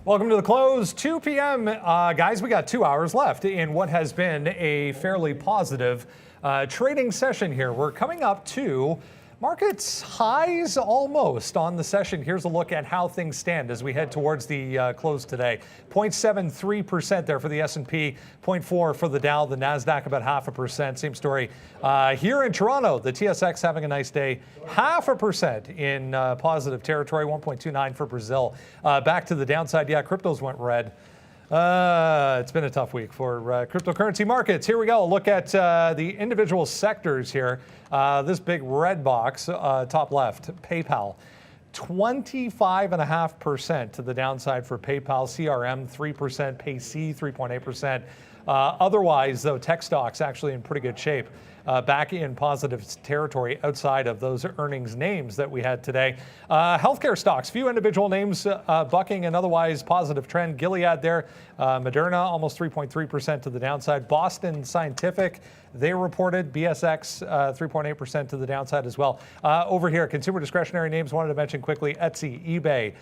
Welcome to the close, 2 p.m. Guys, we got 2 hours left in what has been a fairly positive trading session here. We're coming up to markets highs almost on the session. Here's a look at how things stand as we head towards the close today. 0.73% there for the S&P, 0.4 for the Dow, the NASDAQ about 0.5%. Same story here in Toronto. The TSX having a nice day, 0.5% in positive territory, 1.29 for Brazil. Back to the downside, yeah, cryptos went red. It's been a tough week for cryptocurrency markets. Here we go. Look at the individual sectors here. This big red box, top left, PayPal. 25.5% to the downside for PayPal. CRM 3%, PayC 3.8%. Otherwise, though, tech stocks actually in pretty good shape. Back in positive territory outside of those earnings names that we had today. Healthcare stocks, few individual names bucking an otherwise positive trend. Gilead there, Moderna almost 3.3% to the downside. Boston Scientific, they reported BSX 3.8% to the downside as well. Over here, consumer discretionary names, wanted to mention quickly, Etsy, eBay,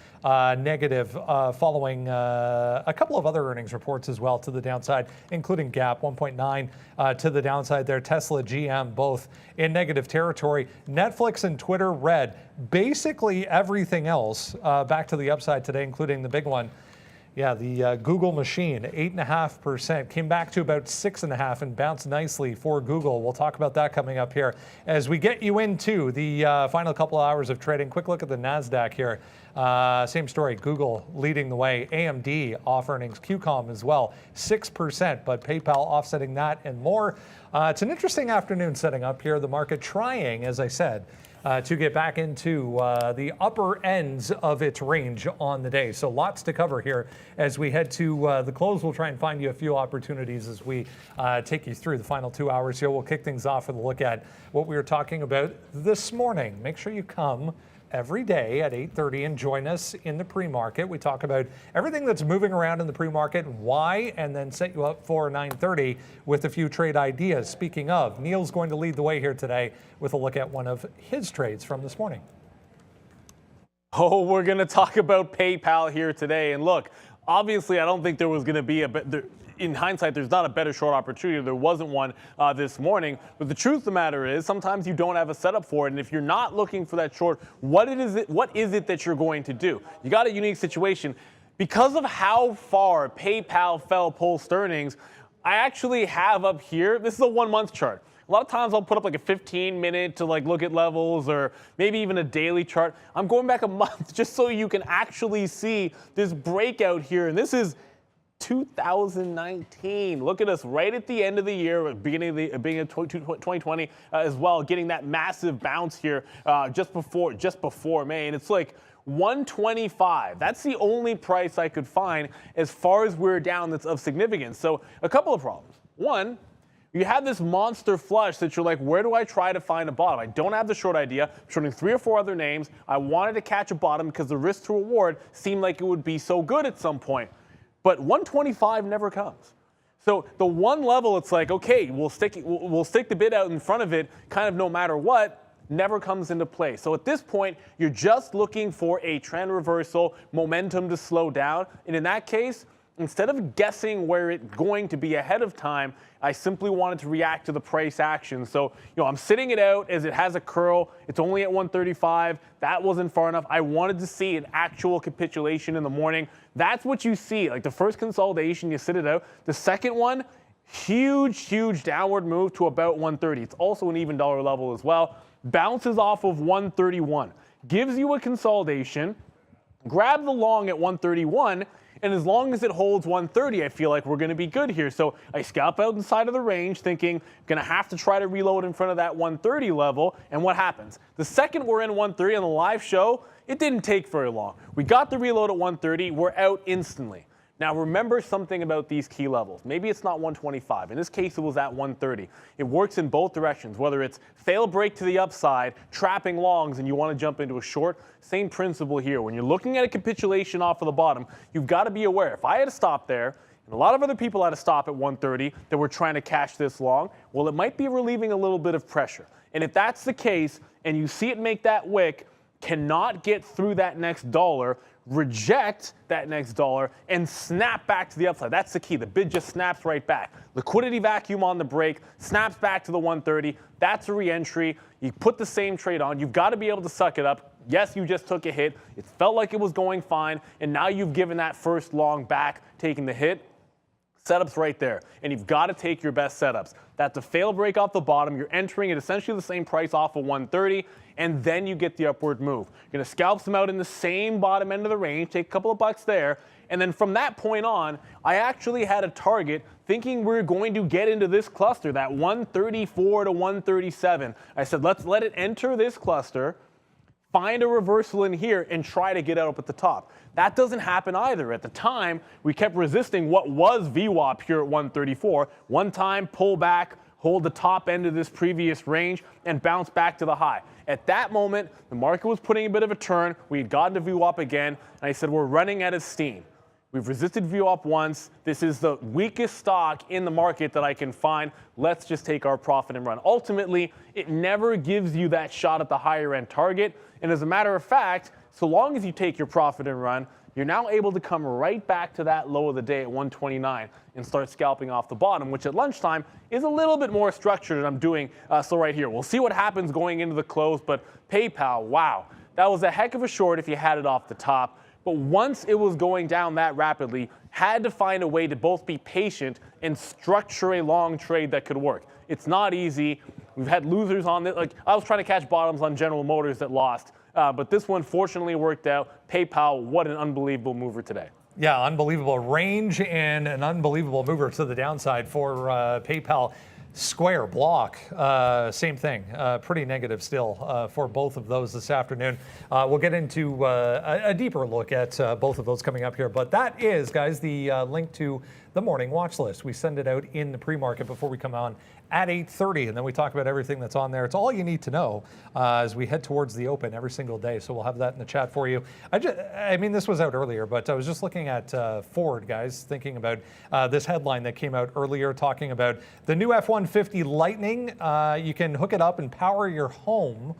negative following a couple of other earnings reports as well to the downside, including Gap, 1.9 to the downside there. Tesla, GM, both in negative territory. Netflix and Twitter, red. Basically everything else back to the upside today, including the big one. Yeah, the Google machine, 8.5%, came back to about 6.5% and bounced nicely for Google. We'll talk about that coming up here as we get you into the final couple hours of trading. Quick look at the NASDAQ here. Same story, Google leading the way, AMD off earnings, QCOM as well, 6%, but PayPal offsetting that and more. It's an interesting afternoon setting up here. The market trying, as I said, to get back into the upper ends of its range on the day. So lots to cover here as we head to the close. We'll try and find you a few opportunities as we take you through the final 2 hours here. We'll kick things off with a look at what we were talking about this morning. Make sure you come every day at 8:30 and join us in the pre-market. We talk about everything that's moving around in the pre-market and why, and then set you up for 9:30 with a few trade ideas. Speaking of, Neil's going to lead the way here today with a look at one of his trades from this morning. Oh, we're going to talk about PayPal here today. And look, obviously, I don't think there was going to be in hindsight, there's not a better short opportunity. There wasn't one this morning. But the truth of the matter is sometimes you don't have a setup for it. And if you're not looking for that short, what is it that you're going to do? You got a unique situation. Because of how far PayPal fell post earnings, I actually have up here, this is a 1 month chart. A lot of times I'll put up like a 15-minute to look at levels or maybe even a daily chart. I'm going back a month just so you can actually see this breakout here. And this is 2019. Look at us right at the end of the year, beginning of 2020 as well, getting that massive bounce here just before May. And it's like 125. That's the only price I could find as far as we're down that's of significance. So a couple of problems. One, you have this monster flush that you're like, where do I try to find a bottom? I don't have the short idea. I'm shorting 3 or 4 other names. I wanted to catch a bottom because the risk to reward seemed like it would be so good at some point. But 125 never comes. So the one level, it's like, okay, we'll stick the bid out in front of it kind of no matter what, never comes into play. So at this point, you're just looking for a trend reversal, momentum to slow down. And in that case, instead of guessing where it's going to be ahead of time, I simply wanted to react to the price action. So, I'm sitting it out as it has a curl. It's only at 135. That wasn't far enough. I wanted to see an actual capitulation in the morning. That's what you see. Like the first consolidation, you sit it out. The second one, huge downward move to about 130. It's also an even dollar level as well. Bounces off of 131. Gives you a consolidation. Grab the long at 131. And as long as it holds 130, I feel like we're going to be good here. So I scalp out inside of the range thinking, going to have to try to reload in front of that 130 level. And what happens? The second we're in 130 on the live show, it didn't take very long. We got the reload at 130. We're out instantly. Now remember something about these key levels. Maybe it's not 125. In this case, it was at 130. It works in both directions, whether it's fail break to the upside, trapping longs, and you want to jump into a short. Same principle here. When you're looking at a capitulation off of the bottom, you've got to be aware. If I had to stop there, and a lot of other people had to stop at 130 that were trying to cash this long, well, it might be relieving a little bit of pressure. And if that's the case, and you see it make that wick, cannot get through that next dollar, reject that next dollar, and snap back to the upside. That's the key. The bid just snaps right back. Liquidity vacuum on the break, snaps back to the 130. That's a re-entry. You put the same trade on. You've got to be able to suck it up. Yes, you just took a hit. It felt like it was going fine, and now you've given that first long back, taking the hit. Setups right there, and you've got to take your best setups. That's a fail break off the bottom. You're entering at essentially the same price off of 130, and then you get the upward move. You're going to scalp some out in the same bottom end of the range, take a couple of bucks there, and then from that point on, I actually had a target thinking we're going to get into this cluster, that 134 to 137. I said, let's let it enter this cluster, find a reversal in here, and try to get out up at the top. That doesn't happen either. At the time, we kept resisting what was VWAP here at 134. One time, pull back, hold the top end of this previous range, and bounce back to the high. At that moment, the market was putting a bit of a turn. We had gotten to VWAP again, and I said, we're running out of steam. We've resisted VWAP once. This is the weakest stock in the market that I can find. Let's just take our profit and run. Ultimately, it never gives you that shot at the higher end target. And as a matter of fact, so long as you take your profit and run, you're now able to come right back to that low of the day at 129 and start scalping off the bottom, which at lunchtime is a little bit more structured than I'm doing so right here. We'll see what happens going into the close, but PayPal, wow, that was a heck of a short if you had it off the top. But once it was going down that rapidly, had to find a way to both be patient and structure a long trade that could work. It's not easy. We've had losers on this. Like, I was trying to catch bottoms on General Motors that lost. But this one fortunately worked out. PayPal, what an unbelievable mover today. Yeah, unbelievable range and an unbelievable mover to the downside for PayPal. Square, Block, same thing. Pretty negative still for both of those this afternoon. We'll get into a deeper look at both of those coming up here. But that is, guys, the link to the morning watch list. We send it out in the pre-market before we come on at 8:30, and then we talk about everything that's on there. It's all you need to know as we head towards the open every single day. So we'll have that in the chat for you. I mean, this was out earlier, but I was just looking at Ford, guys, thinking about this headline that came out earlier talking about the new F-150 Lightning. You can hook it up and power your home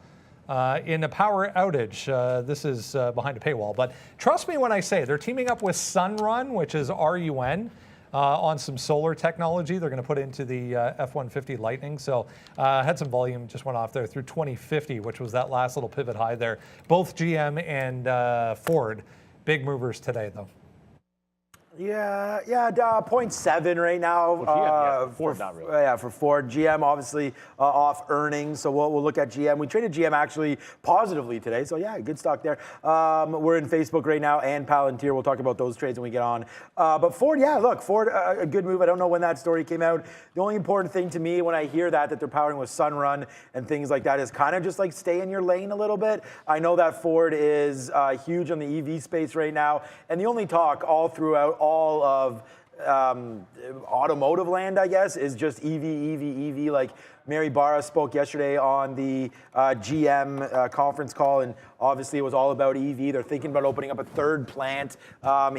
in a power outage. This is behind a paywall, but trust me when I say they're teaming up with Sunrun, which is RUN, on some solar technology they're going to put into the F-150 Lightning. So had some volume, just went off there through 2050, which was that last little pivot high there. Both GM and Ford, big movers today, though. Yeah, 0.7 right now. Well, GM, yeah, Ford, not really. Yeah, for Ford. GM obviously off earnings, so we'll look at GM. We traded GM actually positively today, so yeah, good stock there. We're in Facebook right now and Palantir. We'll talk about those trades when we get on. But Ford, yeah, look, Ford, a good move. I don't know when that story came out. The only important thing to me when I hear that they're powering with Sunrun and things like that is kind of just like stay in your lane a little bit. I know that Ford is huge on the EV space right now, and the only talk all throughout all of automotive land, I guess, is just EV. Like Mary Barra spoke yesterday on the GM conference call, and obviously it was all about EV. They're thinking about opening up a third plant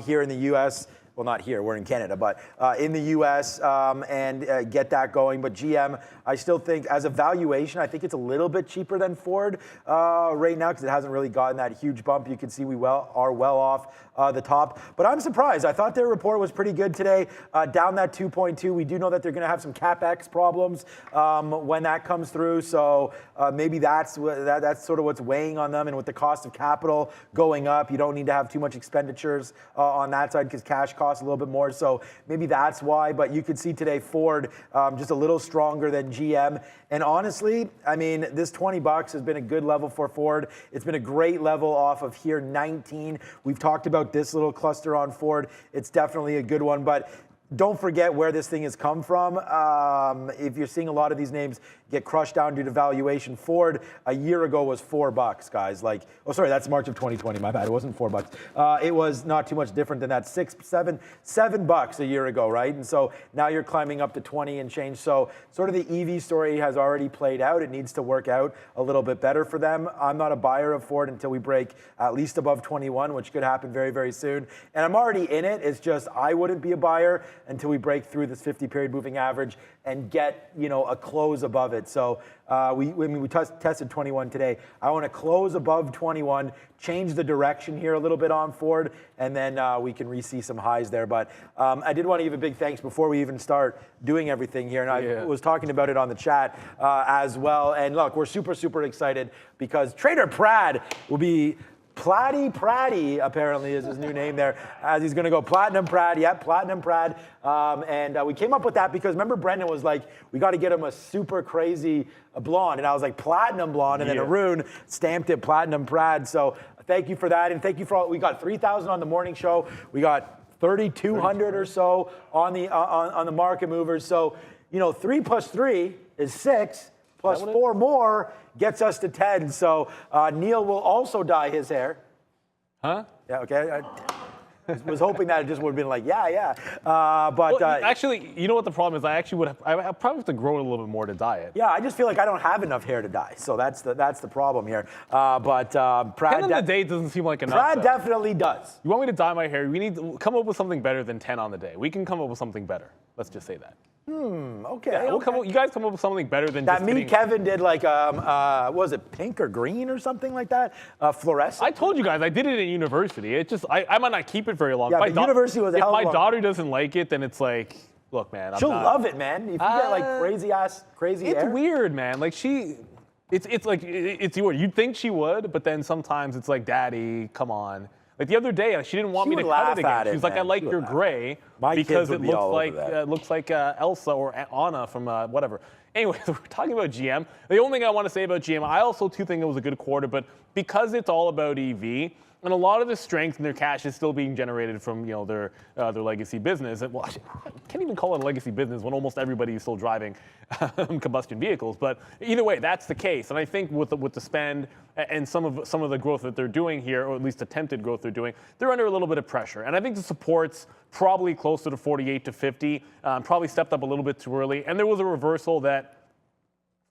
here in the U.S. Well, not here, we're in Canada, but in the U.S. And get that going. But GM, I still think, as a valuation, I think it's a little bit cheaper than Ford right now because it hasn't really gotten that huge bump. You can see we are well off the top. But I'm surprised. I thought their report was pretty good today, down that 2.2. We do know that they're going to have some CapEx problems when that comes through. So maybe that's sort of what's weighing on them. And with the cost of capital going up, you don't need to have too much expenditures on that side because cash costs a little bit more. So maybe that's why. But you could see today Ford just a little stronger than GM. And honestly, I mean, this $20 has been a good level for Ford. It's been a great level off of here, 19. We've talked about this little cluster on Ford. It's definitely a good one, but don't forget where this thing has come from. If you're seeing a lot of these names get crushed down due to valuation, Ford a year ago was $4, guys. Like, oh, sorry, that's March of 2020. My bad. It wasn't $4. It was not too much different than that. $7 a year ago, right? And so now you're climbing up to 20 and change. So sort of the EV story has already played out. It needs to work out a little bit better for them. I'm not a buyer of Ford until we break at least above 21, which could happen very, very soon. And I'm already in it. It's just I wouldn't be a buyer until we break through this 50-period moving average and get, a close above it. So we tested 21 today. I want to close above 21, change the direction here a little bit on forward, and then we can re-see some highs there. But I did want to give a big thanks before we even start doing everything here. And I was talking about it on the chat as well. And look, we're super, super excited because Trader Prad will be Pratty apparently is his new name there, as he's going to go Platinum Prad. Yep, Platinum Prad. And we came up with that because remember Brendan was like, we got to get him a super crazy blonde. And I was like, Platinum Blonde. And then Arun stamped it Platinum Prad. So thank you for that. And thank you for all. We got 3,000 on the morning show. We got 3,200 or so on the market movers. So, 3 plus 3 is 6. Plus 4 more gets us to 10. So Neil will also dye his hair. Huh? Yeah, okay. I was hoping that it just would have been like, yeah. But actually, you know what the problem is? I probably have to grow it a little bit more to dye it. Yeah, I just feel like I don't have enough hair to dye. So that's the problem here. But Prad 10 on the day doesn't seem like enough. Prad definitely does. You want me to dye my hair? We need to come up with something better than 10 on the day. We can come up with something better. Let's just say that. Okay. Yeah, you guys come up with something better than that. Just getting, Kevin did like was it pink or green or something like that? Fluorescent. I told you guys I did it in university. It just I might not keep it very long. Yeah, but university was a hell of a If my long. daughter doesn't like it, then it's like, look, man, She'll love it, man. If you get like crazy hair. It's weird, man. Like it's like it's weird. You'd think she would, but then sometimes it's like, Daddy, come on. Like the other day, she didn't want me to cut it again. She was like, I like your gray because it looks like Elsa or Anna from whatever. Anyway, we're talking about GM. The only thing I want to say about GM, I also too think it was a good quarter, but because it's all about EV, and a lot of the strength in their cash is still being generated from their legacy business. Well, I can't even call it a legacy business when almost everybody is still driving combustion vehicles. But either way, that's the case. And I think with the spend and some of the growth that they're doing here, or at least attempted growth they're doing, they're under a little bit of pressure. And I think the support's probably closer to 48 to 50. Probably stepped up a little bit too early. And there was a reversal that,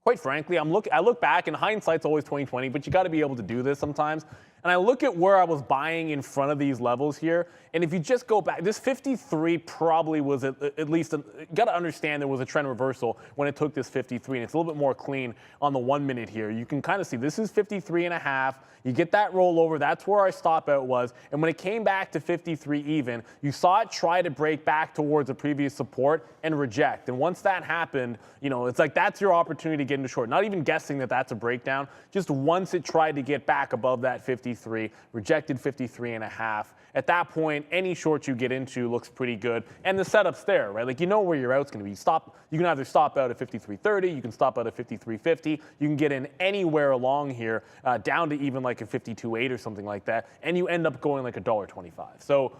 quite frankly, I look back, and hindsight's always 20/20, but you got to be able to do this sometimes. And I look at where I was buying in front of these levels here, and if you just go back, this 53 probably was at least, you got to understand there was a trend reversal when it took this 53, and it's a little bit more clean on the 1 minute here. You can kind of see this is 53.5. You get that rollover, that's where our stop out was, and when it came back to 53 even, you saw it try to break back towards a previous support and reject. And once that happened, it's like that's your opportunity to get into short. Not even guessing that that's a breakdown, just once it tried to get back above that 53, rejected 53.5. At that point, any short you get into looks pretty good, and the setup's there, right? Like where your out's going to be. You can either stop out at 53.30, you can stop out at 53.50, you can get in anywhere along here, down to even like a 52.8 or something like that, and you end up going like $1.25. So,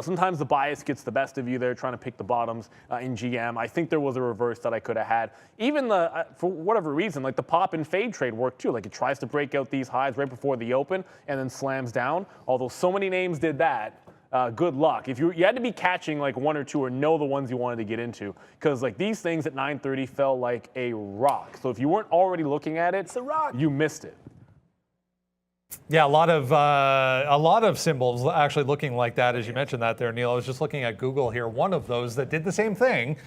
sometimes the bias gets the best of you there, trying to pick the bottoms in GM. I think there was a reverse that I could have had. Even for whatever reason, like the pop and fade trade worked too. Like it tries to break out these highs right before the open and then slams down. Although so many names did that, good luck. If you had to be catching like one or two or know the ones you wanted to get into, because like these things at 9:30 fell like a rock. So if you weren't already looking at it, it's a rock. You missed it. Yeah, a lot of symbols actually looking like that, as you mentioned that there, Neil. I was just looking at Google here. One of those that did the same thing.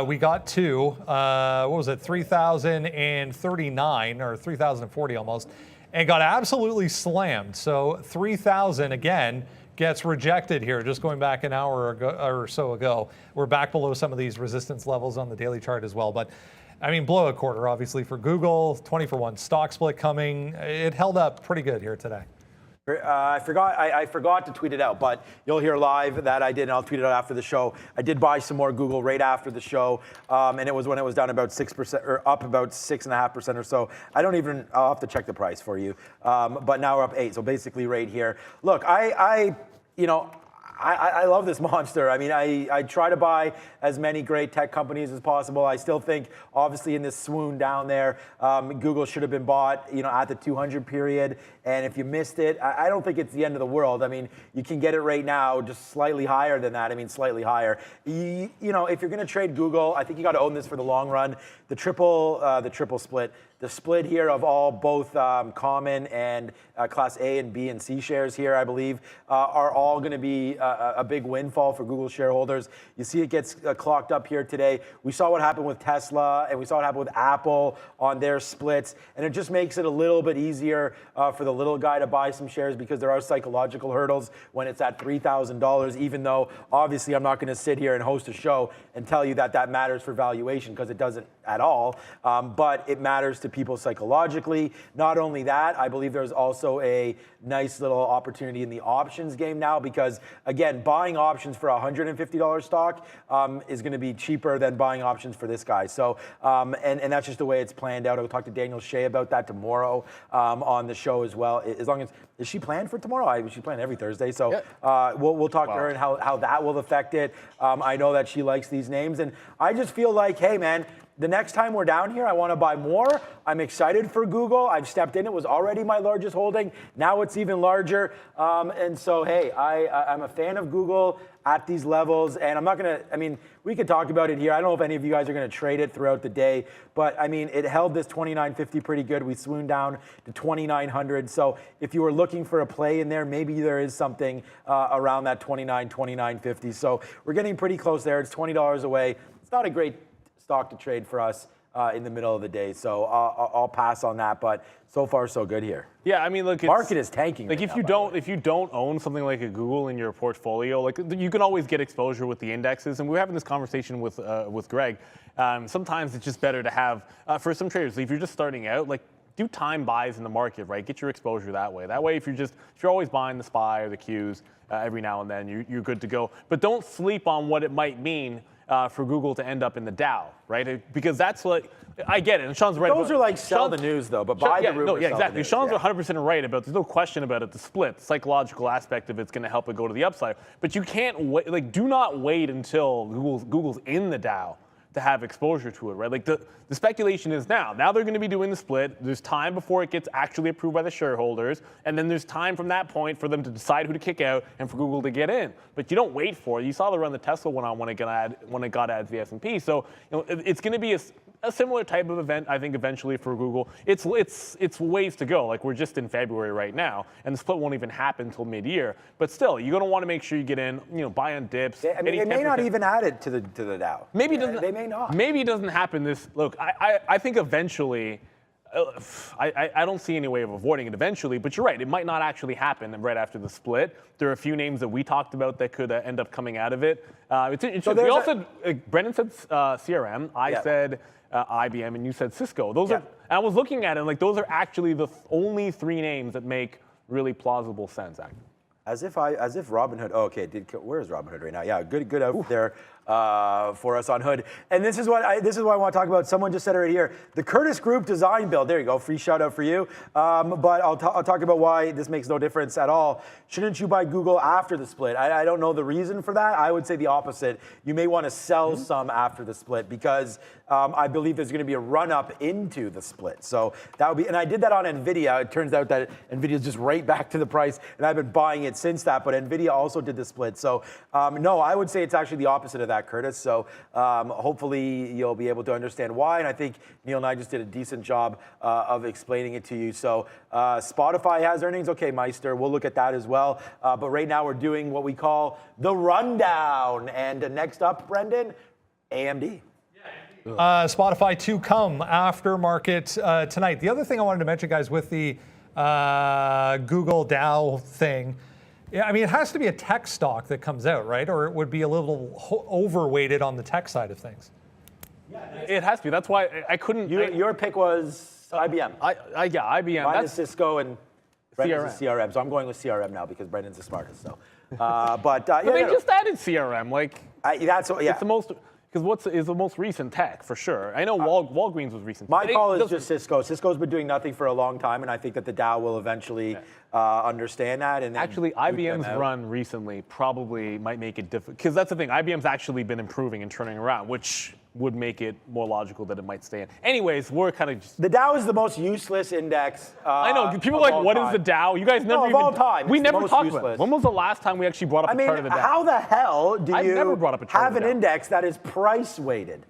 We got to, 3,039 or 3,040 almost, and got absolutely slammed. So 3,000 again gets rejected here. Just going back an hour ago, or so ago, we're back below some of these resistance levels on the daily chart as well. But I mean, blow a quarter, obviously, for Google. 20-for-1 stock split coming. It held up pretty good here today. I forgot to tweet it out, but you'll hear live that I did, and I'll tweet it out after the show. I did buy some more Google right after the show, and it was when it was down about 6% or up about 6.5% or so. I'll have to check the price for you, but now we're up 8, so basically right here. Look, I love this monster. I mean, I try to buy as many great tech companies as possible. I still think, obviously, in this swoon down there, Google should have been bought, at the 200 period. And if you missed it, I don't think it's the end of the world. I mean, you can get it right now, just slightly higher than that. I mean, slightly higher. If you're going to trade Google, I think you got to own this for the long run. The triple split. The split here of both common and Class A and B and C shares here, I believe, are all going to be a big windfall for Google shareholders. You see it gets clocked up here today. We saw what happened with Tesla, and we saw what happened with Apple on their splits, and it just makes it a little bit easier for the little guy to buy some shares because there are psychological hurdles when it's at $3,000, even though obviously I'm not going to sit here and host a show and tell you that that matters for valuation because it doesn't at all, but it matters to people psychologically. Not only that, I believe there's also a nice little opportunity in the options game now because, again, buying options for $150 stock is going to be cheaper than buying options for this guy. So, and that's just the way it's planned out. I'll talk to Daniel Shea about that tomorrow on the show as well. As long as, is she planned for tomorrow? She planned every Thursday. So we'll talk to her and how that will affect it. I know that she likes these names. And I just feel like, hey, man, the next time we're down here, I want to buy more. I'm excited for Google. I've stepped in. It was already my largest holding. Now it's even larger. And so, hey, I'm a fan of Google at these levels. And I'm not going to, I mean, we could talk about it here. I don't know if any of you guys are going to trade it throughout the day. But, I mean, it held this 29.50 pretty good. We swooned down to 2,900. So if you were looking for a play in there, maybe there is something around that 29.50. So we're getting pretty close there. It's $20 away. It's not a great stock to trade for us in the middle of the day, so I'll pass on that. But so far, so good here. Yeah, I mean, look, market is tanking. Like right if you don't own something like a Google in your portfolio, like you can always get exposure with the indexes. And we were having this conversation with Greg. Sometimes it's just better to have for some traders. If you're just starting out, like do time buys in the market, right? Get your exposure that way. That way, if you're always buying the SPY or the Qs every now and then, you're good to go. But don't sleep on what it might mean. For Google to end up in the Dow, right? Because that's like, I get it, and Sean's right. Those are like sell the news, though, but buy the rumor. No, yeah, sell exactly. the news. Sean's 100% right about. There's no question about it. The split, the psychological aspect of it's going to help it go to the upside. But you can't wait. Like, do not wait until Google's in the Dow to have exposure to it, right? Like the speculation is now. Now they're going to be doing the split. There's time before it gets actually approved by the shareholders, and then there's time from that point for them to decide who to kick out and for Google to get in. But you don't wait for it. You saw the run the Tesla went on when it got added to the S&P. So it's going to be a similar type of event, I think, eventually for Google. It's ways to go. Like we're just in February right now, and the split won't even happen until mid-year. But still, you're going to want to make sure you get in. Buy on dips. I mean, they may not even add it to the Dow. Maybe it doesn't. They may not. Maybe it doesn't happen this. Look, I think eventually. I don't see any way of avoiding it eventually, but you're right. It might not actually happen right after the split. There are a few names that we talked about that could end up coming out of it. Brendan said CRM. I said IBM, and you said Cisco. Those are. And I was looking at it, and like those are actually the only three names that make really plausible sense. Actually. As if Robinhood. Oh, okay, where is Robinhood right now? Yeah, good out there for us on Hood. And this is what I want to talk about. Someone just said it right here. The Curtis Group design build. There you go. Free shout out for you. But I'll talk about why this makes no difference at all. Shouldn't you buy Google after the split? I don't know the reason for that. I would say the opposite. You may want to sell some after the split because I believe there's going to be a run up into the split. So that would be, and I did that on NVIDIA. It turns out that NVIDIA is just right back to the price, and I've been buying it since that. But NVIDIA also did the split. So no, I would say it's actually the opposite of that, Curtis. So hopefully you'll be able to understand why. And I think Neil and I just did a decent job of explaining it to you. So Spotify has earnings. Okay, Meister, we'll look at that as well. But right now we're doing what we call the rundown. And next up, Brendan, AMD. Spotify to come after market tonight. The other thing I wanted to mention, guys, with the Google Dow thing, I mean, it has to be a tech stock that comes out, right? Or it would be a little overweighted on the tech side of things. Yeah, it has to be. That's why I couldn't. Your pick was IBM. IBM. Mine is Cisco and Brendan's CRM. So I'm going with CRM now because Brendan's the smartest. So, but they just added CRM. Like it's the most. Because what is the most recent tech, for sure. I know Walgreens was recent. My call is just Cisco. Cisco's been doing nothing for a long time, and I think that the Dow will eventually understand that. And actually, IBM's run recently probably might make it difficult. Because that's the thing. IBM's actually been improving and turning around, which would make it more logical that it might stay in. Anyways, we're kind of just... The Dow is the most useless index. I know. People are like, what is the Dow? You guys never of all time. We never talked about it. When was the last time we actually brought up a chart of the Dow? How the hell do you never brought up a chart have of the an Dow. index that is price weighted?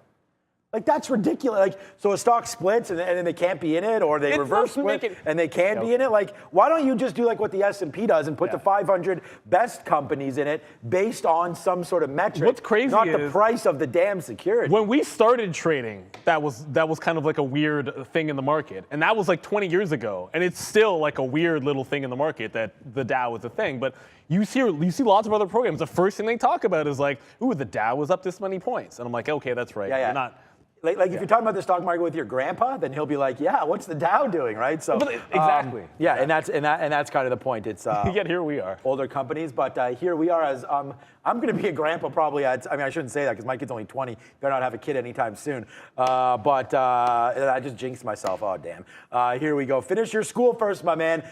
Like, that's ridiculous. Like, so a stock splits and then they can't be in it, or they reverse split and they can be in it. Like, why don't you just do like what the S&P does and put the 500 best companies in it based on some sort of metric? What's crazy not is the price of the damn security. when we started trading, that was kind of like a weird thing in the market, and that was like 20 years ago, and it's still like a weird little thing in the market that the Dow is a thing. But you see lots of other programs. The first thing they talk about is like, ooh, the Dow was up this many points, and I'm like, okay, that's right. You're not. Like if you're talking about the stock market with your grandpa, then he'll be like, "Yeah, what's the Dow doing?" Right? So exactly. And that's kind of the point. It's yet here we are, older companies, but here we are as I'm going to be a grandpa probably. I shouldn't say that because my kid's only 20. Better not have a kid anytime soon. But I just jinxed myself. Oh damn. Here we go. Finish your school first, my man.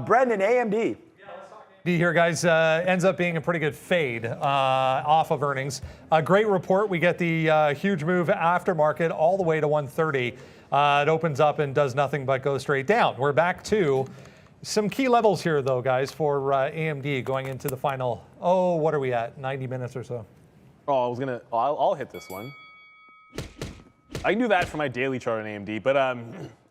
Brendan, AMD. Here, guys, ends up being a pretty good fade off of earnings. A great report. We get the huge move after market all the way to 130. It opens up and does nothing but go straight down. We're back to some key levels here, though, guys, for AMD going into the final. Oh, what are we at? 90 minutes or so. Oh, I'll hit this one. I can do that for my daily chart on AMD, but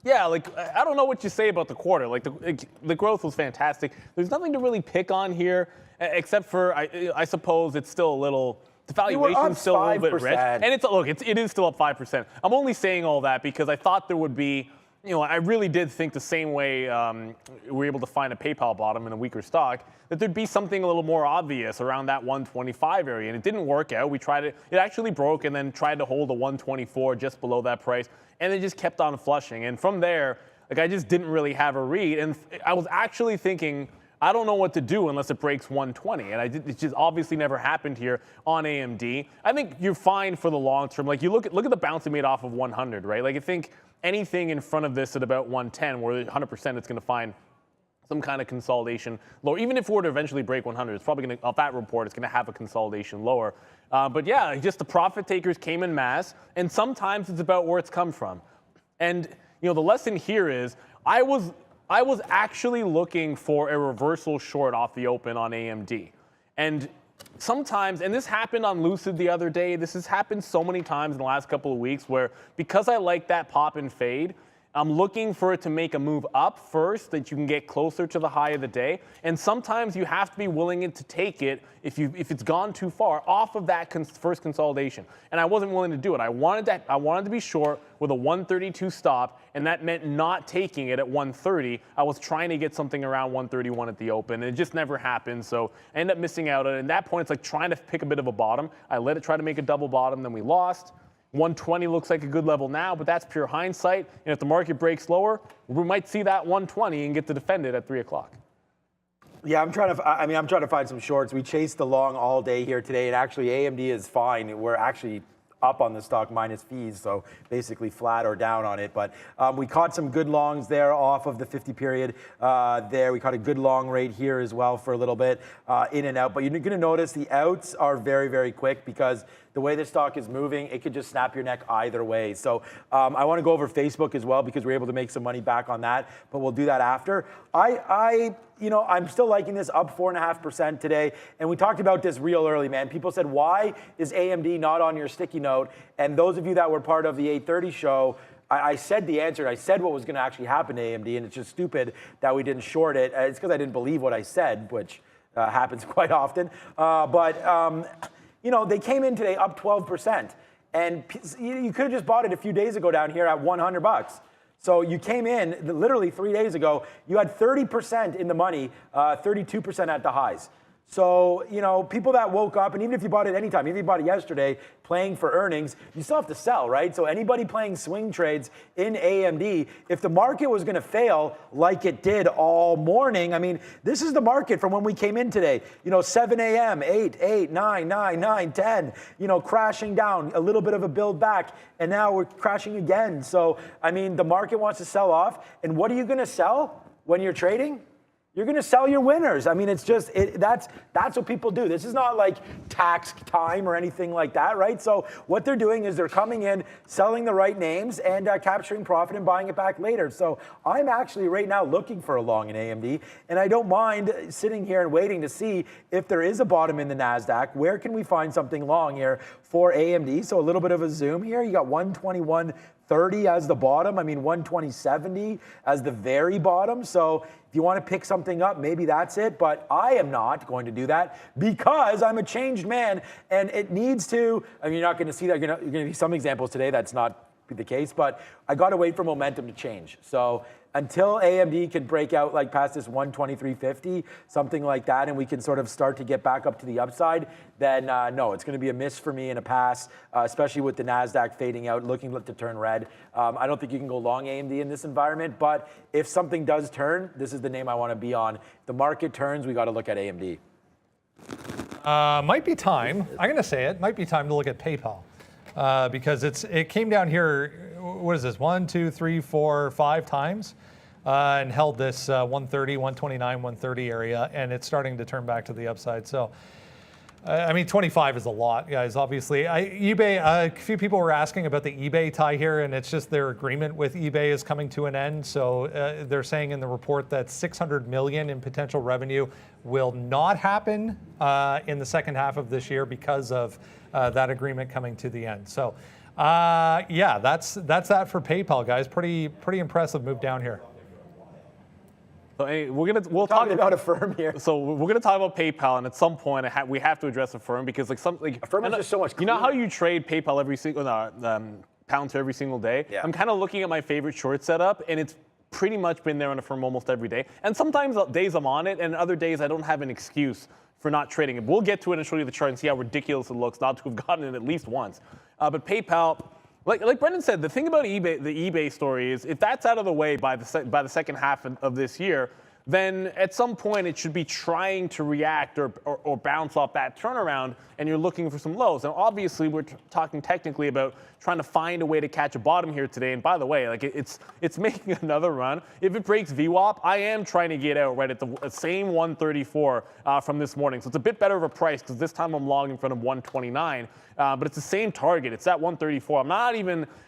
yeah, like I don't know what you say about the quarter. Like the growth was fantastic. There's nothing to really pick on here, except for I suppose it's still a little. The valuation's still a little bit rich, and it is still up 5%. I'm only saying all that because I thought there would be. I really did think the same way we were able to find a PayPal bottom in a weaker stock, that there'd be something a little more obvious around that 125 area, and it didn't work out. We tried it. It actually broke and then tried to hold a 124 just below that price, and it just kept on flushing. And from there, like I just didn't really have a read, and I was actually thinking, I don't know what to do unless it breaks 120, and it just obviously never happened here on AMD. I think you're fine for the long term. Like you look at the bounce it made off of 100, right? Like I think anything in front of this at about 110, where 100% it's going to find some kind of consolidation lower. Even if it were to eventually break 100, it's probably going to, off that report, it's going to have a consolidation lower. But yeah, just the profit takers came in mass, and sometimes it's about where it's come from. And the lesson here is I was actually looking for a reversal short off the open on AMD. And sometimes, and this happened on Lucid the other day, this has happened so many times in the last couple of weeks where because I like that pop and fade, I'm looking for it to make a move up first that you can get closer to the high of the day. And sometimes you have to be willing to take it if it's gone too far off of that first consolidation. And I wasn't willing to do it. I wanted to be short with a 132 stop, and that meant not taking it at 130. I was trying to get something around 131 at the open, and it just never happened. So I ended up missing out. And at that point, it's like trying to pick a bit of a bottom. I let it try to make a double bottom, then we lost. 120 looks like a good level now, but that's pure hindsight. And if the market breaks lower, we might see that 120 and get to defend it at 3 o'clock. Yeah, I'm trying to find some shorts. We chased the long all day here today, and actually AMD is fine. We're actually up on the stock minus fees, so basically flat or down on it. But we caught some good longs there off of the 50 period there. We caught a good long rate here as well for a little bit in and out. But you're going to notice the outs are very, very quick because the way the stock is moving, it could just snap your neck either way. So I want to go over Facebook as well because we're able to make some money back on that, but we'll do that after. I'm still liking this up 4.5% today. And we talked about this real early, man. People said, why is AMD not on your sticky note? And those of you that were part of the 8:30 show, I said the answer. I said what was going to actually happen to AMD, and it's just stupid that we didn't short it. It's because I didn't believe what I said, which happens quite often. They came in today up 12%. And you could have just bought it a few days ago down here at $100. So you came in literally 3 days ago. You had 30% in the money, 32% at the highs. So, people that woke up, and even if you bought it anytime, even if you bought it yesterday, playing for earnings, you still have to sell, right? So anybody playing swing trades in AMD, if the market was going to fail like it did all morning, this is the market from when we came in today. 7 a.m., 8, 9, 9, 10, crashing down, a little bit of a build back, and now we're crashing again. So, the market wants to sell off, and what are you going to sell when you're trading? You're going to sell your winners. It's just, that's what people do. This is not like tax time or anything like that, right? So what they're doing is they're coming in, selling the right names, and capturing profit and buying it back later. So I'm actually right now looking for a long in AMD, and I don't mind sitting here and waiting to see if there is a bottom in the NASDAQ. Where can we find something long here for AMD. So a little bit of a zoom here. You got 121.30 as the bottom. I mean, 120.70 as the very bottom. So if you want to pick something up, maybe that's it. But I am not going to do that because I'm a changed man, and it needs to. I mean, you're not going to see that. You're going to be some examples today that's not the case, but I got to wait for momentum to change. So until AMD can break out like past this 123.50, something like that, and we can sort of start to get back up to the upside, then no, it's going to be a miss for me and a pass, especially with the NASDAQ fading out, looking to turn red. I don't think you can go long AMD in this environment, but if something does turn, this is the name I want to be on. If the market turns, we got to look at AMD. Might be time, I'm going to say it, might be time to look at PayPal. Because it came down here, what is this, 1, 2, 3, 4, 5 times, and held this 130, 129, 130 area, and it's starting to turn back to the upside. So, I mean, 25 is a lot, guys, obviously. eBay, a few people were asking about the eBay tie here, and it's just their agreement with eBay is coming to an end. So they're saying in the report that $600 million in potential revenue will not happen in the second half of this year because of that agreement coming to the end. So, yeah, that's that for PayPal, guys. Pretty impressive move down here. So we'll talk talk about Affirm here. So we're gonna talk about PayPal, and at some point we have to address Affirm because Affirm is just so much. You know how you trade PayPal every single Palantir every single day? Yeah. I'm kind of looking at my favorite short setup, and it's pretty much been there on Affirm almost every day. And sometimes days I'm on it, and other days I don't have an excuse for not trading it. We'll get to it and show you the chart and see how ridiculous it looks not to have gotten it at least once. But PayPal, like Brendan said, the thing about eBay, the eBay story is if that's out of the way by the second half of this year, then at some point it should be trying to react or bounce off that turnaround, and you're looking for some lows. Now, obviously, we're talking technically about trying to find a way to catch a bottom here today. And by the way, like it's making another run. If it breaks VWAP, I am trying to get out right at the same 134 from this morning. So it's a bit better of a price because this time I'm long in front of 129. But it's the same target. It's at 134.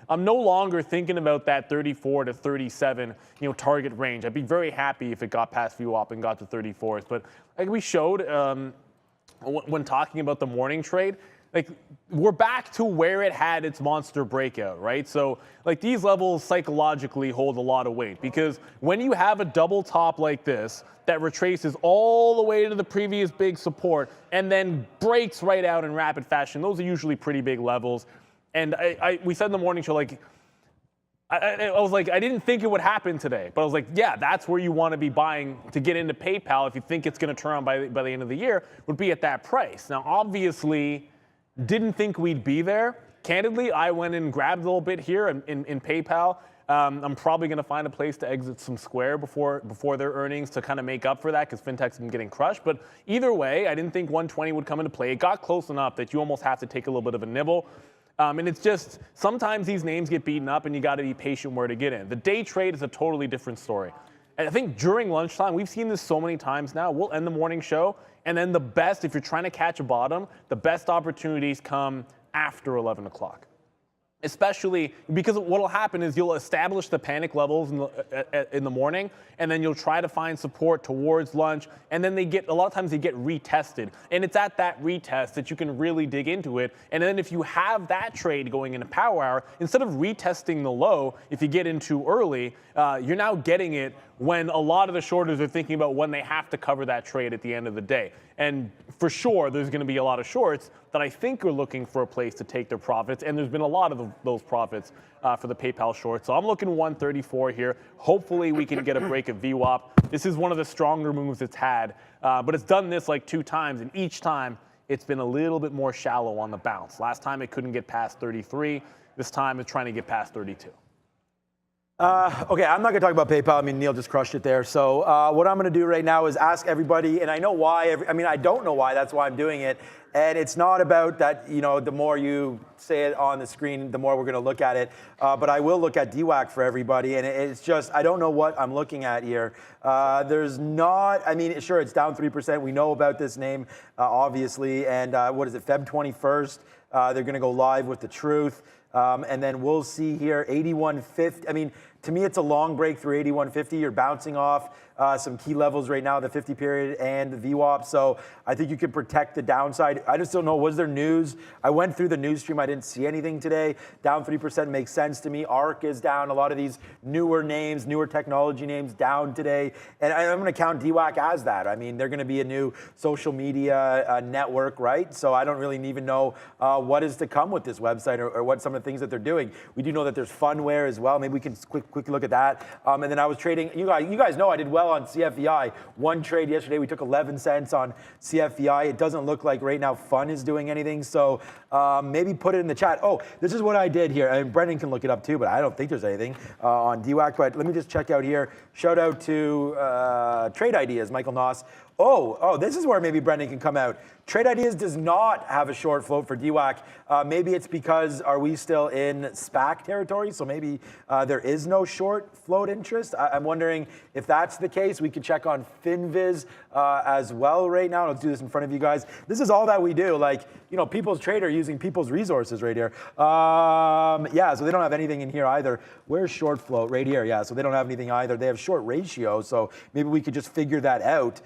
I'm no longer thinking about that 34 to 37, target range. I'd be very happy if it got past VWAP and got to 34s. But like we showed when talking about the morning trade, like we're back to where it had its monster breakout, right? So like these levels psychologically hold a lot of weight because when you have a double top like this that retraces all the way to the previous big support and then breaks right out in rapid fashion, those are usually pretty big levels. And we said in the morning show, like, I was like, I didn't think it would happen today, but I was like, yeah, that's where you want to be buying to get into PayPal if you think it's going to turn on by the end of the year, would be at that price. Now, obviously, didn't think we'd be there. Candidly, I went and grabbed a little bit here in PayPal. I'm probably going to find a place to exit some Square before their earnings to kind of make up for that because fintech's been getting crushed. But either way, I didn't think 120 would come into play. It got close enough that you almost have to take a little bit of a nibble. And it's just sometimes these names get beaten up and you got to be patient where to get in. The day trade is a totally different story. And I think during lunchtime, we've seen this so many times now. We'll end the morning show, and then the best, if you're trying to catch a bottom, the best opportunities come after 11 o'clock. Especially because what will happen is you'll establish the panic levels in the morning, and then you'll try to find support towards lunch, and then a lot of times they get retested. And it's at that retest that you can really dig into it. And then if you have that trade going into power hour, instead of retesting the low, if you get in too early, you're now getting it when a lot of the shorters are thinking about when they have to cover that trade at the end of the day. And for sure, there's going to be a lot of shorts that I think are looking for a place to take their profits, and there's been a lot of those profits for the PayPal short. So I'm looking 134 here. Hopefully we can get a break of VWAP. This is one of the stronger moves it's had, but it's done this like 2 times, and each time it's been a little bit more shallow on the bounce. Last time it couldn't get past 33. This time it's trying to get past 32. Okay, I'm not going to talk about PayPal. I mean, Neil just crushed it there. So what I'm going to do right now is ask everybody, and I know why. I don't know why. That's why I'm doing it. And it's not about that, the more you say it on the screen, the more we're going to look at it. But I will look at DWAC for everybody. And it's just, I don't know what I'm looking at here. There's not, sure, it's down 3%. We know about this name, obviously. And what is it, Feb 21st? They're going to go live with the truth. And then we'll see here, 81.50. To me, it's a long break through 81.50. You're bouncing off some key levels right now, the 50 period and the VWAP. So I think you can protect the downside. I just don't know, was there news? I went through the news stream. I didn't see anything today. Down 3% makes sense to me. ARC is down. A lot of these newer names, newer technology names down today. And I'm going to count DWAC as that. I mean, they're going to be a new social media network, right? So I don't really even know what is to come with this website or what some of the things that they're doing. We do know that there's funware as well. Maybe we can quickly look at that. And then I was trading. You guys know I did well on CFVI. One trade yesterday, we took 11 cents on CFVI. It doesn't look like right now Fun is doing anything. So maybe put it in the chat. Oh, this is what I did here. And Brendan can look it up too, but I don't think there's anything on DWAC. But let me just check out here. Shout out to Trade Ideas, Michael Noss. Oh, this is where maybe Brendan can come out. Trade Ideas does not have a short float for DWAC. Maybe it's because are we still in SPAC territory? So maybe there is no short float interest. I'm wondering if that's the case. We could check on FinViz as well right now. Let's do this in front of you guys. This is all that we do. Like, you know, People's Trader using people's resources right here. Yeah, so they don't have anything in here either. Where's short float? Right here, yeah, so they don't have anything either. They have short ratio, so maybe we could just figure that out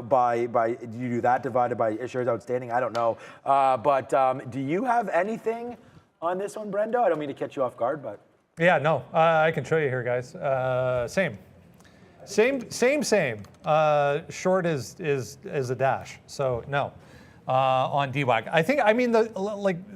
by you do that divided by shares outstanding. I don't know. But do you have anything on this one, Brendo? I don't mean to catch you off guard, but. Yeah, no, I can show you here, guys. Same. Short is a dash, so no. On DWAC, I mean,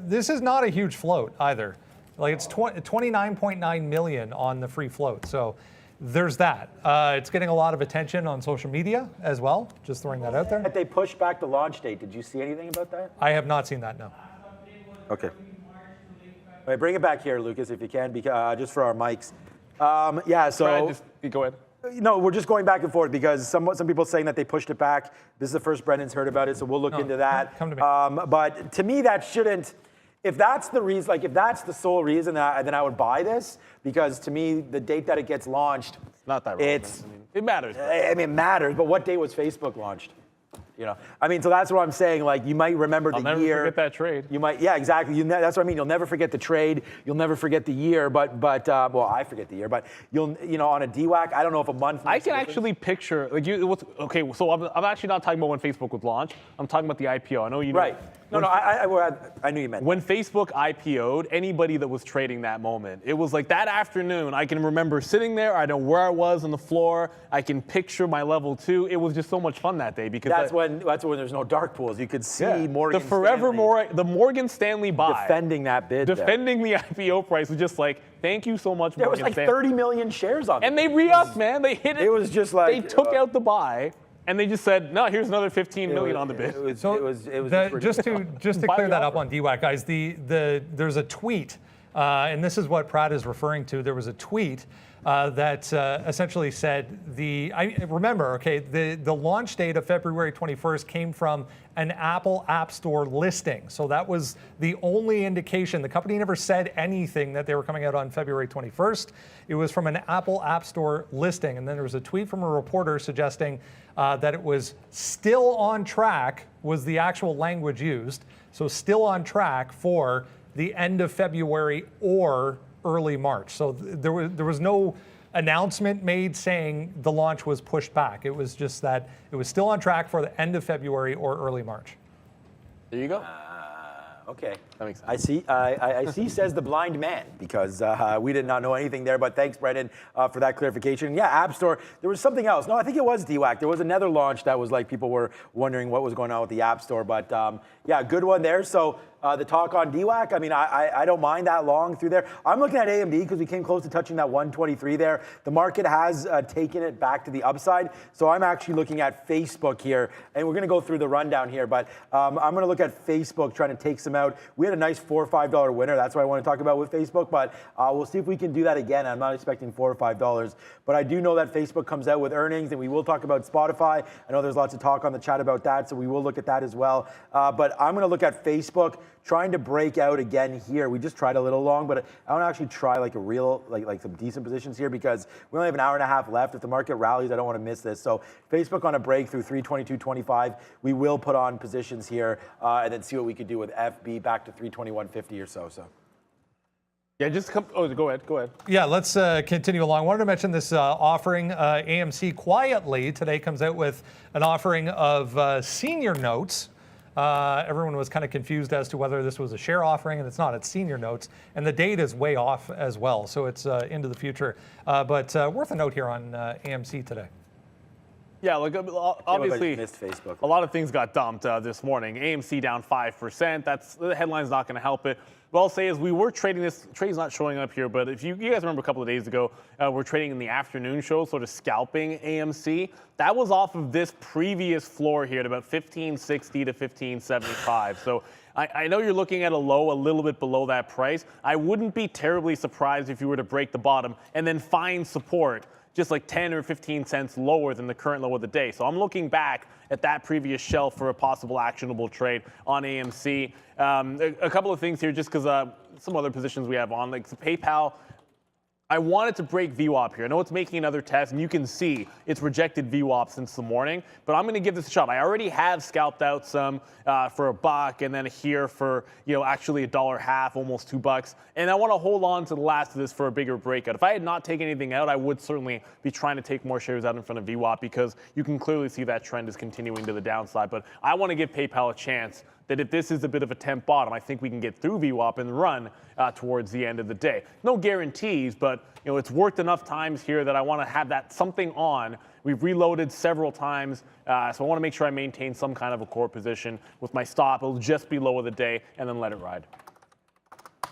this is not a huge float either. Like it's 29.9 million on the free float. So there's that. It's getting a lot of attention on social media as well. Just throwing that out there. They pushed back the launch date. Did you see anything about that? I have not seen that, no. Okay. All right, bring it back here, Lucas, if you can, because, just for our mics. Yeah, so. Go ahead. No, we're just going back and forth because some people saying that they pushed it back. This is the first Brendan's heard about it, so we'll look into that. Come to me. But to me, that shouldn't. If that's the reason, like if that's the sole reason, then I would buy this because to me, the date that it gets launched, it's not that relevant. It matters. I mean, it matters. But what date was Facebook launched? You know, I mean, so that's what I'm saying. Like, you might remember the year. I'll never forget that trade. You might, yeah, exactly. That's what I mean. You'll never forget the trade. You'll never forget the year. But well, I forget the year. But you know, on a DWAC, I don't know if a month. I can actually picture like okay. So I'm actually not talking about when Facebook was launched. I'm talking about the IPO. I know you. Right. No, I knew you meant. When Facebook IPO'd, anybody that was trading that moment, it was like that afternoon. I can remember sitting there. I know where I was on the floor. I can picture my level 2. It was just so much fun that day because that's when there's no dark pools. You could see Morgan the Morgan Stanley buy defending that bid, defending the IPO price was just like, thank you so much. There was like 30 million shares on it, and they re-upped, man. They hit it. It was just like they took out the buy. And they just said, no, here's another 15 million on the bid. Just to clear that up on DWAC, guys, there's a tweet, and this is what Pratt is referring to. There was a tweet that essentially said remember, okay, the launch date of February 21st came from an Apple App Store listing. So that was the only indication. The company never said anything that they were coming out on February 21st. It was from an Apple App Store listing. And then there was a tweet from a reporter suggesting that it was still on track, was the actual language used. So still on track for the end of February or early March. So there was no announcement made saying the launch was pushed back. It was just that it was still on track for the end of February or early March. There you go. Okay. That makes sense. I see. I see. Says the blind man, because we did not know anything there. But thanks, Brendan, for that clarification. Yeah, App Store. There was something else. No, I think it was DWAC. There was another launch that was like people were wondering what was going on with the App Store. But yeah, good one there. So the talk on DWAC. I mean, I don't mind that long through there. I'm looking at AMD because we came close to touching that 123 there. The market has taken it back to the upside. So I'm actually looking at Facebook here, and we're going to go through the rundown here. But I'm going to look at Facebook trying to take some out. We had a nice $4 or $5 winner. That's what I want to talk about with Facebook. But we'll see if we can do that again. I'm not expecting $4 or $5. But I do know that Facebook comes out with earnings, and we will talk about Spotify. I know there's lots of talk on the chat about that, so we will look at that as well. But I'm going to look at Facebook trying to break out again here. We just tried a little long, but I want to actually try like a real, like some decent positions here because we only have an hour and a half left. If the market rallies, I don't want to miss this. So Facebook on a break through 322.25. We will put on positions here and then see what we could do with FB back to 321.50 or so. Yeah, just come. Oh, go ahead. Yeah, let's continue along. I wanted to mention this offering. AMC quietly today comes out with an offering of senior notes. Everyone was kind of confused as to whether this was a share offering, and it's not. It's senior notes, and the date is way off as well, so it's into the future. But worth a note here on AMC today. Yeah, like obviously, missed Facebook. A lot of things got dumped this morning. AMC down 5%. That's the headline's not going to help it. What I'll say is we were trading this. Trade's not showing up here, but if you guys remember a couple of days ago, we're trading in the afternoon show, sort of scalping AMC. That was off of this previous floor here at about 1560 to 1575. So I know you're looking at a low a little bit below that price. I wouldn't be terribly surprised if you were to break the bottom and then find support just like 10 or 15 cents lower than the current low of the day. So I'm looking back at that previous shelf for a possible actionable trade on AMC. A couple of things here, just because some other positions we have on, like PayPal. I wanted to break VWAP here. I know it's making another test, and you can see it's rejected VWAP since the morning, but I'm going to give this a shot. I already have scalped out some for $1, and then here for actually $1.50, almost $2, and I want to hold on to the last of this for a bigger breakout. If I had not taken anything out, I would certainly be trying to take more shares out in front of VWAP because you can clearly see that trend is continuing to the downside. But I want to give PayPal a chance that if this is a bit of a temp bottom, I think we can get through VWAP and run towards the end of the day. No guarantees, but it's worked enough times here that I want to have that something on. We've reloaded several times, so I want to make sure I maintain some kind of a core position with my stop. It'll just be low of the day, and then let it ride.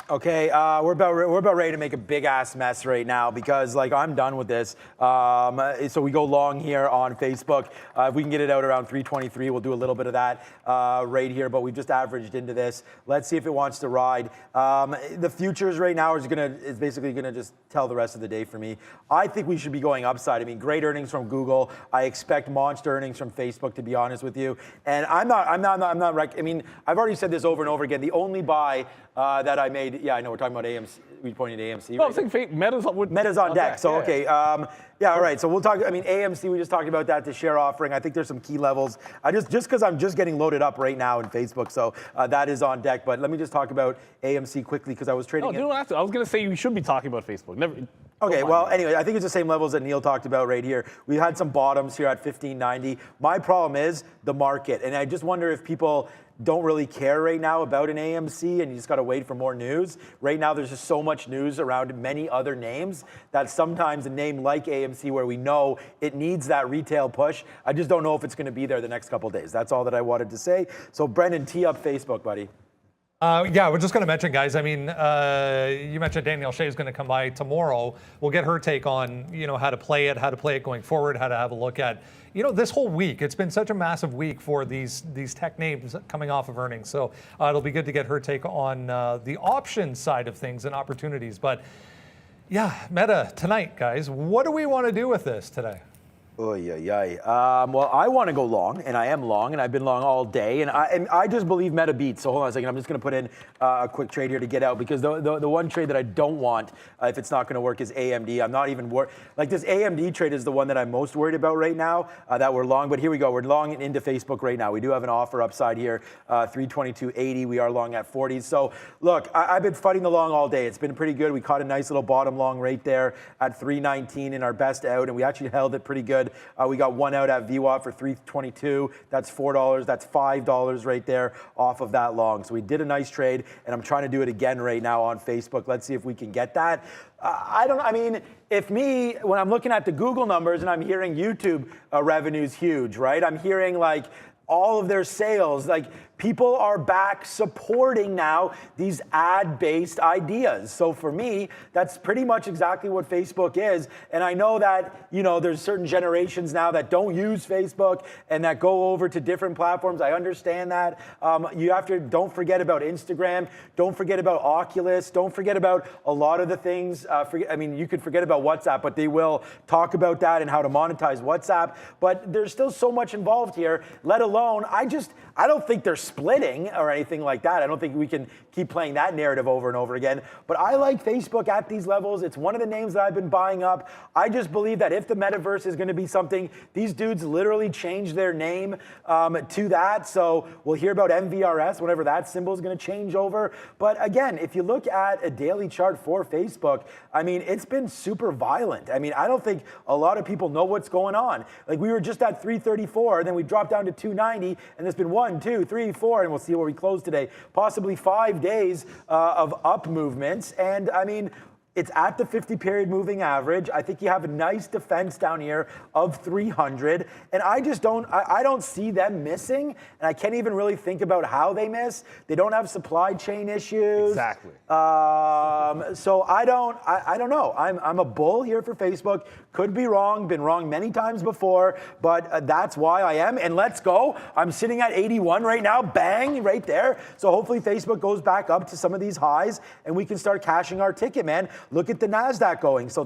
Okay, we're about ready to make a big ass mess right now because I'm done with this. So we go long here on Facebook. If we can get it out around 323, we'll do a little bit of that right here. But we've just averaged into this. Let's see if it wants to ride. The futures right now is basically gonna just tell the rest of the day for me. I think we should be going upside. I mean, great earnings from Google. I expect monster earnings from Facebook, to be honest with you. And I've already said this over and over again. The only buy that I made. Yeah, I know we're talking about AMC. We pointed to AMC. No, right? I'm saying Meta's on deck. So okay, yeah, all right. So we'll talk. I mean, AMC. We just talked about that. The share offering. I think there's some key levels. Just because I'm just getting loaded up right now in Facebook, so that is on deck. But let me just talk about AMC quickly because I was trading. No, I was going to say you should be talking about Facebook. Never. Okay, well, anyway, I think it's the same levels that Neil talked about right here. We had some bottoms here at 1590. My problem is the market, and I just wonder if people don't really care right now about an AMC and you just got to wait for more news. Right now, there's just so much news around many other names that sometimes a name like AMC, where we know it needs that retail push, I just don't know if it's going to be there the next couple of days. That's all that I wanted to say. So, Brendan, tee up Facebook, buddy. Yeah, we're just going to mention, guys. I mean, you mentioned Danielle Shea is going to come by tomorrow. We'll get her take on, how to play it going forward, how to have a look at, this whole week. It's been such a massive week for these tech names coming off of earnings. So it'll be good to get her take on the option side of things and opportunities. But yeah, Meta tonight, guys. What do we want to do with this today? Well, I want to go long, and I am long, and I've been long all day, and I just believe Meta beats. So hold on a second. I'm just going to put in a quick trade here to get out because the one trade that I don't want, if it's not going to work, is AMD. I'm not even worried. Like this AMD trade is the one that I'm most worried about right now. That we're long, but here we go. We're long into Facebook right now. We do have an offer upside here, 322.80. We are long at 40s. So look, I've been fighting the long all day. It's been pretty good. We caught a nice little bottom long right there at 319 in our best out, and we actually held it pretty good. We got one out at VWAP for 322. That's $4. That's $5 right there off of that long. So we did a nice trade, and I'm trying to do it again right now on Facebook. Let's see if we can get that. When I'm looking at the Google numbers and I'm hearing YouTube revenue's huge, right? I'm hearing all of their sales, people are back supporting now these ad-based ideas. So for me, that's pretty much exactly what Facebook is. And I know that, there's certain generations now that don't use Facebook and that go over to different platforms. I understand that. Don't forget about Instagram. Don't forget about Oculus. Don't forget about a lot of the things. You could forget about WhatsApp, but they will talk about that and how to monetize WhatsApp. But there's still so much involved here, let alone, I don't think they're splitting or anything like that. I don't think we can keep playing that narrative over and over again. But I like Facebook at these levels. It's one of the names that I've been buying up. I just believe that if the metaverse is going to be something, these dudes literally changed their name to that. So we'll hear about MVRS, whenever that symbol is going to change over. But again, if you look at a daily chart for Facebook, I mean, it's been super violent. I mean, I don't think a lot of people know what's going on. Like, we were just at 334, and then we dropped down to 290, and there's been 1, 2, 3, 4, and we'll see where we close today. Possibly 5 days of up movements. And I mean, it's at the 50-period moving average. I think you have a nice defense down here of 300. And I just I don't see them missing. And I can't even really think about how they miss. They don't have supply chain issues. Exactly. So I don't know. I'm a bull here for Facebook. Could be wrong. Been wrong many times before. But that's why I am. And let's go. I'm sitting at 81 right now. Bang, right there. So hopefully Facebook goes back up to some of these highs and we can start cashing our ticket, man. Look at the NASDAQ going. So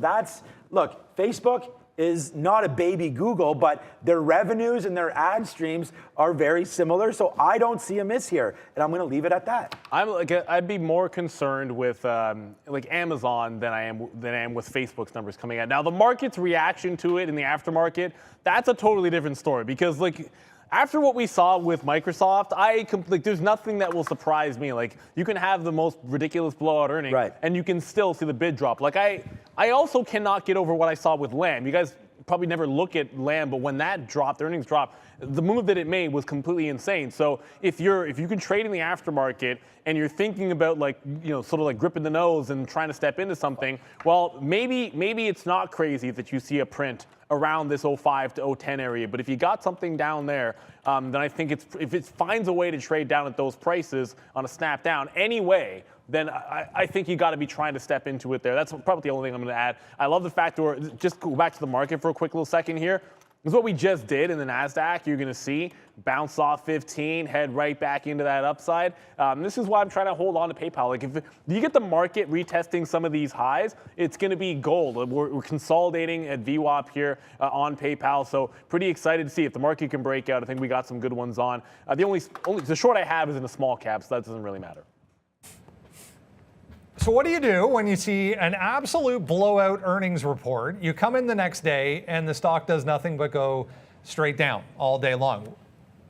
look, Facebook is not a baby Google, but their revenues and their ad streams are very similar. So I don't see a miss here, and I'm going to leave it at that. I'd be more concerned with like Amazon than I am with Facebook's numbers coming out. Now, the market's reaction to it in the aftermarket, that's a totally different story, because like, after what we saw with Microsoft, there's nothing that will surprise me. Like, you can have the most ridiculous blowout earning, right, and you can still see the bid drop. Like, I also cannot get over what I saw with Lamb. You guys probably never look at Lamb, but when that dropped, the earnings dropped, the move that it made was completely insane. So if you can trade in the aftermarket and you're thinking about, like, you know, sort of like gripping the nose and trying to step into something, well, maybe it's not crazy that you see a print around this 05 to 010 area. But if you got something down there, then I think if it finds a way to trade down at those prices on a snap down anyway, then I think you got to be trying to step into it there. That's probably the only thing I'm going to add. I love the fact that we're just go back to the market for a quick little second here. This is what we just did in the NASDAQ. You're going to see bounce off 15, head right back into that upside. This is why I'm trying to hold on to PayPal. Like, if you get the market retesting some of these highs, it's going to be gold. We're consolidating at VWAP here on PayPal, so pretty excited to see if the market can break out. I think we got some good ones on. The short I have is in the small cap, so that doesn't really matter. So what do you do when you see an absolute blowout earnings report? You come in the next day and the stock does nothing but go straight down all day long.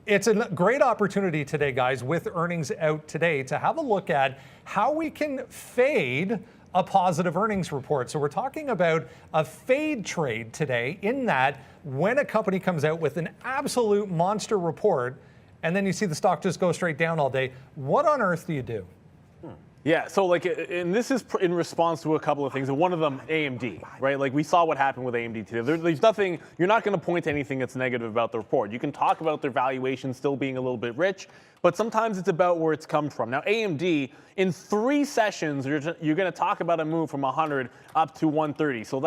It's a great opportunity today, guys, with earnings out today, to have a look at how we can fade a positive earnings report. So we're talking about a fade trade today, in that when a company comes out with an absolute monster report and then you see the stock just go straight down all day, what on earth do you do? Yeah, so like, and this is in response to a couple of things, and one of them, AMD, right? Like, we saw what happened with AMD today. There's nothing, you're not going to point to anything that's negative about the report. You can talk about their valuation still being a little bit rich, but sometimes it's about where it's come from. Now, AMD, in 3 sessions, you're going to talk about a move from 100 up to 130. So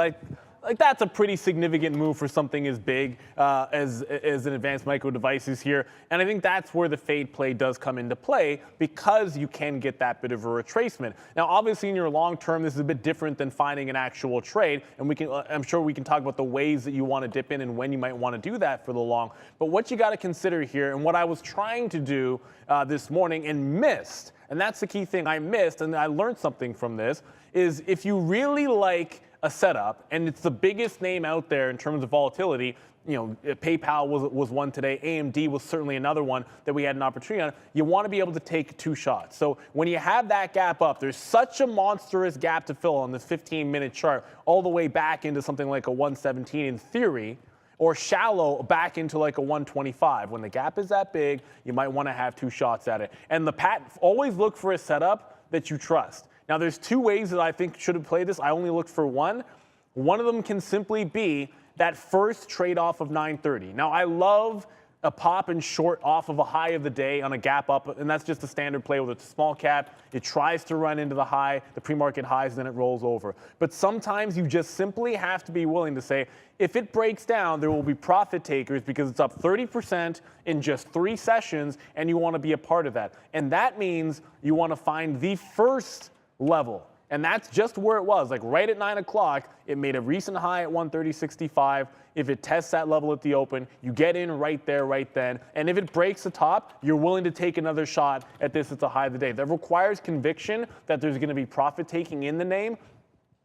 that's a pretty significant move for something as big as an advanced micro devices here. And I think that's where the fade play does come into play, because you can get that bit of a retracement. Now, obviously, in your long term, this is a bit different than finding an actual trade. And I'm sure we can talk about the ways that you want to dip in and when you might want to do that for the long. But what you got to consider here, and what I was trying to do this morning and missed, and that's the key thing I missed, and I learned something from this, is if you really like a setup, and it's the biggest name out there in terms of volatility. You know, PayPal was one today. AMD was certainly another one that we had an opportunity on. You want to be able to take 2 shots. So when you have that gap up, there's such a monstrous gap to fill on this 15-minute chart, all the way back into something like a 117 in theory, or shallow back into like a 125. When the gap is that big, you might want to have 2 shots at it. And always look for a setup that you trust. Now, there's 2 ways that I think should have played this. I only looked for one. One of them can simply be that first trade off of 930. Now, I love a pop and short off of a high of the day on a gap up, and that's just a standard play with a small cap. It tries to run into the high, the pre-market highs, then it rolls over. But sometimes you just simply have to be willing to say, if it breaks down, there will be profit takers because it's up 30% in just 3 sessions, and you want to be a part of that. And that means you want to find the first level And that's just where it was. Like right at 9 o'clock, it made a recent high at 130.65. If it tests that level at the open, you get in right there, right then. And if it breaks the top, you're willing to take another shot at this at the high of the day. That requires conviction that there's going to be profit taking in the name.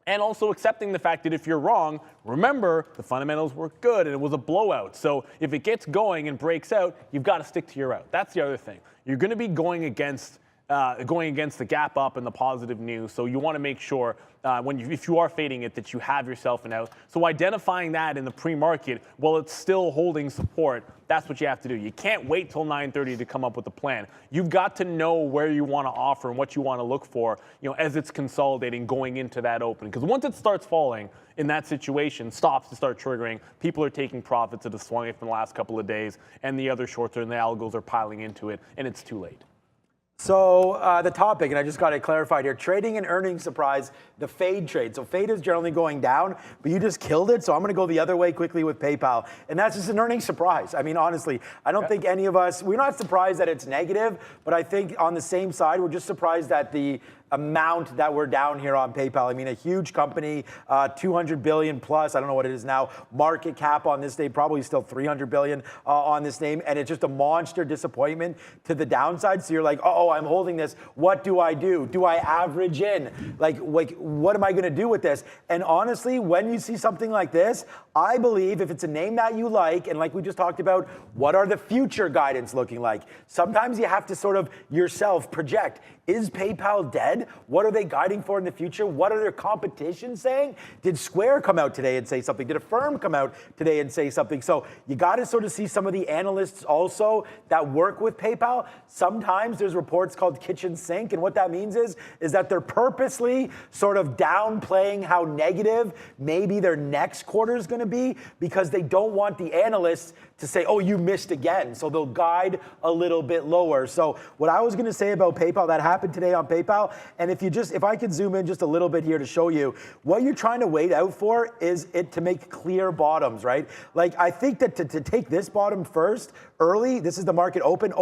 And also accepting the fact that if you're wrong, remember the fundamentals were good and it was a blowout. So if it gets going and breaks out, you've got to stick to your route. That's the other thing. You're going to be going against the gap up and the positive news. So you want to make sure if you are fading it that you have yourself an out. So identifying that in the pre-market while it's still holding support, that's what you have to do. You can't wait till 9:30 to come up with a plan. You've got to know where you want to offer and what you want to look for, as it's consolidating going into that open. Because once it starts falling in that situation, stops to start triggering, people are taking profits that have swung it from the last couple of days, and the other shorts and the algos are piling into it, and it's too late. So the topic, and I just got it clarified here, trading and earnings surprise, the fade trade. So fade is generally going down, but you just killed it. So I'm going to go the other way quickly with PayPal. And that's just an earnings surprise. I mean, honestly, I don't think any of us, we're not surprised that it's negative, but I think on the same side, we're just surprised at the amount that we're down here on PayPal. I mean, a huge company, 200 billion plus, I don't know what it is now, market cap on this day, probably still 300 billion on this name, and it's just a monster disappointment to the downside. So you're like, oh, I'm holding this. What do I do? Do I average in? Like what am I gonna do with this? And honestly, when you see something like this, I believe if it's a name that you like, and like we just talked about, what are the future guidance looking like? Sometimes you have to sort of yourself project, is PayPal dead? What are they guiding for in the future? What are their competition saying? Did Square come out today and say something? Did Affirm come out today and say something? So you got to sort of see some of the analysts also that work with PayPal. Sometimes there's reports called kitchen sink, and what that means is that they're purposely sort of downplaying how negative maybe their next quarter is going to be because they don't want the analysts to say, oh, you missed again. So they'll guide a little bit lower. So what I was going to say about PayPal, that happened today on PayPal, and if I could zoom in just a little bit here to show you, what you're trying to wait out for is it to make clear bottoms, right? Like I think that to take this bottom first, early, this is the market open,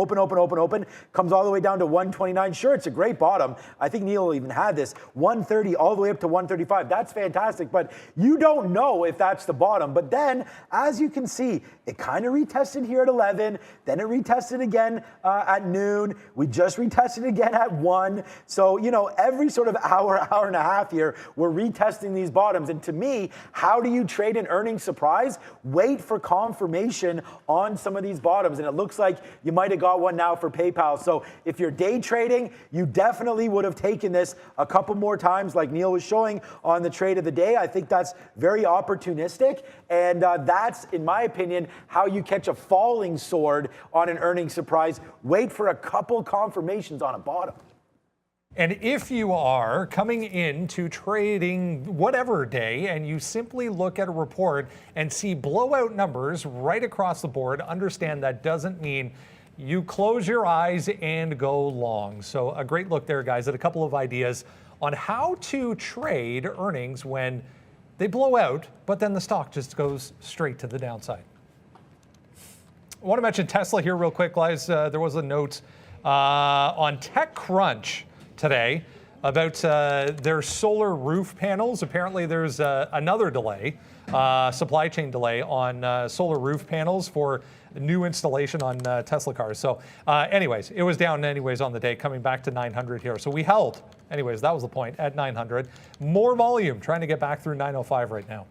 comes all the way down to 129. Sure, it's a great bottom. I think Neil even had this, 130 all the way up to 135. That's fantastic, but you don't know if that's the bottom. But then, as you can see, it kind of retested here at 11, then it retested again at noon. We just retested again at 1. So, every sort of hour and a half here, we're retesting these bottoms. And to me, how do you trade an earnings surprise? Wait for confirmation on some of these bottoms. And it looks like you might have got one now for PayPal. So if you're day trading, you definitely would have taken this a couple more times like Neil was showing on the trade of the day. I think that's very opportunistic. And that's, in my opinion, how you catch a falling sword on an earnings surprise. Wait for a couple confirmations on a bottom. And if you are coming into trading whatever day and you simply look at a report and see blowout numbers right across the board, understand that doesn't mean you close your eyes and go long. So a great look there, guys, at a couple of ideas on how to trade earnings when they blow out, but then the stock just goes straight to the downside. I want to mention Tesla here real quick, guys. There was a note on TechCrunch today about their solar roof panels. Apparently there's another delay, supply chain delay on solar roof panels for new installation on Tesla cars. So anyways, it was down anyways on the day, coming back to 900 here. So we held, anyways, that was the point, at 900. More volume, trying to get back through 905 right now.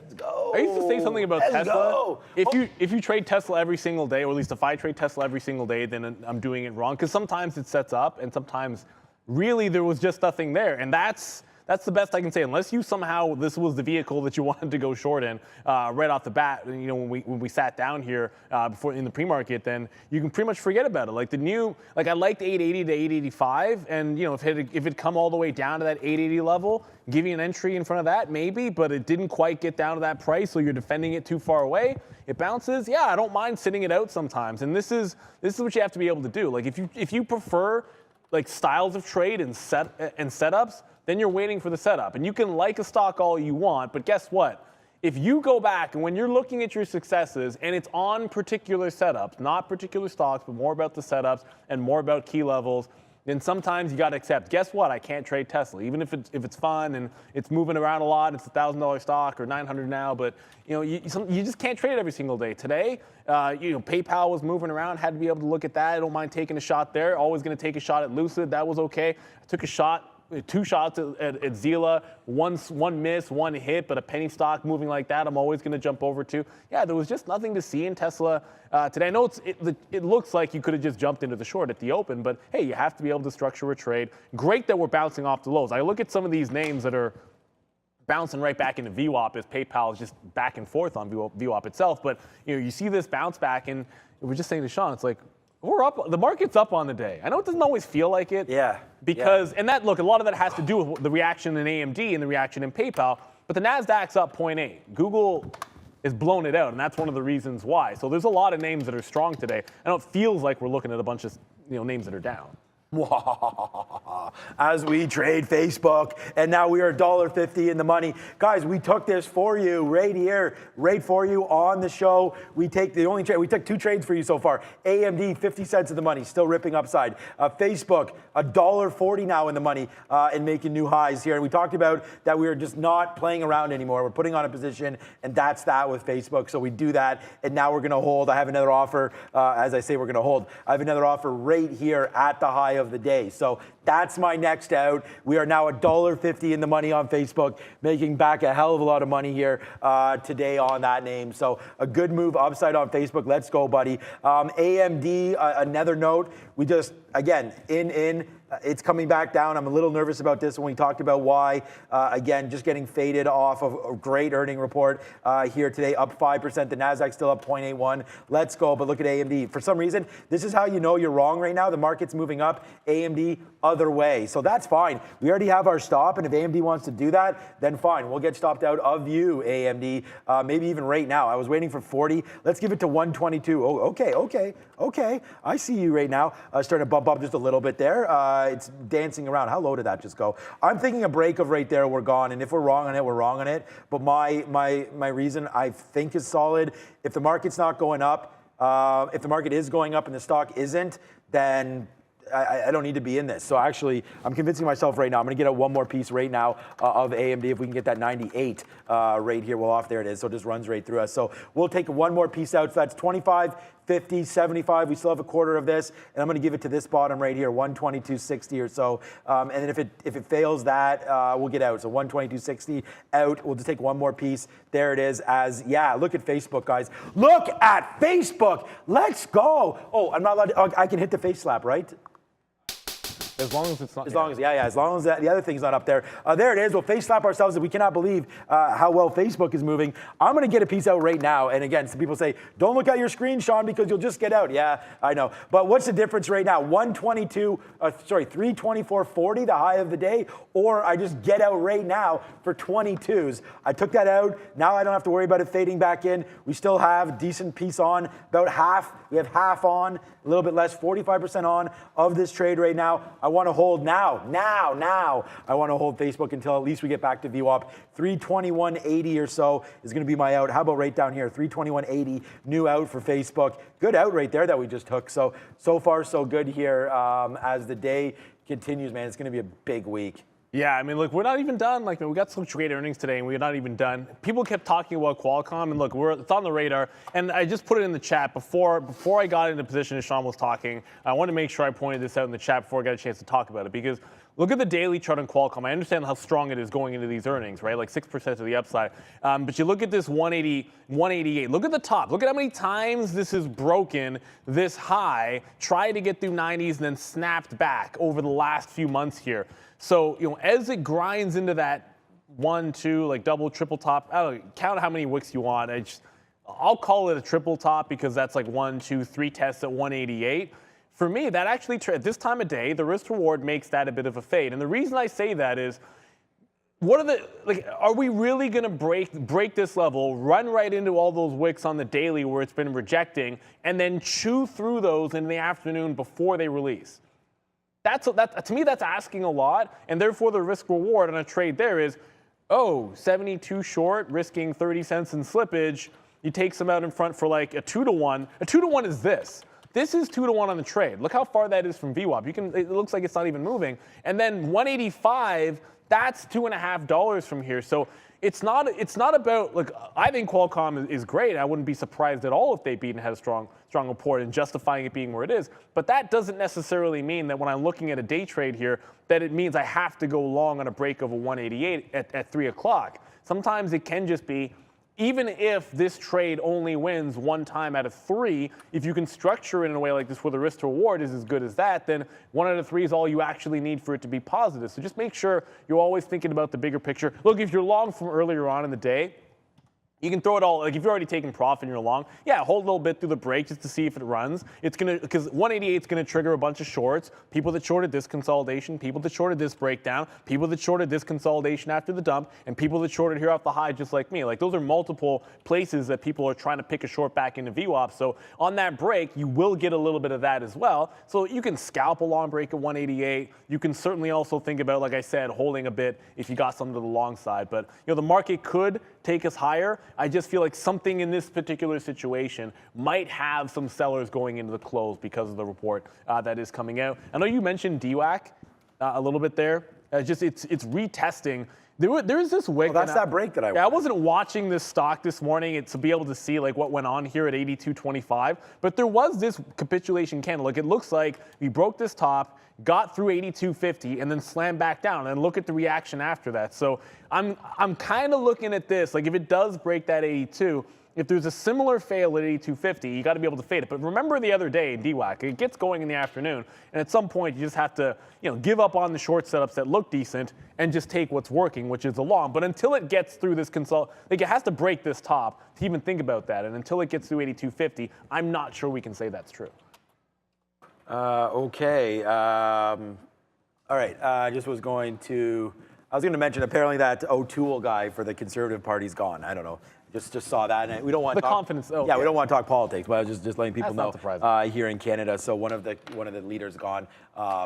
Let's go. I used to say something about Let's Tesla. go. If you trade Tesla every single day, or at least if I trade Tesla every single day, then I'm doing it wrong. Because sometimes it sets up, and sometimes really there was just nothing there. And that's the best I can say. Unless you somehow, this was the vehicle that you wanted to go short in right off the bat, when we sat down here before in the pre-market, then you can pretty much forget about it. Like I liked 880 to 885, and if it come all the way down to that 880 level, give you an entry in front of that, maybe, but it didn't quite get down to that price, so you're defending it too far away. It bounces. Yeah, I don't mind sitting it out sometimes. And this is what you have to be able to do. Like if you prefer like styles of trade and setups, then you're waiting for the setup. And you can like a stock all you want, but guess what? If you go back and when you're looking at your successes and it's on particular setups, not particular stocks, but more about the setups and more about key levels, then sometimes you got to accept, guess what? I can't trade Tesla, even if it's fun and it's moving around a lot. It's $1,000 stock or 900 now, but you just can't trade every single day. Today, PayPal was moving around, had to be able to look at that. I don't mind taking a shot there. Always going to take a shot at Lucid. That was okay. I took a shot. 2 shots at Zila, one miss, 1 hit, but a penny stock moving like that, I'm always going to jump over to. Yeah, there was just nothing to see in Tesla today. I know it looks like you could have just jumped into the short at the open, but hey, you have to be able to structure a trade. Great that we're bouncing off the lows. I look at some of these names that are bouncing right back into VWAP as PayPal is just back and forth on VWAP itself, but you see this bounce back, and we're just saying to Sean, it's like, we're up. The market's up on the day. I know it doesn't always feel like it. Yeah. Because, and that, look, a lot of that has to do with the reaction in AMD and the reaction in PayPal, but the NASDAQ's up 0.8. Google is blown it out, and that's one of the reasons why. So there's a lot of names that are strong today. I know it feels like we're looking at a bunch of names that are down. As we trade Facebook, and now we are $1.50 in the money. Guys, we took this for you right here, right for you on the show. We took 2 trades for you so far. AMD, 50 cents in the money, still ripping upside. Facebook, $1.40 now in the money and making new highs here. And we talked about that we are just not playing around anymore. We're putting on a position, and that's that with Facebook. So we do that, and now we're going to hold. I have another offer, as I say, we're going to hold. I have another offer right here at the high of the day. So that's my next out. We are now $1.50 in the money on Facebook, making back a hell of a lot of money here today on that name. So a good move upside on Facebook. Let's go, buddy. AMD, another note. We just, again, it's coming back down. I'm a little nervous about this when we talked about why. Again, just getting faded off of a great earning report here today, up 5%. The NASDAQ still up 0.81. Let's go, but look at AMD. For some reason, this is how you know you're wrong right now. The market's moving up. AMD, other way. So that's fine. We already have our stop, and if AMD wants to do that, then fine. We'll get stopped out of you, AMD, maybe even right now. I was waiting for 40. Let's give it to 122. Oh, okay. I see you right now. Starting to bump up just a little bit there. It's dancing around. How low did that just go? I'm thinking a break of right there, we're gone. And if we're wrong on it, we're wrong on it. But my reason I think is solid. If the market's not going up, if the market is going up and the stock isn't, then I don't need to be in this. So actually, I'm convincing myself right now. I'm going to get out one more piece right now of AMD. If we can get that 98 right here, well, off there it is. So it just runs right through us. So we'll take one more piece out. So that's 25, 50, 75. We still have a quarter of this, and I'm going to give it to this bottom right here, 122.60 or so. And then if it fails that, we'll get out. So 122.60 out. We'll just take one more piece. There it is. Look at Facebook, guys. Look at Facebook. Let's go. Oh, I'm not allowed to, I can hit the face slap, right? As long as it's not. As long as the other thing's not up there. There it is. We'll face slap ourselves if we cannot believe how well Facebook is moving. I'm going to get a piece out right now. And again, some people say, don't look at your screen, Sean, because you'll just get out. Yeah, I know. But what's the difference right now? 324.40, the high of the day, or I just get out right now for 22s. I took that out. Now I don't have to worry about it fading back in. We still have a decent piece on, about half. We have half on, a little bit less, 45% on of this trade right now. I want to hold now. I want to hold Facebook until at least we get back to VWAP. 321.80 or so is going to be my out. How about right down here? 321.80, new out for Facebook. Good out right there that we just took. So far, so good here as the day continues, man. It's going to be a big week. Yeah, I mean, look, we're not even done. Like, we got some great earnings today, and we're not even done. People kept talking about Qualcomm, and look, it's on the radar. And I just put it in the chat before I got into position as Sean was talking. I wanted to make sure I pointed this out in the chat before I got a chance to talk about it, because look at the daily chart on Qualcomm. I understand how strong it is going into these earnings, right? Like 6% to the upside. But you look at this 188. Look at the top. Look at how many times this has broken this high, tried to get through 90s, and then snapped back over the last few months here. So, as it grinds into that 1, 2, like double, triple top, I don't know, count how many wicks you want. I'll call it a triple top because that's like 1, 2, 3 tests at 188. For me, that actually, at this time of day, the risk reward makes that a bit of a fade. And the reason I say that is, are we really going to break this level, run right into all those wicks on the daily where it's been rejecting, and then chew through those in the afternoon before they release? To me, that's asking a lot, and therefore the risk reward on a trade there is, 72 short, risking 30 cents in slippage. You take some out in front for like a 2-to-1. A 2-to-1 is this. This is 2-to-1 on the trade. Look how far that is from VWAP. It looks like it's not even moving. And then 185, that's $2.50 from here. So it's not about, look, I think Qualcomm is great. I wouldn't be surprised at all if they beat and had a strong report and justifying it being where it is. But that doesn't necessarily mean that when I'm looking at a day trade here, that it means I have to go long on a break of a 188 at 3 o'clock. Sometimes it can just be, even if this trade only wins 1 time out of 3, if you can structure it in a way like this where the risk to reward is as good as that, then 1 out of 3 is all you actually need for it to be positive. So just make sure you're always thinking about the bigger picture. Look, if you're long from earlier on in the day, you can throw it all, like if you're already taking profit and you're long, yeah, hold a little bit through the break just to see if it runs. It's going to, because 188 is going to trigger a bunch of shorts, people that shorted this consolidation, people that shorted this breakdown, people that shorted this consolidation after the dump, and people that shorted here off the high just like me. Like those are multiple places that people are trying to pick a short back into VWAP. So on that break, you will get a little bit of that as well. So you can scalp a long break at 188. You can certainly also think about, like I said, holding a bit if you got something to the long side. But the market could take us higher. I just feel like something in this particular situation might have some sellers going into the close because of the report that is coming out. I know you mentioned DWAC a little bit there. It's retesting. There is this wick. Well, that's that break that I I wasn't watching this stock this morning to be able to see like what went on here at 82.25, but there was this capitulation candle. Like it looks like we broke this top, got through 82.50, and then slammed back down. And look at the reaction after that. So I'm kind of looking at this. Like if it does break that 82, if there's a similar fail at 82.50, you got to be able to fade it. But remember the other day in DWAC, it gets going in the afternoon, and at some point you just have to, give up on the short setups that look decent and just take what's working, which is the long. But until it gets through this it has to break this top to even think about that. And until it gets through 82.50, I'm not sure we can say that's true. Okay. All right. I was going to mention apparently that O'Toole guy for the Conservative Party's gone. I don't know. Just saw that, and we don't want the confidence. Oh, yeah, we don't want to talk politics, but I was just letting people know surprising. here in Canada. So one of the leaders gone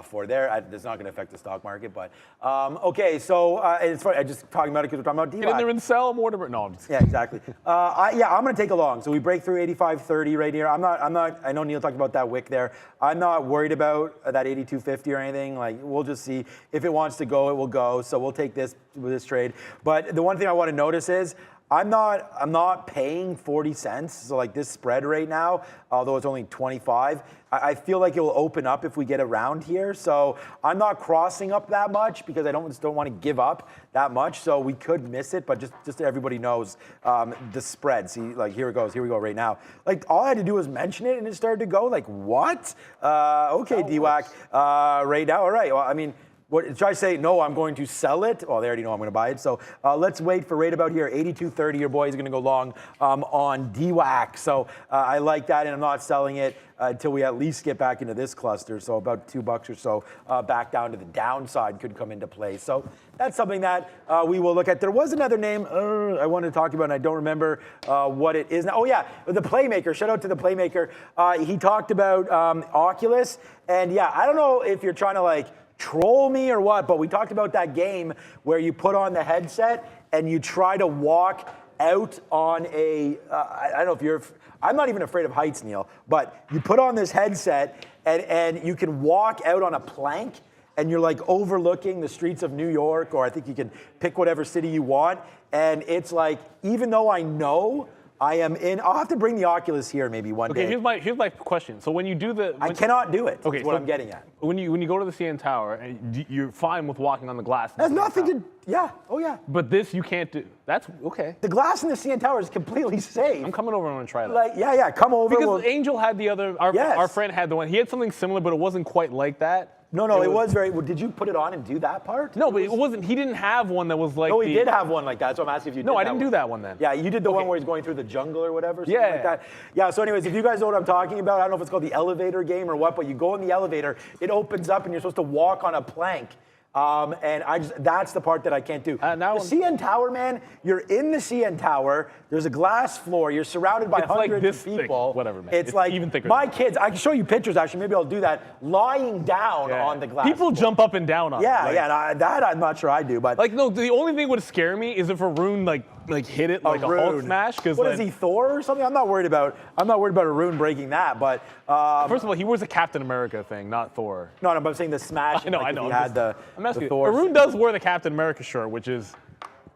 for there. It's not going to affect the stock market, but okay. So it's funny. I just talking about it because we're talking about DWAC. Get in there and sell more to no. Yeah, exactly. I'm going to take a long. So we break through 85.30 right here. I'm not. I know Neil talked about that wick there. I'm not worried about that 82.50 or anything. Like we'll just see if it wants to go, it will go. So we'll take this trade. But the one thing I want to notice is, I'm not paying 40 cents. So like this spread right now, although it's only 25, I feel like it will open up if we get around here. So I'm not crossing up that much because I don't want to give up that much. So we could miss it, but just so everybody knows the spread. See, like here it goes. Here we go right now. Like all I had to do was mention it and it started to go. Like what? Okay, DWAC. Right now. All right. Well, I mean. What, should I say, no, I'm going to sell it? Well, they already know I'm going to buy it. So let's wait for right about here. 82.30, your boy is going to go long on DWAC. So I like that, and I'm not selling it until we at least get back into this cluster. So about $2 or so back down to the downside could come into play. So that's something that we will look at. There was another name I wanted to talk about, and I don't remember what it is now. Oh, yeah, the Playmaker. Shout out to the Playmaker. He talked about Oculus. And, yeah, I don't know if you're trying to, troll me or what, but we talked about that game where you put on the headset and you try to walk out on I don't know if I'm not even afraid of heights, Neil, but you put on this headset and you can walk out on a plank and you're overlooking the streets of New York, or I think you can pick whatever city you want. And it's even though I know I am in. I'll have to bring the Oculus here maybe one day. Okay, here's my question. So when you do I cannot do it. Okay, that's what I'm getting at. When you go to the CN Tower, you're fine with walking on the glass. That's nothing to. Yeah. Oh yeah. But this you can't do. That's okay. The glass in the CN Tower is completely safe. I'm coming over and I'm gonna try that. Yeah, come over. Because Angel had the other. Our friend had the one. He had something similar, but it wasn't quite like that. No, it was very. Well, did you put it on and do that part? No, but it wasn't. He didn't have one that was like. No, he did have one like that. So I'm asking if you. No, I didn't do that one then. Yeah, you did the one where he's going through the jungle or whatever. Yeah. Like that. Yeah. So, anyways, if you guys know what I'm talking about, I don't know if it's called the elevator game or what, but you go in the elevator, it opens up, and you're supposed to walk on a plank. And that's the part that I can't do. The CN Tower, man, you're in the CN Tower. There's a glass floor. You're surrounded by hundreds of people. Thick, whatever, man. It's like even thicker. My kids, I can show you pictures, actually. Maybe I'll do that. Lying down on the glass People floor. jump up and down on it. Yeah, that I'm not sure I do. But no, the only thing that would scare me is if Arun like hit it like a Hulk smash. What is he, Thor or something? I'm not worried about Arun breaking that, but first of all, he wears a Captain America thing, not Thor. No, I'm saying the smash. I know. If he had the Thor. Arun does wear the Captain America shirt, which is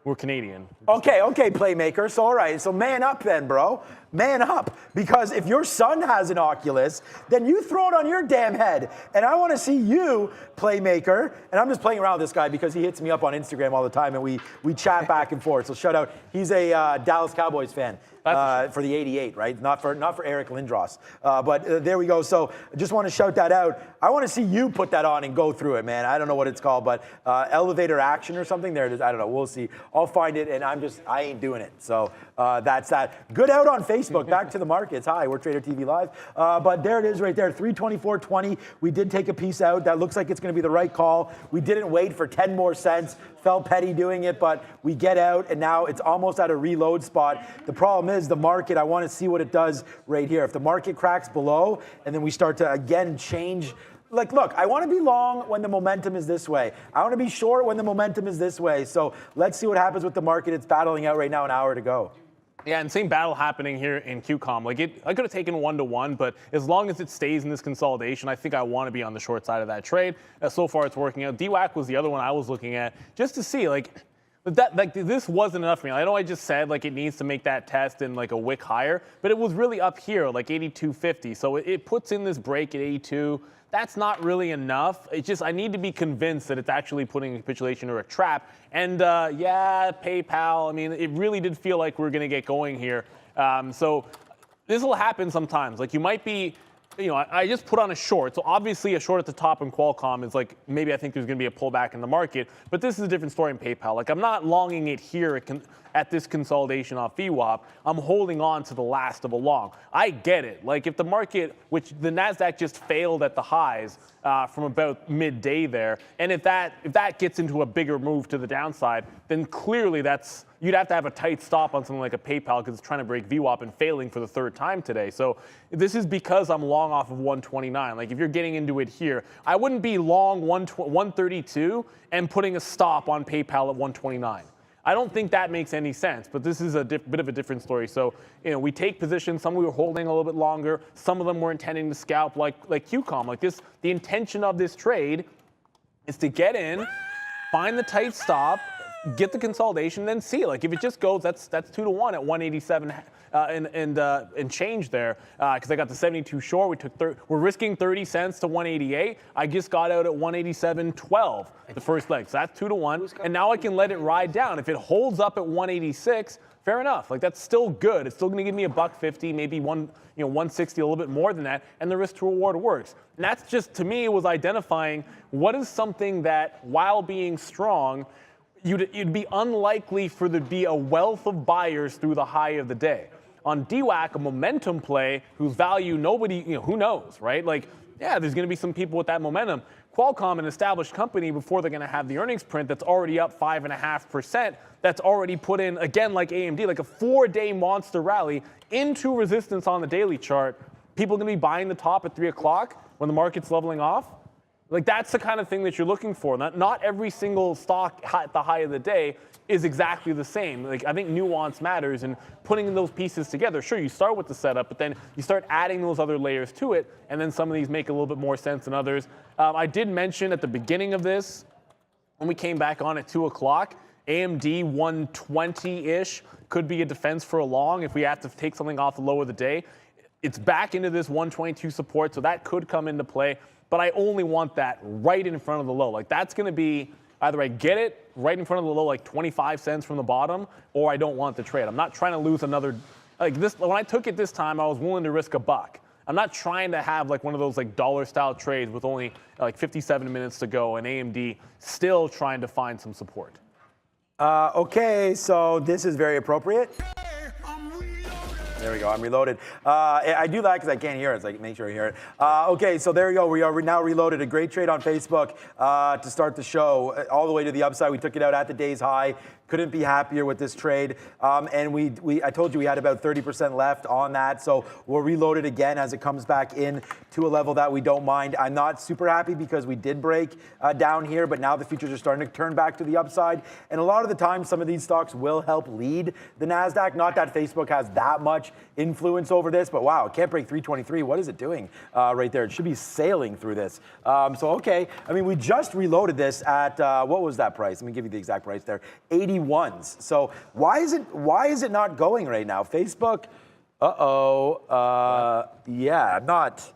we're Canadian. Okay, playmaker. So all right, so man up then, bro. Man up. Because if your son has an Oculus, then you throw it on your damn head. And I want to see you, playmaker. And I'm just playing around with this guy because he hits me up on Instagram all the time and we chat back and forth. So shout out. He's a Dallas Cowboys fan. For the 88, right? Not for Eric Lindros. But there we go. So just want to shout that out. I want to see you put that on and go through it, man. I don't know what it's called, but elevator action or something. There it is. I don't know. We'll see. I'll find it, and I ain't doing it. So that's that. Good out on Facebook. Back to the markets. Hi, we're Trader TV Live. But there it is right there, 324.20. We did take a piece out. That looks like it's going to be the right call. We didn't wait for 10 more cents. Felt petty doing it, but we get out, and now it's almost at a reload spot. The problem is the market, I want to see what it does right here. If the market cracks below, and then we start to, again, change. Like, look, I want to be long when the momentum is this way. I want to be short when the momentum is this way. So let's see what happens with the market. It's battling out right now, an hour to go. Yeah, and same battle happening here in QCOM. Like I could have taken 1-to-1, but as long as it stays in this consolidation, I think I want to be on the short side of that trade. So far, it's working out. DWAC was the other one I was looking at just to see, this wasn't enough for me. I know I just said like it needs to make that test and like a wick higher, but it was really up here, like 82.50. So it puts in this break at 82. That's not really enough. It's just I need to be convinced that it's actually putting a capitulation or a trap. And yeah, PayPal, I mean, it really did feel like we're going to get going here. So this will happen sometimes. Like you might be, I just put on a short. So obviously a short at the top in Qualcomm is like, maybe I think there's going to be a pullback in the market. But this is a different story in PayPal. Like I'm not longing it here at this consolidation off VWAP. I'm holding on to the last of a long. I get it. Like if the market, which the NASDAQ just failed at the highs from about midday there, and if that gets into a bigger move to the downside, then clearly you'd have to have a tight stop on something like a PayPal because it's trying to break VWAP and failing for the third time today. So this is because I'm long off of 129. Like if you're getting into it here, I wouldn't be long 132 and putting a stop on PayPal at 129. I don't think that makes any sense, but this is a bit of a different story. So, we take positions. Some we were holding a little bit longer. Some of them were intending to scalp, like QCOM. Like this, the intention of this trade is to get in, find the tight stop, get the consolidation, then see. Like if it just goes, that's 2-to-1 at 187 and change there. Because I got the 72 short. We're risking 30 cents to 188. I just got out at 187.12 the first leg. So that's 2-to-1. And now I can let it ride down. If it holds up at 186, fair enough. Like that's still good. It's still going to give me $1.50, maybe 160, a little bit more than that, and the risk to reward works. And that's just, to me, was identifying what is something that, while being strong, you'd be unlikely for there to be a wealth of buyers through the high of the day. On DWAC, a momentum play whose value nobody, who knows, right? Like, yeah, there's going to be some people with that momentum. Qualcomm, an established company, before they're going to have the earnings print, that's already up 5.5%, that's already put in, again, like AMD, like a 4-day monster rally into resistance on the daily chart. People are going to be buying the top at 3 o'clock when the market's leveling off. Like that's the kind of thing that you're looking for. Not every single stock at the high of the day is exactly the same. Like I think nuance matters, and putting those pieces together. Sure, you start with the setup, but then you start adding those other layers to it, and then some of these make a little bit more sense than others. I did mention at the beginning of this, when we came back on at 2 o'clock, AMD 120-ish could be a defense for a long if we have to take something off the low of the day. It's back into this 122 support, so that could come into play. But I only want that right in front of the low. Like that's going to be either I get it right in front of the low, like 25 cents from the bottom, or I don't want the trade. I'm not trying to lose another. Like this, when I took it this time, I was willing to risk $1. I'm not trying to have like one of those like dollar style trades with only like 57 minutes to go and AMD still trying to find some support. Okay, so this is very appropriate. There we go. I'm reloaded. I do that because I can't hear it. It's like, make sure I hear it. Okay, so there we go. We are now reloaded. A great trade on Facebook to start the show all the way to the upside. We took it out at the day's high. Couldn't be happier with this trade. And I told you we had about 30% left on that. So we'll reload it again as it comes back in to a level that we don't mind. I'm not super happy because we did break down here, but now the futures are starting to turn back to the upside. And a lot of the time, some of these stocks will help lead the NASDAQ. Not that Facebook has that much influence over this, but wow, it can't break 323. What is it doing right there? It should be sailing through this. So, okay. I mean, we just reloaded this at, what was that price? Let me give you the exact price there. 81s. So why is it not going right now? Facebook, yeah, I'm not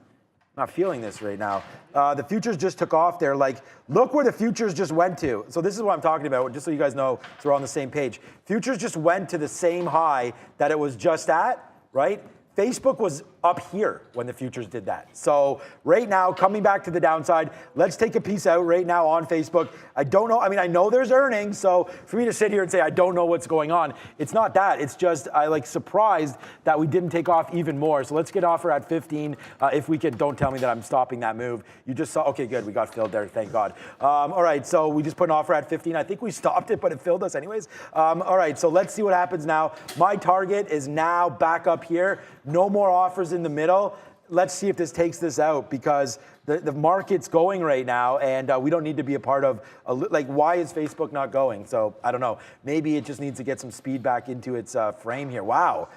feeling this right now. The futures just took off there. Like, look where the futures just went to. So this is what I'm talking about, just so you guys know, so we're on the same page. Futures just went to the same high that it was just at, right? Facebook was up here when the futures did that. So right now, coming back to the downside, let's take a piece out right now on Facebook. I don't know. I mean, I know there's earnings. So for me to sit here and say, I don't know what's going on, it's not that. It's just, surprised that we didn't take off even more. So let's get offer at 15. If we can, don't tell me that I'm stopping that move. You just saw, okay, good. We got filled there. Thank God. All right. So we just put an offer at 15. I think we stopped it, but it filled us anyways. All right. So let's see what happens now. My target is now back up here. No more offers in the middle. Let's see if this takes this out, because the market's going right now, and we don't need to be a part of, why is Facebook not going? So I don't know. Maybe it just needs to get some speed back into its frame here. Wow,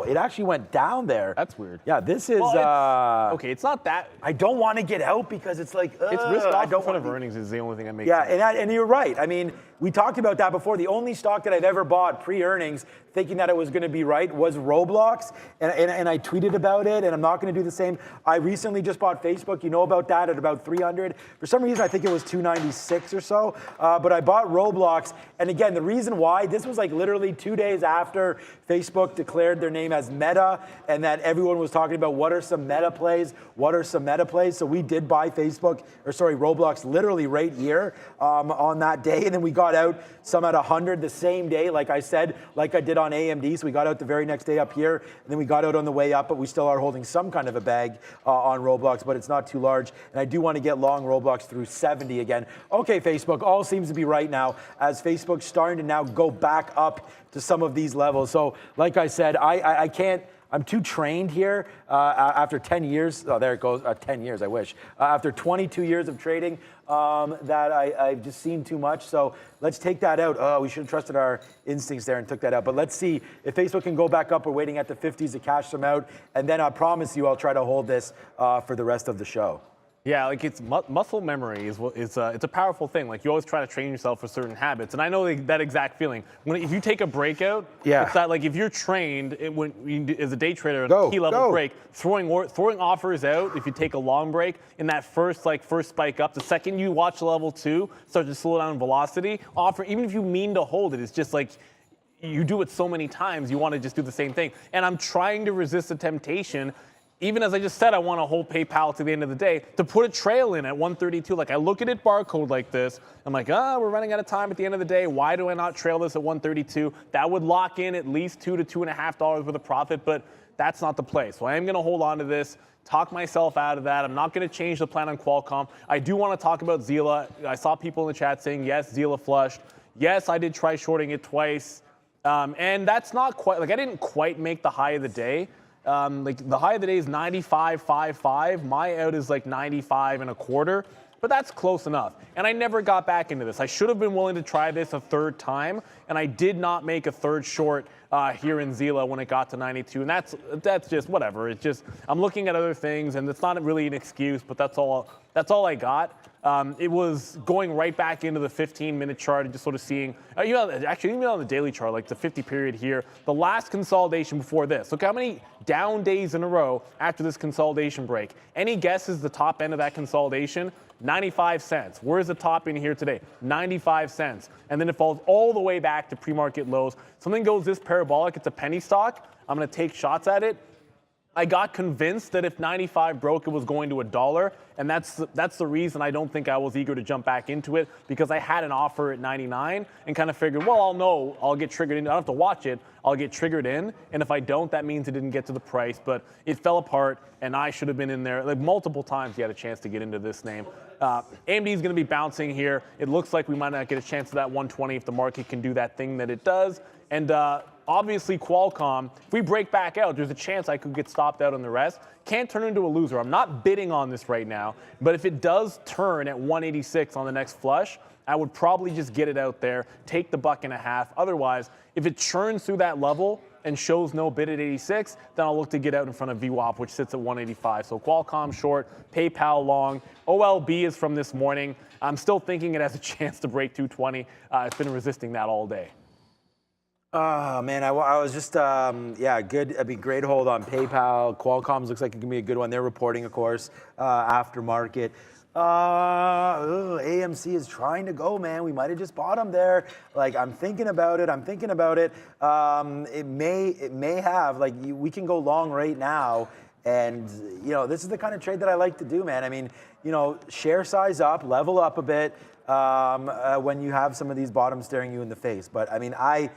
it actually went down there. That's weird. Yeah, this is... okay, it's not that... I don't want to get out because it's like... it's risk off in front of earnings is the only thing that makes sense. Yeah, and you're right. I mean, we talked about that before. The only stock that I've ever bought pre-earnings thinking that it was going to be right was Roblox, and I tweeted about it, and I'm not going to do the same. I recently just bought Facebook. You know about that, at about 300. For some reason, I think it was 296 or so, but I bought Roblox. And again, the reason why, this was like literally 2 days after Facebook declared their name as Meta, and that everyone was talking about what are some meta plays, So we did buy Roblox literally right here on that day, and then we got out some at 100 the same day, like I said, like I did on AMD. So we got out the very next day up here, and then we got out on the way up, but we still are holding some kind of a bag on Roblox, but it's not too large. And I do want to get long Roblox through 70 again. Okay, Facebook, all seems to be right now, as Facebook's starting to now go back up to some of these levels. So like I said, I can't, I'm too trained here after 10 years. Oh, there it goes, 10 years, I wish. After 22 years of trading, that I've just seen too much. So let's take that out. Oh, we should have trusted our instincts there and took that out. But let's see if Facebook can go back up. We're waiting at the 50s to cash them out. And then I promise you I'll try to hold this for the rest of the show. Yeah, like it's muscle memory is it's a powerful thing. Like you always try to train yourself for certain habits, and I know that exact feeling. If you take a breakout, it's that like if you're trained as a day trader, key level break, throwing offers out. If you take a long break in that first spike up, the second you watch level 2 start to slow down velocity, offer even if you mean to hold it, it's just like you do it so many times, you want to just do the same thing. And I'm trying to resist the temptation. Even as I just said, I want to hold PayPal to the end of the day to put a trail in at 132. Like I look at it barcode like this. I'm like, we're running out of time at the end of the day. Why do I not trail this at 132? That would lock in at least $2 to $2.50 worth of profit, but that's not the play. So I am going to hold on to this, talk myself out of that. I'm not going to change the plan on Qualcomm. I do want to talk about Zila. I saw people in the chat saying, yes, Zila flushed. Yes, I did try shorting it twice. And that's not quite, I didn't quite make the high of the day. The high of the day is 95.55. My out is like 95.25, but that's close enough. And I never got back into this. I should have been willing to try this a third time, and I did not make a third short here in Zila when it got to 92. And that's just whatever. It's just I'm looking at other things, and it's not really an excuse, but that's all I got. It was going right back into the 15-minute chart and just sort of seeing, actually even on the daily chart, like the 50 period here, the last consolidation before this. Look how many down days in a row after this consolidation break. Any guesses the top end of that consolidation? 95 cents. Where's the top in here today? 95 cents. And then it falls all the way back to pre-market lows. Something goes this parabolic, it's a penny stock. I'm going to take shots at it. I got convinced that if 95 broke, it was going to $1, and that's the reason I don't think I was eager to jump back into it, because I had an offer at 99 and kind of figured, well, I'll get triggered in. I don't have to watch it. I'll get triggered in, and if I don't, that means it didn't get to the price. But it fell apart, and I should have been in there. Like multiple times, you had a chance to get into this name. AMD is going to be bouncing here. It looks like we might not get a chance to that 120 if the market can do that thing that it does. And obviously, Qualcomm, if we break back out, there's a chance I could get stopped out on the rest. Can't turn into a loser. I'm not bidding on this right now, but if it does turn at 186 on the next flush, I would probably just get it out there, take the $1.50. Otherwise, if it churns through that level and shows no bid at 86, then I'll look to get out in front of VWAP, which sits at 185. So Qualcomm short, PayPal long. OLB is from this morning. I'm still thinking it has a chance to break 220. It's been resisting that all day. Oh, man, I was just, good. I mean, great hold on PayPal. Qualcomm's looks like it can be a good one. They're reporting, of course, aftermarket. AMC is trying to go, man. We might have just bought them there. Like, I'm thinking about it. It may have, like, we can go long right now. And, this is the kind of trade that I like to do, man. I mean, share size up, level up a bit when you have some of these bottoms staring you in the face. But, I mean, I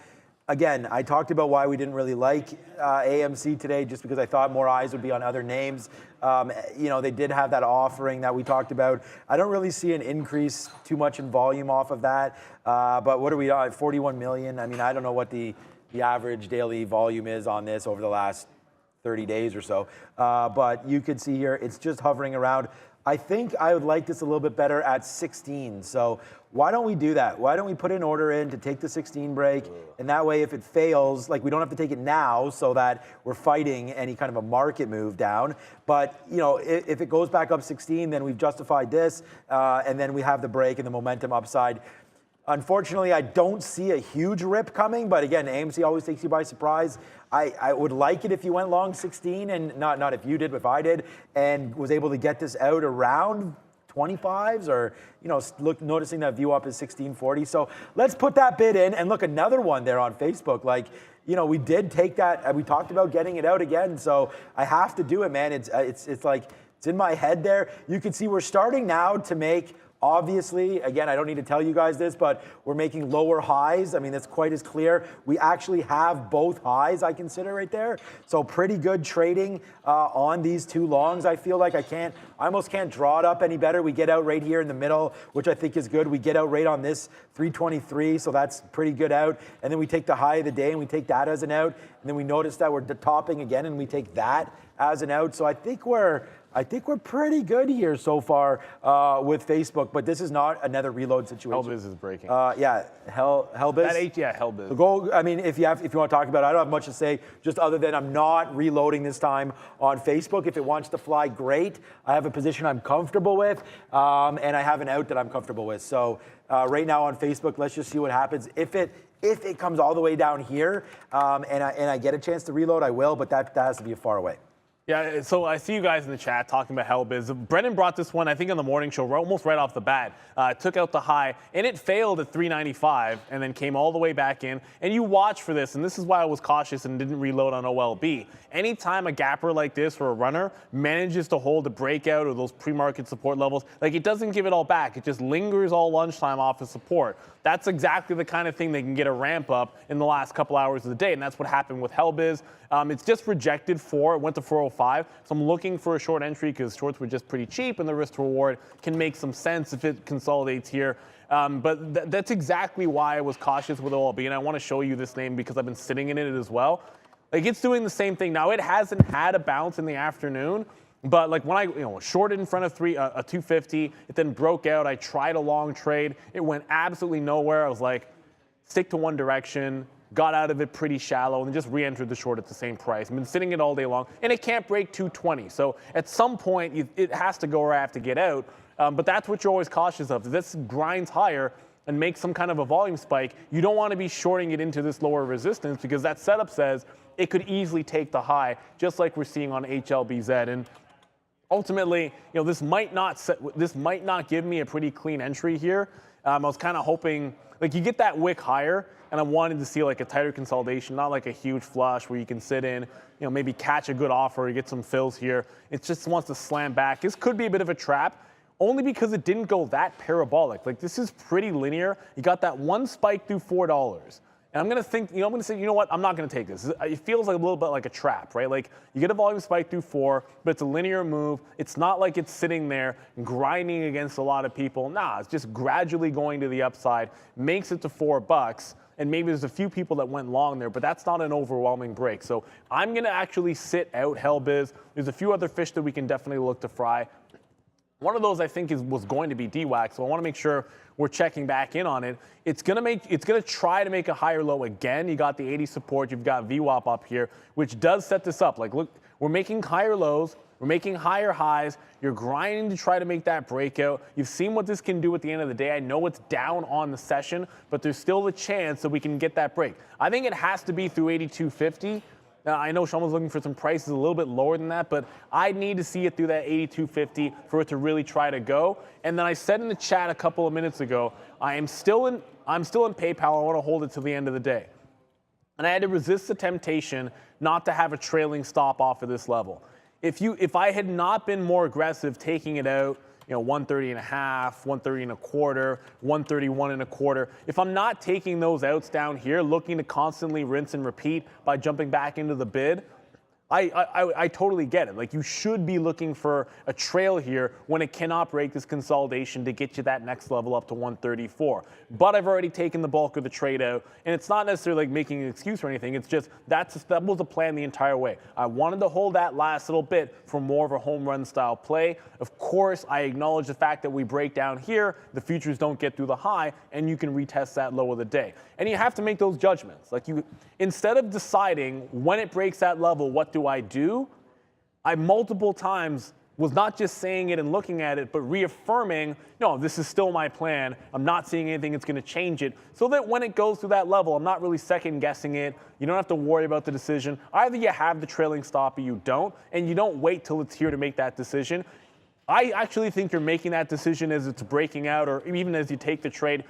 talked about why we didn't really like AMC today, just because I thought more eyes would be on other names. They did have that offering that we talked about. I don't really see an increase too much in volume off of that. But what are we on? 41 million. I mean, I don't know what the average daily volume is on this over the last 30 days or so. But you could see here, it's just hovering around. I think I would like this a little bit better at 16. So why don't we do that? Why don't we put an order in to take the 16 break? And that way, if it fails, like we don't have to take it now so that we're fighting any kind of a market move down. But, if it goes back up 16, then we've justified this. And then we have the break and the momentum upside. Unfortunately, I don't see a huge rip coming, but again, AMC always takes you by surprise. I would like it if you went long 16, and not if you did, but if I did, and was able to get this out around 25s, or noticing that view up is 1640. So let's put that bid in, and look, another one there on Facebook. Like, we did take that. We talked about getting it out again, so I have to do it, man. It's like it's in my head there. You can see we're starting now to make. Obviously, again, I don't need to tell you guys this, but we're making lower highs. I mean, that's quite as clear. We actually have both highs, I consider, right there. So pretty good trading on these two longs. I feel like I almost can't draw it up any better. We get out right here in the middle, which I think is good. We get out right on this 323, so that's pretty good out. And then we take the high of the day and we take that as an out. And then we notice that we're topping again and we take that as an out. So I think we're pretty good here so far with Facebook, but this is not another reload situation. Hellbiz is breaking. Hellbiz. Hellbiz. So go. I mean, if you want to talk about it, I don't have much to say, just other than I'm not reloading this time on Facebook. If it wants to fly, great. I have a position I'm comfortable with, and I have an out that I'm comfortable with. So right now on Facebook, let's just see what happens. If it comes all the way down here, and I get a chance to reload, I will, but that has to be far away. Yeah, so I see you guys in the chat talking about Hellbiz. Brendan brought this one, I think, on the morning show, almost right off the bat. Took out the high, and it failed at 395, and then came all the way back in. And you watch for this, and this is why I was cautious and didn't reload on OLB. Anytime a gapper like this or a runner manages to hold a breakout or those pre-market support levels, like it doesn't give it all back. It just lingers all lunchtime off of support. That's exactly the kind of thing that can get a ramp up in the last couple hours of the day, and that's what happened with Hellbiz. It's just rejected it went to 405, so I'm looking for a short entry because shorts were just pretty cheap, and the risk to reward can make some sense if it consolidates here. But that's exactly why I was cautious with OLB, and I want to show you this name because I've been sitting in it as well. Like, it's doing the same thing. Now, it hasn't had a bounce in the afternoon, but like when I shorted in front of a 250, it then broke out. I tried a long trade. It went absolutely nowhere. I was like, stick to one direction. Got out of it pretty shallow and just re-entered the short at the same price. I've been sitting it all day long, and it can't break 220. So at some point, it has to go or I have to get out. But that's what you're always cautious of. If this grinds higher and makes some kind of a volume spike, you don't want to be shorting it into this lower resistance because that setup says it could easily take the high, just like we're seeing on HLBZ. And ultimately, this might not give me a pretty clean entry here. I was kind of hoping, like you get that wick higher, and I wanted to see like a tighter consolidation, not like a huge flush where you can sit in, maybe catch a good offer or get some fills here. It just wants to slam back. This could be a bit of a trap, only because it didn't go that parabolic. Like this is pretty linear. You got that one spike through $4. And I'm going to think, I'm going to say, you know what, I'm not going to take this. It feels like a little bit like a trap, right? Like you get a volume spike through 4, but it's a linear move. It's not like it's sitting there grinding against a lot of people. Nah, it's just gradually going to the upside, makes it to $4. And maybe there's a few people that went long there, but that's not an overwhelming break. So I'm going to actually sit out Hellbiz. There's a few other fish that we can definitely look to fry. One of those I think was going to be DWAC, so I want to make sure we're checking back in on it. It's going to try to make a higher low again. You got the 80 support, you've got VWAP up here, which does set this up. Like, look, we're making higher lows, we're making higher highs. You're grinding to try to make that breakout. You've seen what this can do at the end of the day. I know it's down on the session, but there's still the chance that we can get that break. I think it has to be through 82.50. Now, I know Sean was looking for some prices a little bit lower than that, but I need to see it through that 82.50 for it to really try to go. And then I said in the chat a couple of minutes ago, I'm still in PayPal. I want to hold it till the end of the day. And I had to resist the temptation not to have a trailing stop off of this level. If I had not been more aggressive taking it out, 130 and a half, 130 and a quarter, 131 and a quarter. If I'm not taking those outs down here, looking to constantly rinse and repeat by jumping back into the bid, I totally get it. Like you should be looking for a trail here when it cannot break this consolidation to get you that next level up to 134. But I've already taken the bulk of the trade out, and it's not necessarily like making an excuse or anything. It's just that was the plan the entire way. I wanted to hold that last little bit for more of a home run style play. Of course, I acknowledge the fact that we break down here, the futures don't get through the high, and you can retest that low of the day. And you have to make those judgments. Like instead of deciding when it breaks that level, what do? I multiple times was not just saying it and looking at it, but reaffirming, no, this is still my plan. I'm not seeing anything that's going to change it. So that when it goes through that level, I'm not really second guessing it. You don't have to worry about the decision. Either you have the trailing stop or you don't, and you don't wait till it's here to make that decision. I actually think you're making that decision as it's breaking out, or even as you take the trade,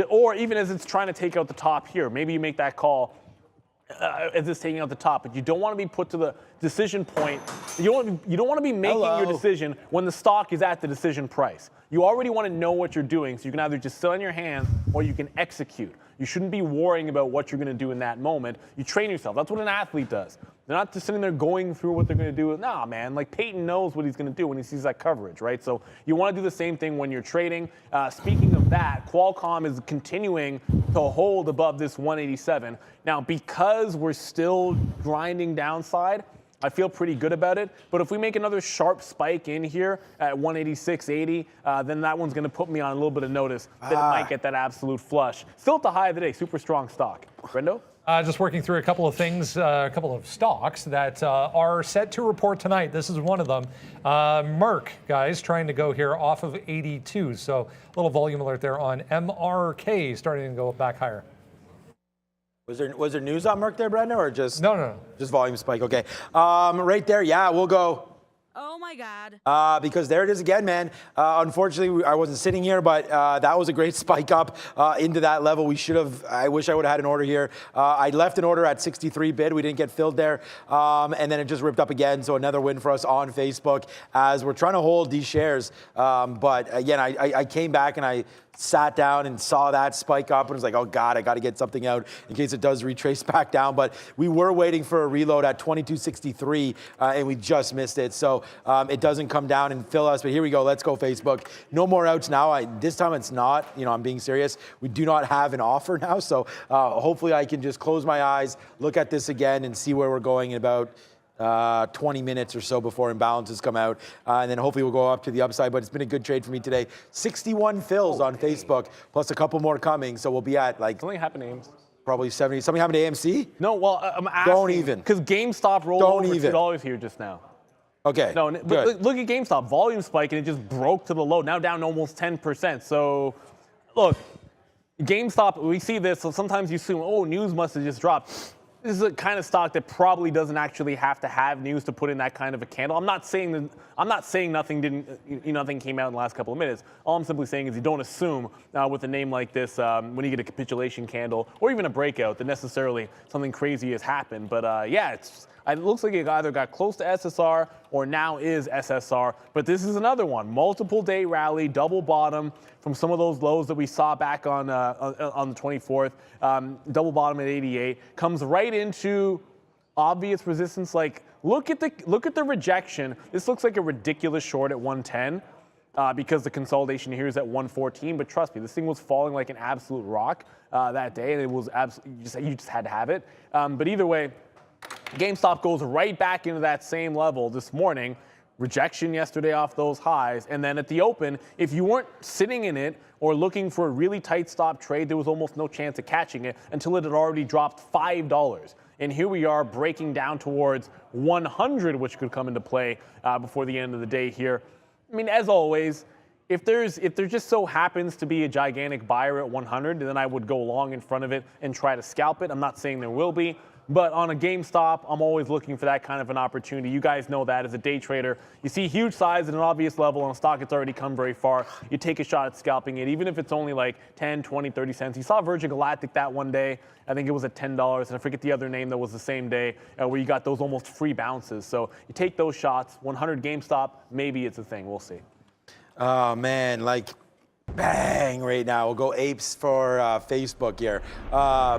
or even as it's trying to take out the top here. Maybe you make that call as it's taking out the top, but you don't want to be put to the decision point. You don't want to be making your decision when the stock is at the decision price. You already want to know what you're doing, so you can either just sit on your hands or you can execute. You shouldn't be worrying about what you're going to do in that moment. You train yourself. That's what an athlete does. They're not just sitting there going through what they're going to do. Nah, man, like Peyton knows what he's going to do when he sees that coverage, right? So you want to do the same thing when you're trading. Speaking of that, Qualcomm is continuing to hold above this 187. Now, because we're still grinding downside, I feel pretty good about it. But if we make another sharp spike in here at 186.80, then that one's going to put me on a little bit of notice that it might get that absolute flush. Still at the high of the day, super strong stock. Brendo? Just working through a couple of things, a couple of stocks that are set to report tonight. This is one of them. Merck, guys, trying to go here off of 82. So a little volume alert there on MRK, starting to go back higher. Was there news on Merck there, Brenda, or just No. Just volume spike? Okay, right there. Yeah, we'll go. Oh my God. Because there it is again, man. Unfortunately, I wasn't sitting here, but that was a great spike up into that level. I wish I would have had an order here. I left an order at 63 bid. We didn't get filled there. And then it just ripped up again. So another win for us on Facebook as we're trying to hold these shares. But again, I came back and I sat down and saw that spike up and was like, oh God, I got to get something out in case it does retrace back down. But we were waiting for a reload at 22.63 and we just missed it. So it doesn't come down and fill us. But here we go. Let's go, Facebook. No more outs now. This time it's not. I'm being serious. We do not have an offer now. So hopefully I can just close my eyes, look at this again and see where we're going in about 20 minutes or so before imbalances come out. And then hopefully we'll go up to the upside. But it's been a good trade for me today. 61 fills on Facebook, plus a couple more coming. So we'll be at like... Something happened to AMC. Probably 70. Something happened to AMC? No, well, I'm asking. Don't even. Because GameStop rolled over $2 here just now. Okay. No, but look at GameStop. Volume spike, and it just broke to the low. Now down almost 10%. So, look, GameStop, we see this. So sometimes you assume, oh, news must have just dropped. This is a kind of stock that probably doesn't actually have to have news to put in that kind of a candle. I'm not saying nothing came out in the last couple of minutes. All I'm simply saying is you don't assume with a name like this when you get a capitulation candle or even a breakout that necessarily something crazy has happened. But yeah, it looks like it either got close to SSR or now is SSR. But this is another one. Multiple day rally, double bottom from some of those lows that we saw back on the 24th. Double bottom at 88. Comes right into obvious resistance. Like, look at the rejection. This looks like a ridiculous short at 110 because the consolidation here is at 114. But trust me, this thing was falling like an absolute rock that day, and it was absolutely you just had to have it. But either way, GameStop goes right back into that same level this morning. Rejection yesterday off those highs. And then at the open, if you weren't sitting in it or looking for a really tight stop trade, there was almost no chance of catching it until it had already dropped $5. And here we are breaking down towards 100, which could come into play before the end of the day here. I mean, as always, if there just so happens to be a gigantic buyer at 100, then I would go long in front of it and try to scalp it. I'm not saying there will be. But on a GameStop, I'm always looking for that kind of an opportunity. You guys know that as a day trader. You see huge size at an obvious level on a stock that's already come very far. You take a shot at scalping it, even if it's only like 10, 20, 30 cents. You saw Virgin Galactic that one day. I think it was at $10. And I forget the other name that was the same day where you got those almost free bounces. So you take those shots. 100 GameStop, maybe it's a thing. We'll see. Oh, man, like, bang right now. We'll go apes for Facebook here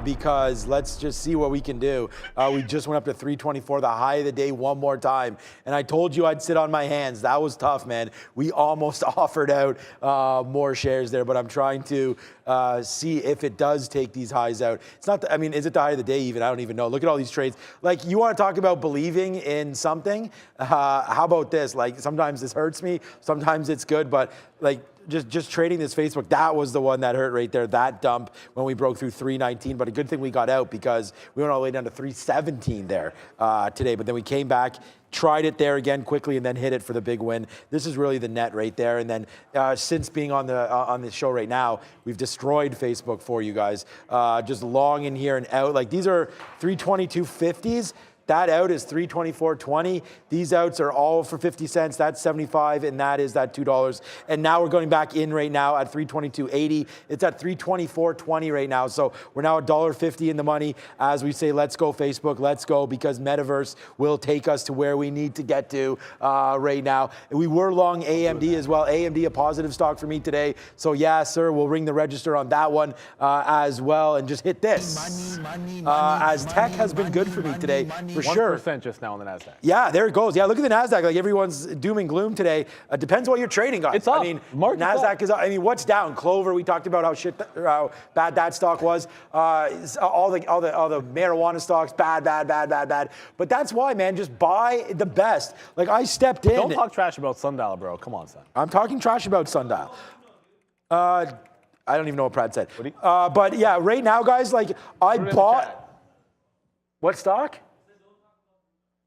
because let's just see what we can do. We just went up to 324, the high of the day, one more time. And I told you I'd sit on my hands. That was tough, man. We almost offered out more shares there, but I'm trying to see if it does take these highs out. It's not, I mean, is it the high of the day even? I don't even know. Look at all these trades. Like, you want to talk about believing in something? How about this? Like, sometimes this hurts me. Sometimes it's good, but like, just trading this Facebook, that was the one that hurt right there, that dump when we broke through 319. But a good thing we got out because we went all the way down to 317 there today. But then we came back, tried it there again quickly, and then hit it for the big win. This is really the net right there. And then since being on the show right now, we've destroyed Facebook for you guys. Just long in here and out. Like, these are 322.50s. That out is $324.20. These outs are all for 50 cents. That's 75, and that is that $2. And now we're going back in right now at $322.80. It's at $324.20 right now. So we're now $1.50 in the money as we say, let's go Facebook, let's go, because Metaverse will take us to where we need to get to right now. We were long AMD as well. AMD, a positive stock for me today. So yeah, sir, we'll ring the register on that one as well and just hit this. As tech has been good for me today. For sure. 1% just now on the NASDAQ. Yeah, there it goes. Yeah, look at the NASDAQ. Like, everyone's doom and gloom today. Depends what you're trading, guys. It's up. I mean, NASDAQ is up. I mean, what's down? Clover, we talked about how bad that stock was. All the marijuana stocks, bad. But that's why, man, just buy the best. Like, I stepped in. Don't talk trash about Sundial, bro. Come on, son. I'm talking trash about Sundial. I don't even know what Brad said. But yeah, right now, guys, like, I bought. What stock?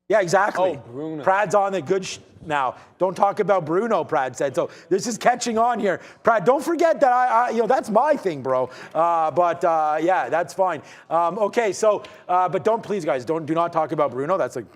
Yeah, exactly. Oh, Bruno. Prad's on the good now. Don't talk about Bruno, Prad said. So this is catching on here. Prad, don't forget that I that's my thing, bro. Yeah, that's fine. Okay, so, but don't, please, guys, do not talk about Bruno. That's like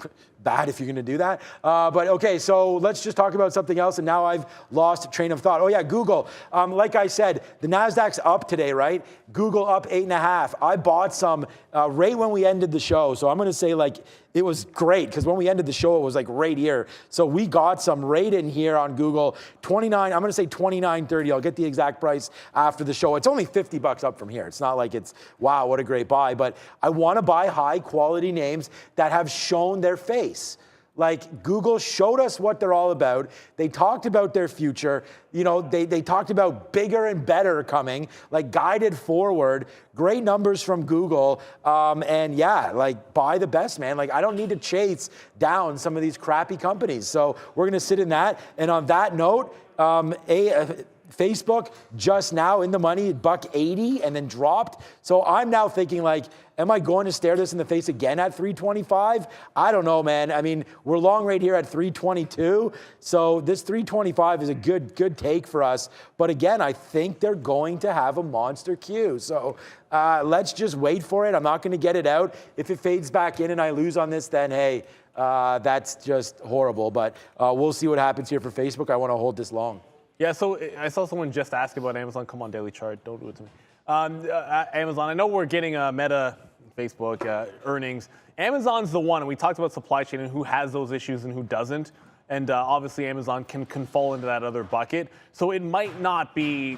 bad if you're going to do that. But okay, so let's just talk about something else. And now I've lost a train of thought. Oh yeah, Google. Like I said, the NASDAQ's up today, right? Google up 8.5. I bought some right when we ended the show. So I'm going to say, like, it was great because when we ended the show, it was like right here. So we got some right in here on Google. 29, I'm going to say 29.30. I'll get the exact price after the show. It's only $50 up from here. It's not like it's, wow, what a great buy. But I want to buy high quality names that have shown their face. Like, Google showed us what they're all about. They talked about their future. You know, they talked about bigger and better coming, like guided forward. Great numbers from Google. And yeah, like, buy the best, man. Like, I don't need to chase down some of these crappy companies. So we're going to sit in that. And on that note, Facebook just now in the money, $1.80, and then dropped. So I'm now thinking like, am I going to stare this in the face again at 325? I don't know, man. I mean, we're long right here at 322. So this 325 is a good take for us. But again, I think they're going to have a monster Q. So let's just wait for it. I'm not going to get it out. If it fades back in and I lose on this, then hey, that's just horrible. But we'll see what happens here for Facebook. I want to hold this long. Yeah, so I saw someone just ask about Amazon. Come on, Daily Chart. Don't do it to me. Amazon, I know we're getting Meta, Facebook earnings. Amazon's the one, and we talked about supply chain and who has those issues and who doesn't. And obviously Amazon can fall into that other bucket. So it might not be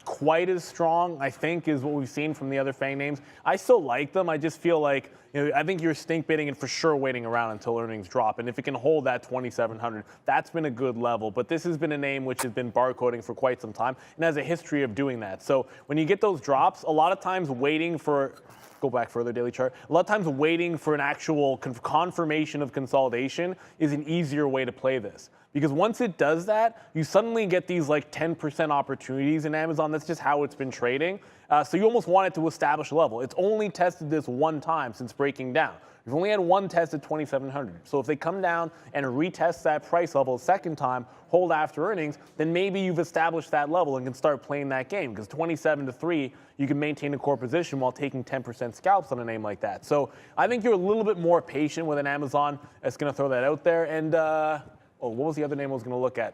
quite as strong, I think, is what we've seen from the other FANG names. I still like them. I just feel like, I think you're stink bidding and for sure waiting around until earnings drop. And if it can hold that 2,700, that's been a good level. But this has been a name which has been barcoding for quite some time and has a history of doing that. So when you get those drops, a lot of times waiting for, go back further, Daily Chart, a lot of times waiting for an actual confirmation of consolidation is an easier way to play this. Because once it does that, you suddenly get these like 10% opportunities in Amazon. That's just how it's been trading. So you almost want it to establish a level. It's only tested this one time since breaking down. We've only had one test at 2,700. So if they come down and retest that price level a second time, hold after earnings, then maybe you've established that level and can start playing that game. Because 27 to 3, you can maintain a core position while taking 10% scalps on a name like that. So I think you're a little bit more patient with an Amazon that's going to throw that out there. And what was the other name I was going to look at?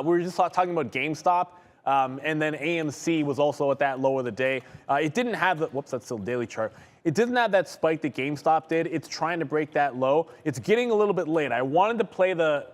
We were just talking about GameStop. And then AMC was also at that low of the day. It didn't have the, whoops, that's still Daily Chart. It didn't have that spike that GameStop did. It's trying to break that low. It's getting a little bit late. I wanted to play the,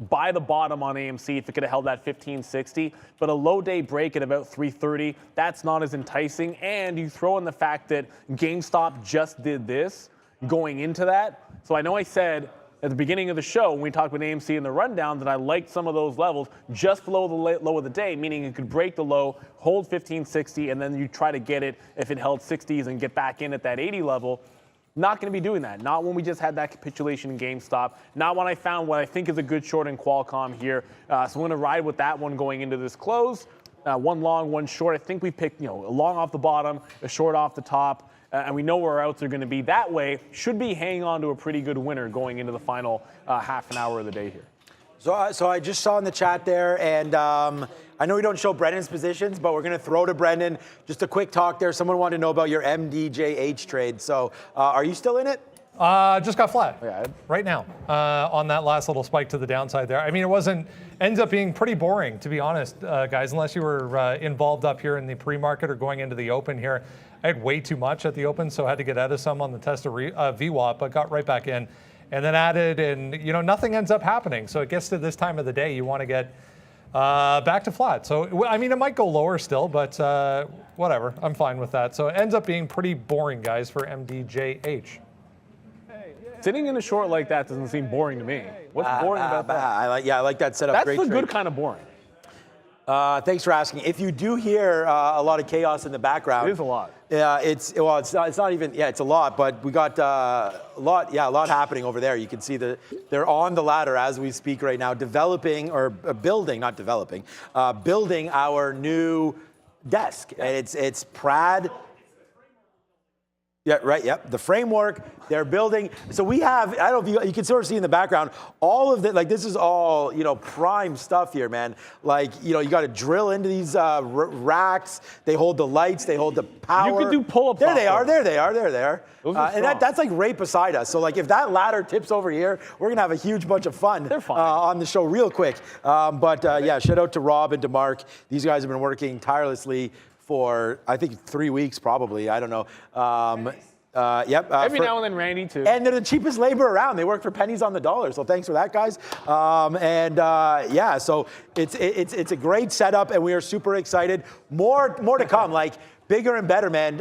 buy the bottom on AMC if it could have held that 1560, but a low day break at about 330, that's not as enticing. And you throw in the fact that GameStop just did this going into that. So I know I said at the beginning of the show, when we talked about AMC in the rundown, that I liked some of those levels just below the low of the day, meaning it could break the low, hold 1560, and then you try to get it if it held 60s and get back in at that 80 level. Not going to be doing that. Not when we just had that capitulation in GameStop. Not when I found what I think is a good short in Qualcomm here. So I'm going to ride with that one going into this close. One long, one short. I think we picked a long off the bottom, a short off the top. And we know where our outs are going to be. That way, should be hanging on to a pretty good winner going into the final half an hour of the day here. So I just saw in the chat there, and I know we don't show Brendan's positions, but we're going to throw to Brendan. Just a quick talk there. Someone wanted to know about your MDJH trade. So are you still in it? Just got flat right now on that last little spike to the downside there. I mean, ends up being pretty boring, to be honest, guys, unless you were involved up here in the pre-market or going into the open here. I had way too much at the open, so I had to get out of some on the test of VWAP, but got right back in and then added, and nothing ends up happening. So it gets to this time of the day, you want to get back to flat. So, I mean, it might go lower still, but whatever, I'm fine with that. So it ends up being pretty boring, guys, for MDJH. Sitting in a short like that doesn't seem boring to me. What's boring about that? I like that setup. That's Great the trade. good kind of boring. Thanks for asking. If you do hear a lot of chaos in the background, It is a lot. Yeah, it's not even. Yeah, it's a lot. But we got a lot happening over there. You can see they're on the ladder as we speak right now, building our new desk. And it's Prad. Yeah, right. Yep. The framework they're building. So we have, I don't know if you can sort of see in the background, all of the, like this is all, prime stuff here, man. Like, you got to drill into these racks. They hold the lights. They hold the power. You could do pull-ups. There they are. Those are and that's like right beside us. So like if that ladder tips over here, we're going to have a huge bunch of fun on the show real quick. Yeah, shout out to Rob and to Mark. These guys have been working tirelessly for, I think, 3 weeks probably. I don't know. Yep. Every now and then Randy too. And they're the cheapest labor around. They work for pennies on the dollar. So thanks for that, guys. Yeah, so it's a great setup, and we are super excited. More to come. Like bigger and better, man.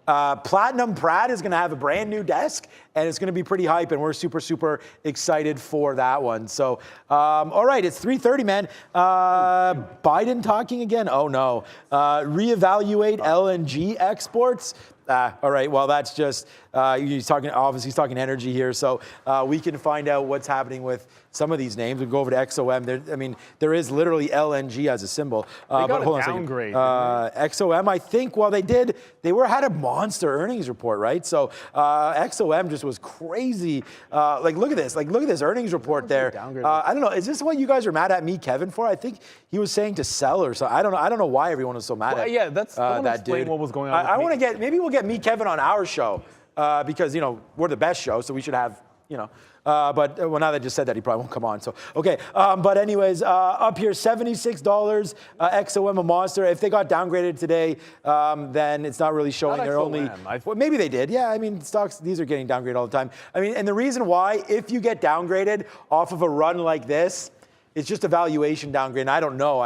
Platinum Pratt is going to have a brand new desk, and it's going to be pretty hype, and we're super excited for that one. So, all right, it's 3:30, man. Biden talking again? Oh, no. Reevaluate LNG exports? All right, well, that's just He's talking energy here. So we can find out what's happening with some of these names. We go over to XOM. There is literally LNG as a symbol. They got a downgrade. XOM, I think, they had a monster earnings report, right? So XOM just was crazy. Look at this earnings report there. I don't know. Is this what you guys are mad at me, Kevin, for? I think he was saying to sell or something. I don't know why everyone was so mad at yeah, that's that dude. What was going on. I want to maybe we'll get me, Kevin, on our show because we're the best show, so we should have but now that I just said that, he probably won't come on. So okay, but anyways, up here, $76 XOM, a monster. If they got downgraded today, then it's not really showing. They're only well, maybe they did. Yeah, stocks, these are getting downgraded all the time. And the reason why, if you get downgraded off of a run like this, it's just a valuation downgrade, and I don't know.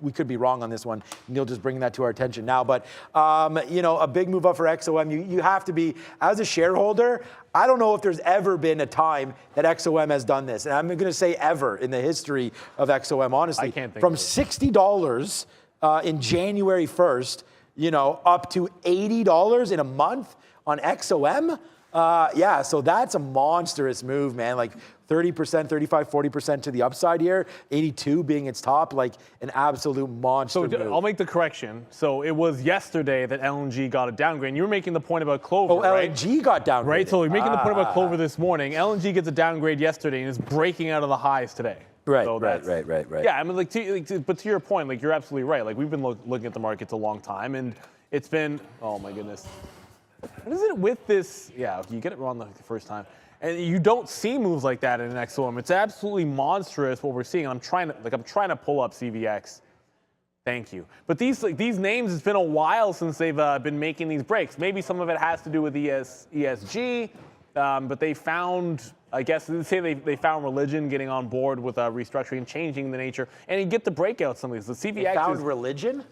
We could be wrong on this one. Neil just bringing that to our attention now. But, a big move up for XOM. You have to be, as a shareholder, I don't know if there's ever been a time that XOM has done this. And I'm going to say ever in the history of XOM, honestly. I can't think From of it. $60 in January 1st, up to $80 in a month on XOM. So that's a monstrous move, man. 30%, 35, 40% to the upside here, 82 being its top, an absolute monster move. I'll make the correction. So it was yesterday that LNG got a downgrade. And you were making the point about Clover, right? LNG got downgraded. Right, so you're making the point about Clover this morning. LNG gets a downgrade yesterday and is breaking out of the highs today. Right, so right. Yeah, but to your point, you're absolutely right. We've been looking at the markets a long time, and it's been, oh my goodness. What is it with this? Yeah, you get it wrong the first time. And you don't see moves like that in an XOM. It's absolutely monstrous what we're seeing. I'm trying to pull up CVX. Thank you. But these names, it's been a while since they've been making these breaks. Maybe some of it has to do with ESG, but they found, I guess, they say they found religion getting on board with restructuring, changing the nature, and you get the breakouts. Some of these. The CVX they found religion.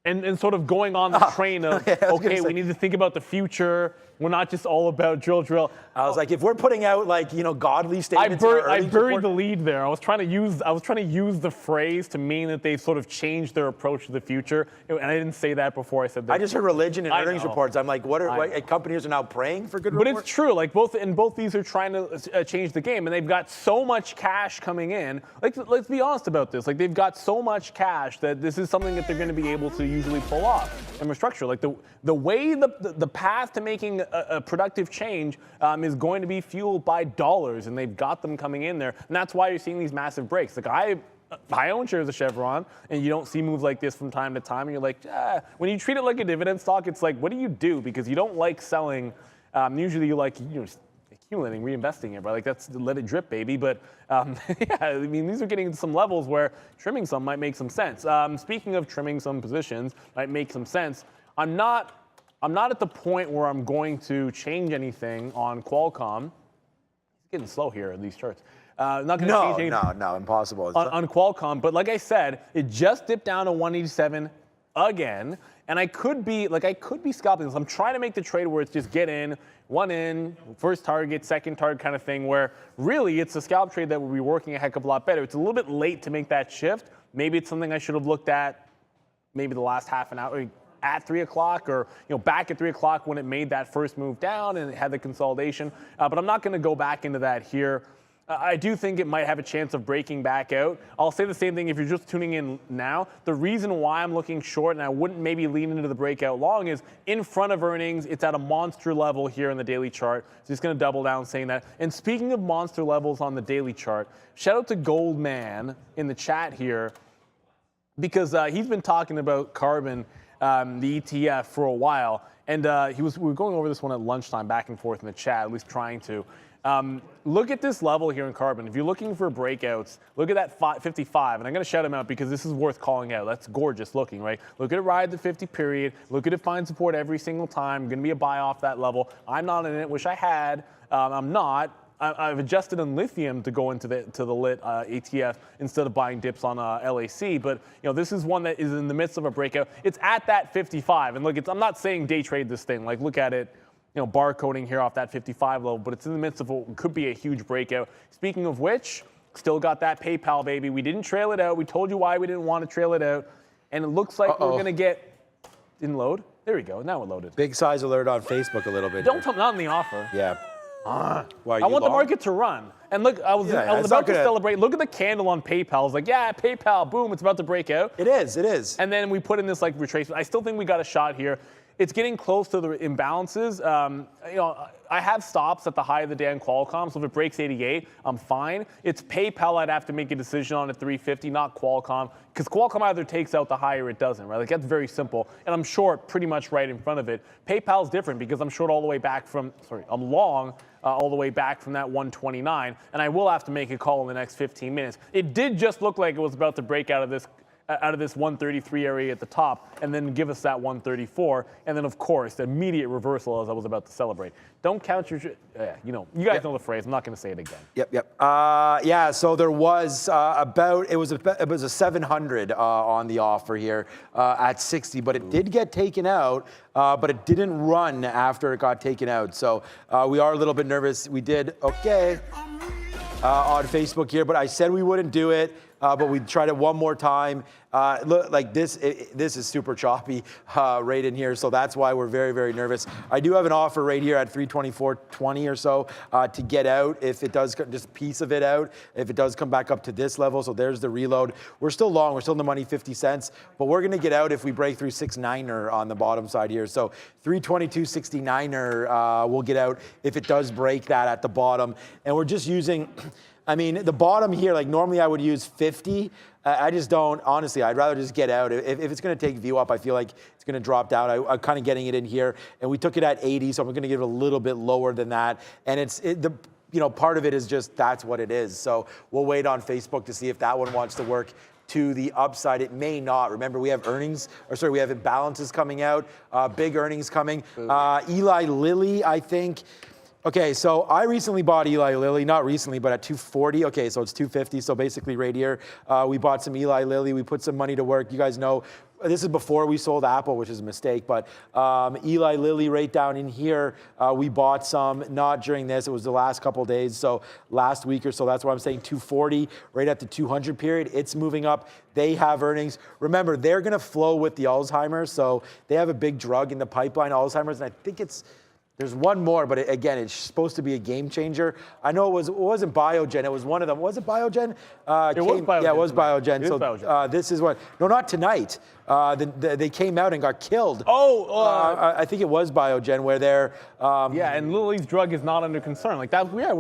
And sort of going on the train of, okay, we need to think about the future. We're not just all about drill. I was if we're putting out godly statements, I buried the lead there. I was trying to use the phrase to mean that they've sort of changed their approach to the future, and I didn't say that before I said that. I just heard religion and earnings reports. I'm what companies are now praying for good reports? But it's true. Both these are trying to change the game, and they've got so much cash coming in. Let's be honest about this. They've got so much cash that this is something that they're going to be able to usually pull off and restructure. The way the path to making a productive change is going to be fueled by dollars, and they've got them coming in there, and that's why you're seeing these massive breaks. I own shares of Chevron, and you don't see moves like this from time to time, and you're like, when you treat it like a dividend stock, it's what do you do? Because you don't like selling. Usually you like accumulating, reinvesting it, right? That's let it drip, baby. But these are getting to some levels where trimming some might make some sense. Speaking of trimming some positions might make some sense. I'm not at the point where I'm going to change anything on Qualcomm. It's getting slow here in these charts. Not going to change anything. No, impossible. On Qualcomm, but like I said, it just dipped down to 187 again, and I could be scalping this. I'm trying to make the trade where it's just get in, one in, first target, second target kind of thing, where really it's a scalp trade that will be working a heck of a lot better. It's a little bit late to make that shift. Maybe it's something I should have looked at maybe the last half an hour at 3 o'clock, or back at 3 o'clock when it made that first move down and it had the consolidation. But I'm not going to go back into that here. I do think it might have a chance of breaking back out. I'll say the same thing if you're just tuning in now. The reason why I'm looking short, and I wouldn't maybe lean into the breakout long, is in front of earnings. It's at a monster level here in the daily chart. So just going to double down saying that. And speaking of monster levels on the daily chart, shout out to Goldman in the chat here, because he's been talking about carbon, the ETF, for a while. And we were going over this one at lunchtime, back and forth in the chat, at least trying to. Look at this level here in carbon. If you're looking for breakouts, look at that 55. And I'm going to shout him out because this is worth calling out. That's gorgeous looking, right? Look at it ride the 50 period. Look at it find support every single time. Going to be a buy off that level. I'm not in it. Wish I had. I'm not. I've adjusted in lithium to go into the lit ETF instead of buying dips on LAC. But this is one that is in the midst of a breakout. It's at that 55. And look, I'm not saying day trade this thing. Look at it. Barcoding here off that 55 level, but it's in the midst of what could be a huge breakout. Speaking of which, still got that PayPal, baby. We didn't trail it out. We told you why we didn't want to trail it out. And it looks like we're going to get, didn't load. There we go. Now we're loaded. Big size alert on Facebook a little bit. Don't tell me, not in the offer. Yeah. Why, I want the market to run. And look, I was about to celebrate. Look at the candle on PayPal. I was like, yeah, PayPal, boom, it's about to break out. It is. And then we put in this like retracement. I still think we got a shot here. It's getting close to the imbalances. I have stops at the high of the day on Qualcomm, so if it breaks 88, I'm fine. It's PayPal I'd have to make a decision on at 350, not Qualcomm, because Qualcomm either takes out the high or it doesn't, right? Like, that's very simple, and I'm short pretty much right in front of it. PayPal's different because I'm short all the way back from, I'm long all the way back from that 129, and I will have to make a call in the next 15 minutes. It did just look like it was about to break out of this 133 area at the top and then give us that 134. And then, of course, the immediate reversal as I was about to celebrate. Don't count your, you guys know the phrase. I'm not going to say it again. Yep. So there was it was a 700 on the offer here at 60, but it did get taken out, but it didn't run after it got taken out. So we are a little bit nervous. We did okay on Facebook here, but I said we wouldn't do it. But we tried it one more time. Look, like this is super choppy right in here, so that's why we're very, very nervous. I do have an offer right here at 324.20 or so to get out if it does, just a piece of it out, if it does come back up to this level. So there's the reload. We're still long. We're still in the money 50 cents, but we're going to get out if we break through 6.9er on the bottom side here. So 322.69er we'll get out if it does break that at the bottom. And we're just using... I mean, the bottom here, like normally I would use 50. I just don't, honestly, I'd rather just get out. If it's going to take view up, I feel like it's going to drop down. I'm kind of getting it in here. And we took it at 80, so I'm going to give it a little bit lower than that. And part of it is just that's what it is. So we'll wait on Facebook to see if that one wants to work to the upside. It may not. Remember, we have we have imbalances coming out, big earnings coming. Eli Lilly, I think. Okay, so I recently bought Eli Lilly, not recently, but at 240. Okay, so it's 250. So basically right here, we bought some Eli Lilly. We put some money to work. You guys know, this is before we sold Apple, which is a mistake, but Eli Lilly right down in here, we bought some, not during this. It was the last couple of days, so last week or so. That's why I'm saying 240, right at the 200 period. It's moving up. They have earnings. Remember, they're going to flow with the Alzheimer's, so they have a big drug in the pipeline, Alzheimer's, and I think there's one more, but again, it's supposed to be a game changer. I know it wasn't Biogen. It was one of them. Was it Biogen? It was Biogen. Yeah, it was Biogen. It is Biogen. This is what. No, not tonight. They came out and got killed. I think it was Biogen where they're. And Lilly's drug is not under concern. Like that. Yeah.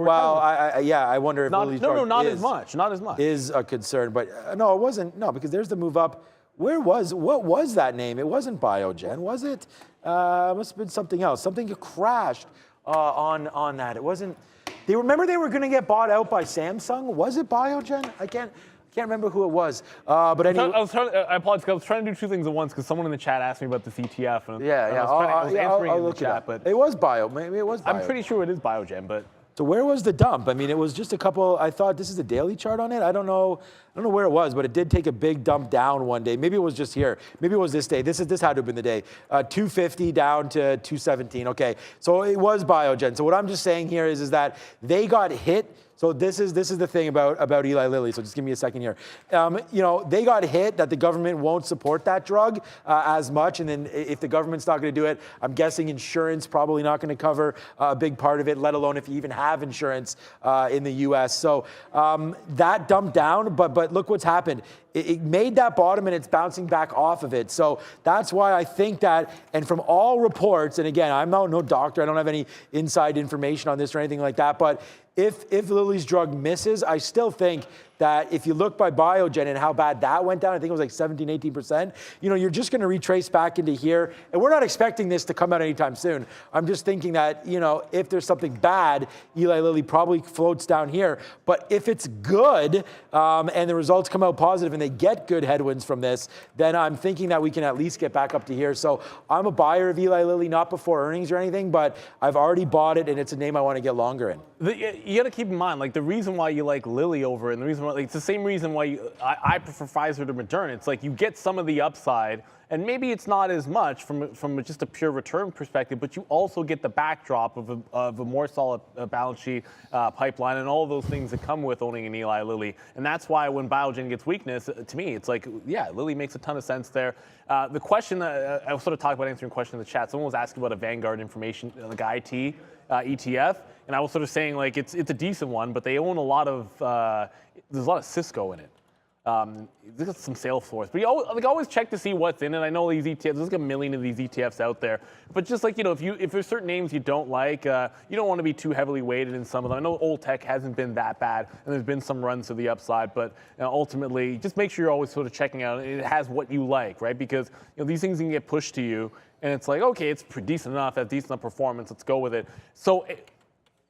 I wonder if Lilly's drug not as much. Not as much. Is a concern, but no, it wasn't. No, because there's the move up. What was that name? It wasn't Biogen, was it? Must have been something else. Something crashed on that. It wasn't. They remember they were going to get bought out by Samsung. Was it Biogen? I can't remember who it was. But anyway, I apologize. I was trying to do two things at once because someone in the chat asked me about this ETF. And I was answering in the chat, but it was Maybe it was Bio. I'm pretty sure it is Biogen, but. So where was the dump? I mean, it was just a couple. I thought this is the daily chart on it. I don't know where it was, but it did take a big dump down one day. Maybe it was just here. Maybe it was this day. This had to have been the day. 250 down to 217. Okay, so it was Biogen. So what I'm just saying here is that they got hit. So this is the thing about Eli Lilly. So just give me a second here. They got hit that the government won't support that drug as much, and then if the government's not going to do it, I'm guessing insurance probably not going to cover a big part of it, let alone if you even have insurance in the U.S. So that dumped down, but look what's happened. It made that bottom and it's bouncing back off of it. So that's why I think that, and from all reports, and again, I'm no doctor, I don't have any inside information on this or anything like that, but if Lilly's drug misses, I still think that if you look by Biogen and how bad that went down, I think it was like 17, 18%, you're just going to retrace back into here. And we're not expecting this to come out anytime soon. I'm just thinking that, if there's something bad, Eli Lilly probably floats down here. But if it's good and the results come out positive and they get good headwinds from this, then I'm thinking that we can at least get back up to here. So I'm a buyer of Eli Lilly, not before earnings or anything, but I've already bought it and it's a name I want to get longer in. You got to keep in mind, like the reason why you like Lilly over and the reason ultimately, it's the same reason why I prefer Pfizer to Moderna. It's like you get some of the upside, and maybe it's not as much from just a pure return perspective, but you also get the backdrop of a more solid balance sheet, pipeline, and all of those things that come with owning an Eli Lilly. And that's why when Biogen gets weakness, to me, it's like, yeah, Lilly makes a ton of sense there. The question that I was sort of talking about answering a question in the chat. Someone was asking about a Vanguard information, like IT ETF, and I was sort of saying like it's a decent one, but they own a lot of there's a lot of Cisco in it. There's some Salesforce, but you always check to see what's in it. I know these ETFs, there's like a million of these ETFs out there, but just like, if there's certain names you don't like, you don't want to be too heavily weighted in some of them. I know old tech hasn't been that bad, and there's been some runs to the upside, but ultimately, just make sure you're always sort of checking out it has what you like, right? Because these things can get pushed to you, and it's like, okay, it's decent enough, that's decent enough performance, let's go with it. So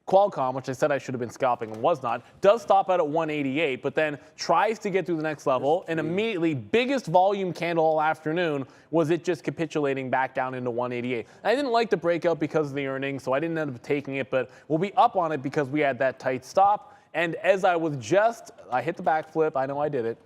Qualcomm, which I said I should have been scalping and was not, does stop out at 188, but then tries to get to the next level, and immediately, biggest volume candle all afternoon was it just capitulating back down into 188. I didn't like the breakout because of the earnings, so I didn't end up taking it, but we'll be up on it because we had that tight stop. And as I hit the backflip, I know I did it.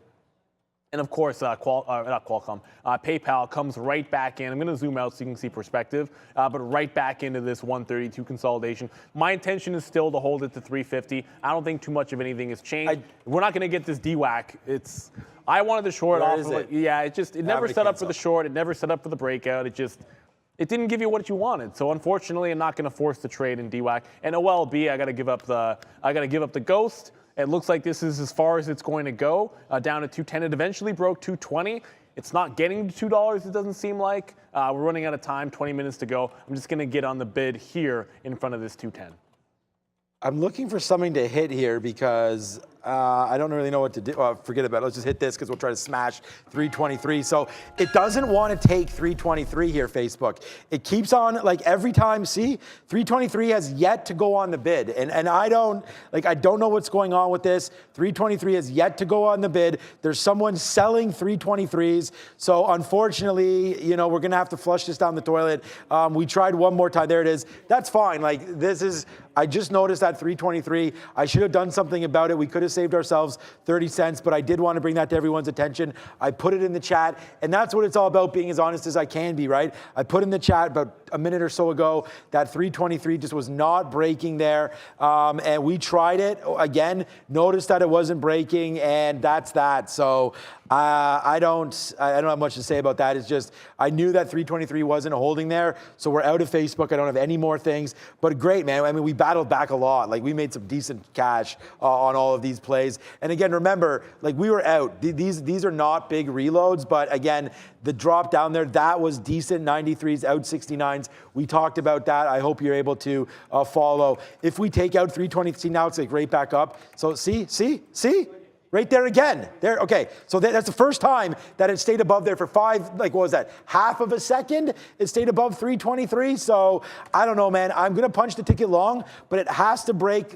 And of course, not Qualcomm, PayPal comes right back in. I'm going to zoom out so you can see perspective, but right back into this 132 consolidation. My intention is still to hold it to 350. I don't think too much of anything has changed. We're not going to get this DWAC. I wanted the short off. It never set up for the short. It never set up for the breakout. It didn't give you what you wanted. So unfortunately, I'm not going to force the trade in DWAC. And OLB, I got to give up the ghost. It looks like this is as far as it's going to go, down to 210. It eventually broke 220. It's not getting to $2, it doesn't seem like. We're running out of time, 20 minutes to go. I'm just going to get on the bid here in front of this 210. I'm looking for something to hit here because I don't really know what to do. Forget about it. Let's just hit this because we'll try to smash 323. So it doesn't want to take 323 here, Facebook. It keeps on, like every time, see, 323 has yet to go on the bid. And I don't know what's going on with this. 323 has yet to go on the bid. There's someone selling 323s. So unfortunately, we're going to have to flush this down the toilet. We tried one more time. There it is. That's fine. I just noticed that 323. I should have done something about it. We could have saved ourselves 30 cents, but I did want to bring that to everyone's attention. I put it in the chat, and that's what it's all about, being as honest as I can be, right? I put in the chat about a minute or so ago that 323 just was not breaking there, and we tried it again, noticed that it wasn't breaking, and that's that. So I don't have much to say about that. It's just I knew that 323 wasn't holding there, so we're out of Facebook. I don't have any more things, but great, man. I mean, we battled back a lot. We made some decent cash on all of these plays. And again, remember, we were out. These are not big reloads, but again, the drop down there, that was decent. 93s, out 69s. We talked about that. I hope you're able to follow. If we take out 323 now, it's right back up. So see? Right there again. There, okay. So that's the first time that it stayed above there for what was that? Half of a second? It stayed above 323. So I don't know, man. I'm going to punch the ticket long, but it has to break,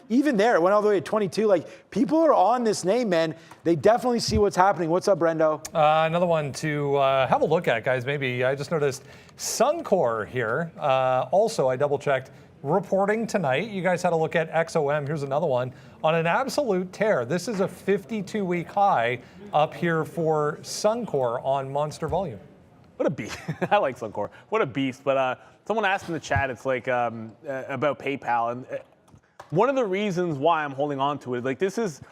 even there. It went all the way to 22. People are on this name, man. They definitely see what's happening. What's up, Brendo? Another one to have a look at, guys. Maybe I just noticed Suncor here. Also, I double checked. Reporting tonight. You guys had a look at XOM. Here's another one on an absolute tear. This is a 52-week high up here for Suncor on monster volume. What a beast. I like Suncor. What a beast. But someone asked in the chat, it's about PayPal. And one of the reasons why I'm holding on to it,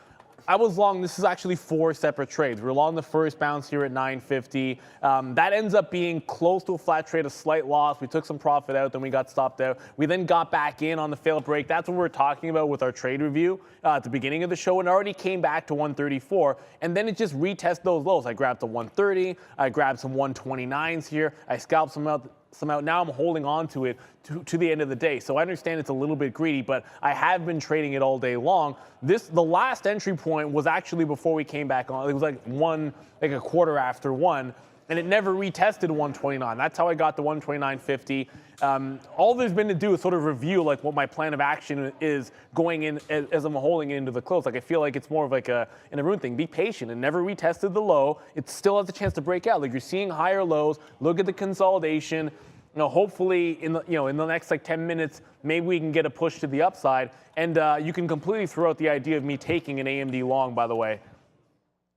I was long. This is actually 4 separate trades. We're long the first bounce here at 950. That ends up being close to a flat trade, a slight loss. We took some profit out, then we got stopped out. We then got back in on the failed break. That's what we were talking about with our trade review at the beginning of the show, and already came back to 134. And then it just retested those lows. I grabbed the 130. I grabbed some 129s here. I scalped some out. Now I'm holding on to it to the end of the day. So I understand it's a little bit greedy, but I have been trading it all day long. The last entry point was actually before we came back on. It was a quarter after 1, and it never retested 129. That's how I got the 129.50. All there's been to do is sort of review what my plan of action is going in as I'm holding into the close. I feel like it's more of an Arun thing. Be patient. It never retested the low. It still has a chance to break out. You're seeing higher lows. Look at the consolidation. hopefully in the next like 10 minutes, maybe we can get a push to the upside. And you can completely throw out the idea of me taking an AMD long, by the way.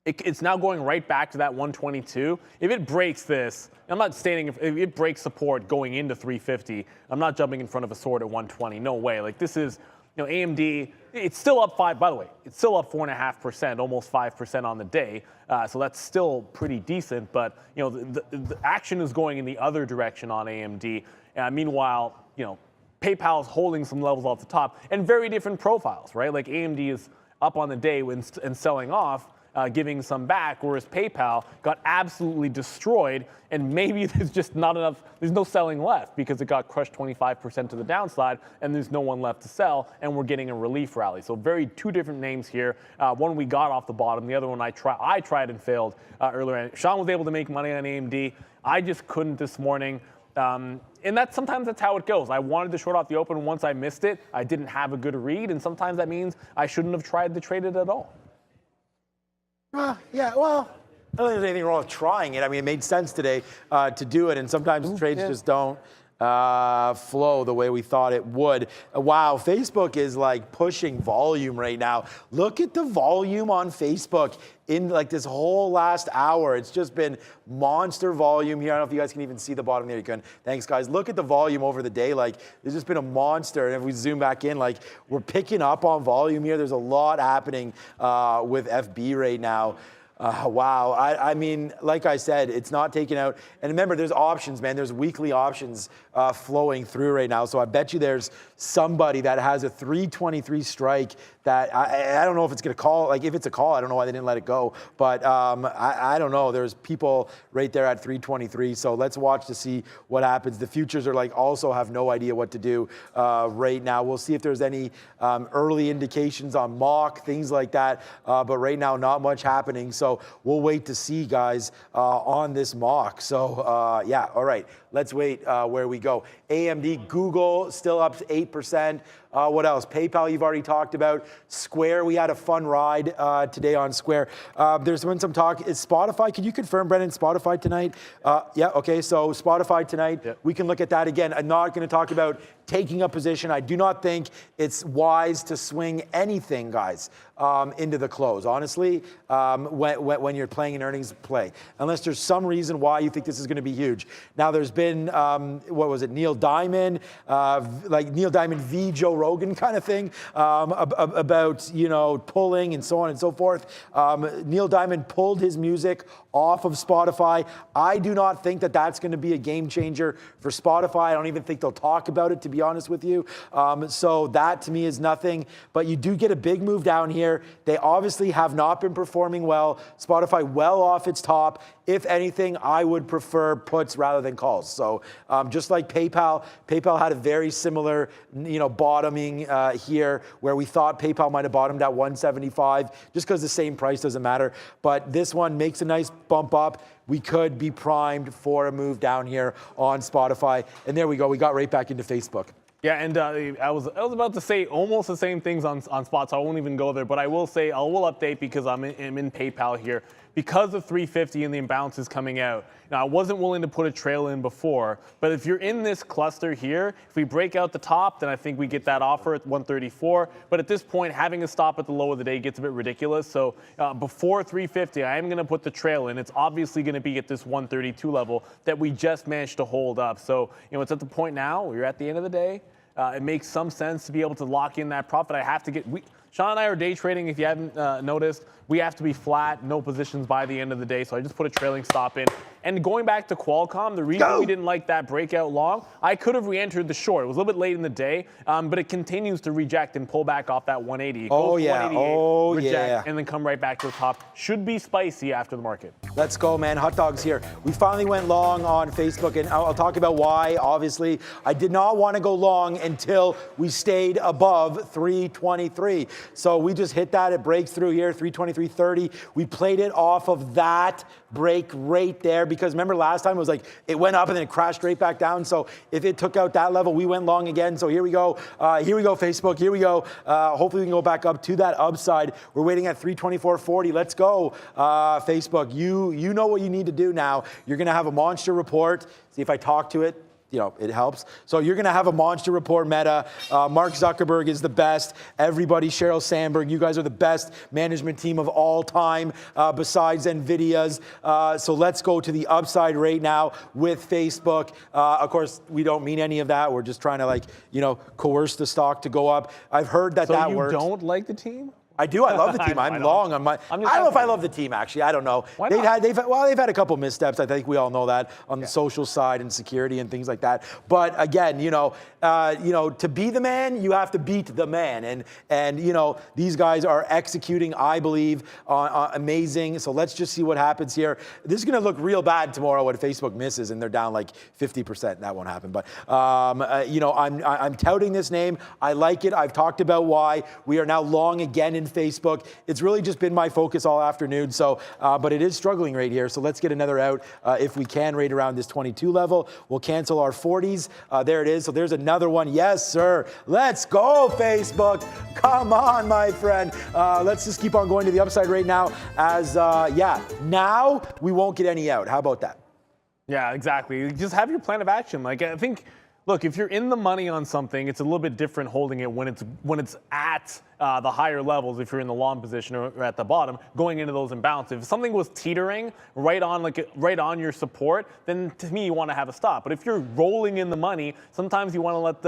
It's now going right back to that 122. If it breaks this, I'm not stating if it breaks support going into 350, I'm not jumping in front of a sword at 120. No way. Like this is, AMD, it's still up by the way, it's still up 4.5%, almost 5% on the day. So that's still pretty decent. But, the action is going in the other direction on AMD. Meanwhile, PayPal is holding some levels off the top and very different profiles, right? Like AMD is up on the day and selling off, giving some back, whereas PayPal got absolutely destroyed, and maybe there's just not enough, there's no selling left because it got crushed 25% to the downside, and there's no one left to sell, and we're getting a relief rally. So two different names here. One we got off the bottom, the other one I tried and failed earlier. Sean was able to make money on AMD. I just couldn't this morning. And sometimes that's how it goes. I wanted to short off the open. Once I missed it, I didn't have a good read, and sometimes that means I shouldn't have tried to trade it at all. Yeah, well, I don't think there's anything wrong with trying it. I mean, it made sense today to do it, and sometimes trades just don't flow the way we thought it would. Wow, Facebook is like pushing volume right now. Look at the volume on Facebook in like this whole last hour. It's just been monster volume here. I don't know if you guys can even see the bottom there. You can. Thanks, guys. Look at the volume over the day. Like, there's just been a monster. And if we zoom back in, like, we're picking up on volume here. There's a lot happening with FB right now. Wow. I mean, like I said, it's not taken out. And remember, there's options, man. There's weekly options flowing through right now. So I bet you there's somebody that has a 323 strike that I don't know if it's going to call. Like, if it's a call, I don't know why they didn't let it go. But I don't know. There's people right there at 323. So let's watch to see what happens. The futures are like also have no idea what to do right now. We'll see if there's any early indications on mock, things like that. But right now, not much happening. So we'll wait to see, guys, on this mock. So, yeah, all right. Let's wait where we go. AMD, Google, still up to 8%. What else? PayPal, you've already talked about. Square, we had a fun ride today on Square. There's been some talk. Is Spotify, can you confirm, Brendan, Spotify tonight? Yeah, okay, so Spotify tonight. Yep. We can look at that again. I'm not going to talk about taking a position. I do not think it's wise to swing anything, guys, into the close, honestly, when you're playing an earnings play, unless there's some reason why you think this is going to be huge. Now, there's been, what was it, Neil Diamond, like Neil Diamond v. Joe Rogan kind of thing, about, pulling and so on and so forth. Neil Diamond pulled his music off of Spotify. I do not think that that's going to be a game changer for Spotify. I don't even think they'll talk about it, to be honest with you. So that to me is nothing, but you do get a big move down here. They obviously have not been performing well. Spotify well off its top. If anything, I would prefer puts rather than calls. So just like PayPal had a very similar, bottoming here where we thought PayPal might have bottomed at 175 just because the same price doesn't matter. But this one makes a nice bump up. We could be primed for a move down here on Spotify. And there we go. We got right back into Facebook. Yeah, and I was about to say almost the same things on spot, so I won't even go there. But I will say I will update because I'm in PayPal here. Because of 350 and the imbalances coming out, now I wasn't willing to put a trail in before, but if you're in this cluster here, if we break out the top, then I think we get that offer at 134. But at this point, having a stop at the low of the day gets a bit ridiculous. So before 350, I am going to put the trail in. It's obviously going to be at this 132 level that we just managed to hold up. So it's at the point now where you're at the end of the day. It makes some sense to be able to lock in that profit. I have to get. Sean and I are day trading. If you haven't noticed, we have to be flat, no positions by the end of the day. So I just put a trailing stop in. And going back to Qualcomm, the reason we didn't like that breakout long, I could have re-entered the short. It was a little bit late in the day, but it continues to reject and pull back off that 180. It goes to 188, reject, and then come right back to the top. Should be spicy after the market. Let's go, man. Hot dogs here. We finally went long on Facebook, and I'll talk about why. Obviously, I did not want to go long until we stayed above 323. So we just hit that. It breaks through here, 323.30. We played it off of that break right there because remember last time it was like it went up and then it crashed right back down. So if it took out that level, we went long again. So here we go. Here we go, Facebook. Here we go. Hopefully we can go back up to that upside. We're waiting at 324.40. Let's go, Facebook. You know what you need to do now. You're going to have a monster report. See if I talk to it. it helps. So you're going to have a monster report, Meta. Mark Zuckerberg is the best. Everybody, Sheryl Sandberg, you guys are the best management team of all time besides NVIDIA's. So let's go to the upside right now with Facebook. Of course, we don't mean any of that. We're just trying to coerce the stock to go up. I've heard that that works. So you don't like the team? I do. I love the team. I'm long on my. I don't know if I love the team actually. I don't know. Why not? They've had a couple missteps. I think we all know that on the social side and security and things like that. But again, to be the man, you have to beat the man, and these guys are executing, I believe, amazing. So let's just see what happens here. This is going to look real bad tomorrow when Facebook misses and they're down like 50%. That won't happen. But I'm touting this name. I like it. I've talked about why we are now long again in Facebook. It's really just been my focus all afternoon. So, but it is struggling right here. So let's get another out if we can right around this 22 level. We'll cancel our 40s. There it is. So there's another one. Yes, sir. Let's go, Facebook. Come on, my friend. Let's just keep on going to the upside right now as, now we won't get any out. How about that? Yeah, exactly. Just have your plan of action. I think, look, if you're in the money on something, it's a little bit different holding it when it's at the higher levels, if you're in the long position or at the bottom, going into those imbalances. If something was teetering right on your support, then to me you want to have a stop. But if you're rolling in the money, sometimes you want to let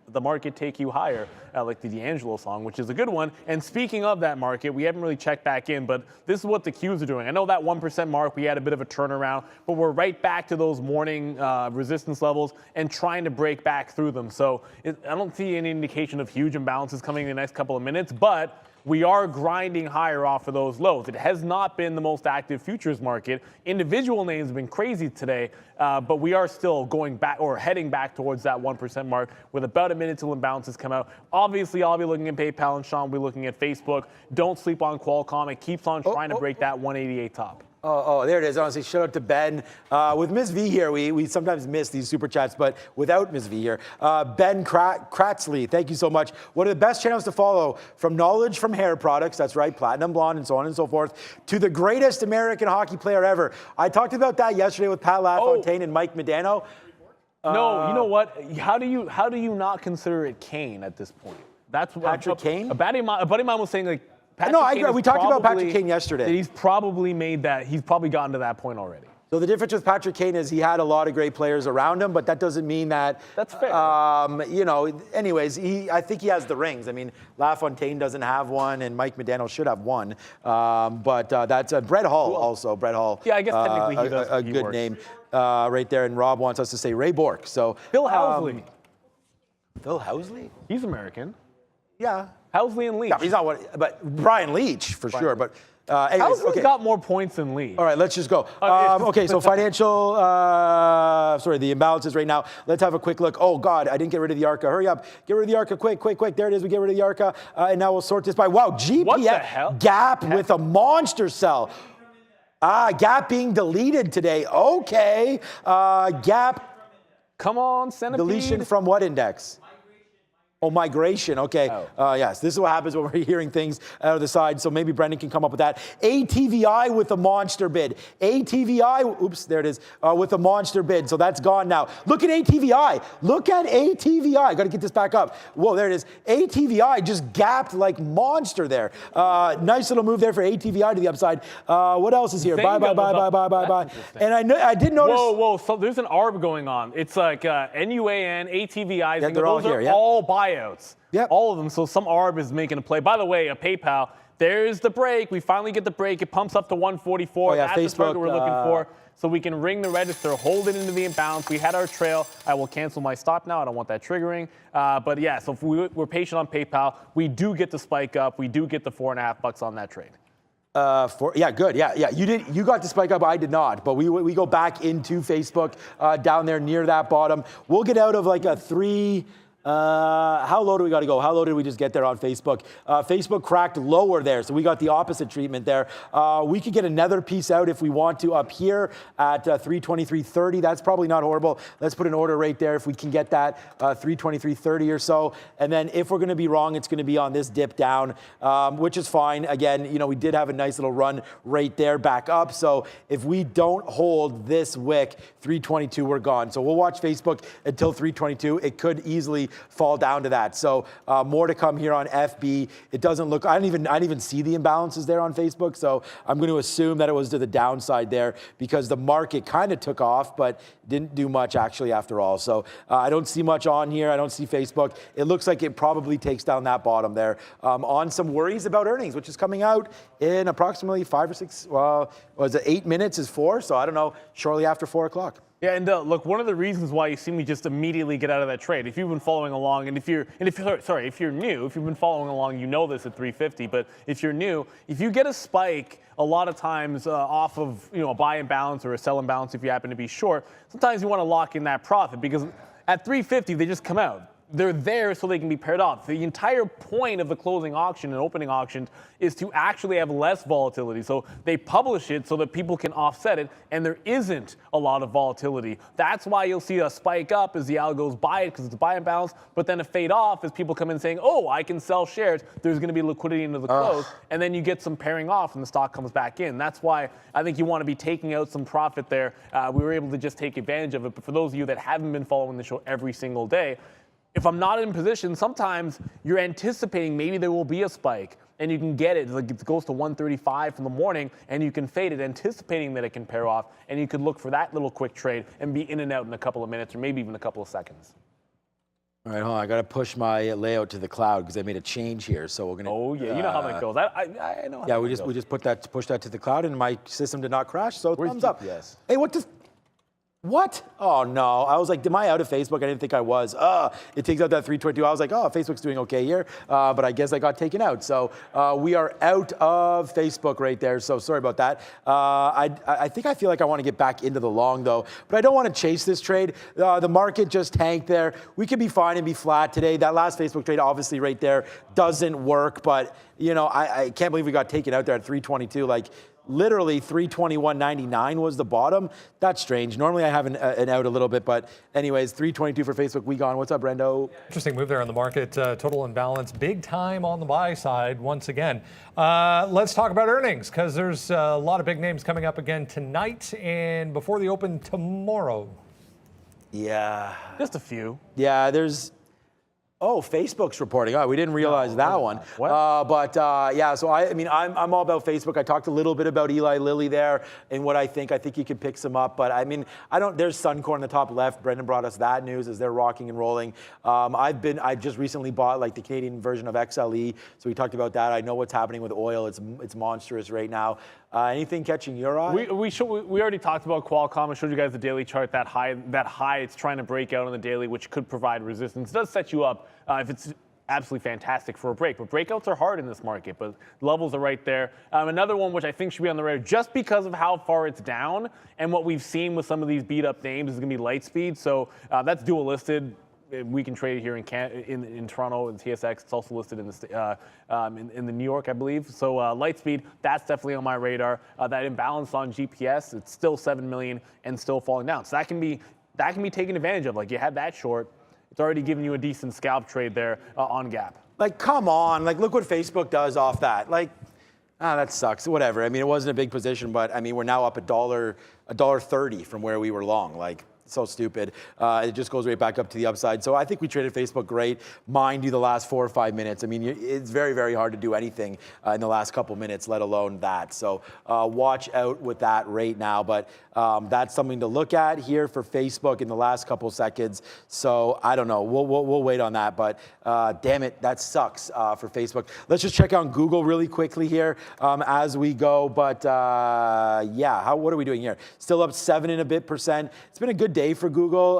the market take you higher, like the D'Angelo song, which is a good one. And speaking of that market, we haven't really checked back in, but this is what the Qs are doing. I know that 1% mark, we had a bit of a turnaround, but we're right back to those morning resistance levels and trying to break back through them. So I don't see any indication of huge imbalances coming in the next couple of minutes, but we are grinding higher off of those lows. It has not been the most active futures market. Individual names have been crazy today, but we are still going back or heading back towards that 1% mark with about a minute till imbalances come out. Obviously, I'll be looking at PayPal and Sean will be looking at Facebook. Don't sleep on Qualcomm. It keeps on trying to break that 188 top. Oh, there it is. Honestly, shout out to Ben. With Ms. V here, we sometimes miss these super chats, but without Ms. V here, Ben Kratzley, thank you so much. One of the best channels to follow, from knowledge from hair products, that's right, platinum blonde and so on and so forth, to the greatest American hockey player ever. I talked about that yesterday with Pat LaFontaine and Mike Medano. No, you know what? How do you not consider it Kane at this point? That's what Patrick Kane? A buddy of mine was saying Patrick no, I Kane agree. We talked about Patrick Kane yesterday. He's probably gotten to that point already. So the difference with Patrick Kane is he had a lot of great players around him, but that doesn't mean that. That's fair. Anyways, I think he has the rings. I mean, LaFontaine doesn't have one, and Mike Medano should have one. But that's Brett Hull also. Brett Hull. Yeah, I guess technically he does. A good name right there. And Rob wants us to say Ray Bork. So Phil Housley. Phil Housley? He's American. Yeah. Housley and Leach. Yeah, he's not one, but Brian Leach for sure. But anyways, Housley's got more points than Leach. All right, let's just go. Okay, so financial, the imbalances right now. Let's have a quick look. Oh, God, I didn't get rid of the ARCA. Hurry up. Get rid of the ARCA. Quick. There it is. We get rid of the ARCA. And now we'll sort this by, wow, GPF. What the hell? Gap with a monster sell. Gap being deleted today. Okay. Gap. Come on, Centipede. Deletion from what index? Oh, migration. Okay. Yes, this is what happens when we're hearing things out of the side. So maybe Brendan can come up with that. ATVI with a monster bid. ATVI, oops, there it is, with a monster bid. So that's gone now. Look at ATVI. Look at ATVI. Got to get this back up. Whoa, there it is. ATVI just gapped like monster there. Nice little move there for ATVI to the upside. What else is here? Bye. And I did notice. Whoa. So there's an ARB going on. It's like NUAN, ATVI. Yeah, they're all here. All buyouts. Yep. All of them. So some ARB is making a play. By the way, PayPal, there's the break. We finally get the break. It pumps up to 144. Oh, yeah, That's Facebook, the target we're looking for. So we can ring the register, hold it into the imbalance. We had our trail. I will cancel my stop now. I don't want that triggering. But yeah, so if we're patient on PayPal, we do get the spike up. We do get the $4.5 on that trade. Good. Yeah. You got to spike up. I did not. But we go back into Facebook down there near that bottom. We'll get out of like a 3. How low do we got to go? How low did we just get there on Facebook? Facebook cracked lower there, so we got the opposite treatment there. We could get another piece out if we want to up here at 323.30. That's probably not horrible. Let's put an order right there if we can get that 323.30 or so. And then if we're going to be wrong, it's going to be on this dip down, which is fine. Again, we did have a nice little run right there back up. So if we don't hold this wick, 322, we're gone. So we'll watch Facebook until 322. It could easily fall down to that. So more to come here on FB. It doesn't look, I didn't even see the imbalances there on Facebook. So I'm going to assume that it was to the downside there because the market kind of took off, but didn't do much actually after all. So I don't see much on here. I don't see Facebook. It looks like it probably takes down that bottom there on some worries about earnings, which is coming out in approximately 5 or 6, well, was it 8 minutes is 4? So I don't know, shortly after 4 o'clock. Yeah, and look, one of the reasons why you see me just immediately get out of that trade, if you've been following along, and if you're new, if you've been following along, you know this at 350. But if you're new, if you get a spike, a lot of times off of a buy imbalance or a sell imbalance, if you happen to be short, sometimes you want to lock in that profit because at 350 they just come out. They're there so they can be paired off. The entire point of the closing auction and opening auctions is to actually have less volatility. So they publish it so that people can offset it, and there isn't a lot of volatility. That's why you'll see a spike up as the algos buy it because it's a buy and bounce, but then a fade off as people come in saying, oh, I can sell shares. There's going to be liquidity into the close, and then you get some pairing off and the stock comes back in. That's why I think you want to be taking out some profit there. We were able to just take advantage of it, but for those of you that haven't been following the show every single day, if I'm not in position, sometimes you're anticipating maybe there will be a spike and you can get it. Like it goes to 135 from the morning and you can fade it, anticipating that it can pair off, and you could look for that little quick trade and be in and out in a couple of minutes or maybe even a couple of seconds. All right, hold on. I got to push my layout to the cloud because I made a change here. So we're going to. Oh, yeah. You know how that goes. I know how yeah, we just pushed that to the cloud and my system did not crash. So thumbs up. Yes. Hey, what? Oh, no. I was like, am I out of Facebook? I didn't think I was. It takes out that 322. I was like, oh, Facebook's doing okay here. But I guess I got taken out. So we are out of Facebook right there. So sorry about that. I think I feel like I want to get back into the long, though. But I don't want to chase this trade. The market just tanked there. We could be fine and be flat today. That last Facebook trade, obviously, right there doesn't work. But, I can't believe we got taken out there at 322. Like, literally 321.99 was the bottom. That's strange. Normally I have an out a little bit, but anyways, 322 for Facebook. We gone. What's up, Brendo? Interesting move there on the market. Total imbalance, big time on the buy side once again. Let's talk about earnings because there's a lot of big names coming up again tonight and before the open tomorrow. Yeah. Just a few. Yeah, there's. Oh, Facebook's reporting. Oh, we didn't realize that one. What? Yeah, so I'm all about Facebook. I talked a little bit about Eli Lilly there and what I think. I think you could pick some up, but there's Suncor in the top left. Brendan brought us that news as they're rocking and rolling. I just recently bought like the Canadian version of XLE, so we talked about that. I know what's happening with oil. It's monstrous right now. Anything catching your eye? We already talked about Qualcomm. I showed you guys the daily chart, that high it's trying to break out on the daily, which could provide resistance. It does set you up if it's absolutely fantastic for a break. But breakouts are hard in this market, but levels are right there. Another one which I think should be on the radar just because of how far it's down and what we've seen with some of these beat up names is going to be Lightspeed. So that's dual listed. We can trade here in Toronto and TSX. It's also listed in the New York, I believe. So Lightspeed, that's definitely on my radar. That imbalance on GPS, it's still 7 million and still falling down. So that can be taken advantage of. Like you had that short, it's already giving you a decent scalp trade there on Gap. Like, come on. Like, look what Facebook does off that. Like, that sucks. Whatever. I mean, it wasn't a big position, but I mean, we're now up $1.30 from where we were long. Like, so stupid. It just goes right back up to the upside. So I think we traded Facebook great. Mind you, the last 4 or 5 minutes. I mean, it's very, very hard to do anything in the last couple minutes, let alone that. So watch out with that right now. But that's something to look at here for Facebook in the last couple seconds. So I don't know. We'll wait on that. But damn it, that sucks for Facebook. Let's just check on Google really quickly here as we go. But yeah, what are we doing here? Still up 7 and a bit %. It's been a good day for Google,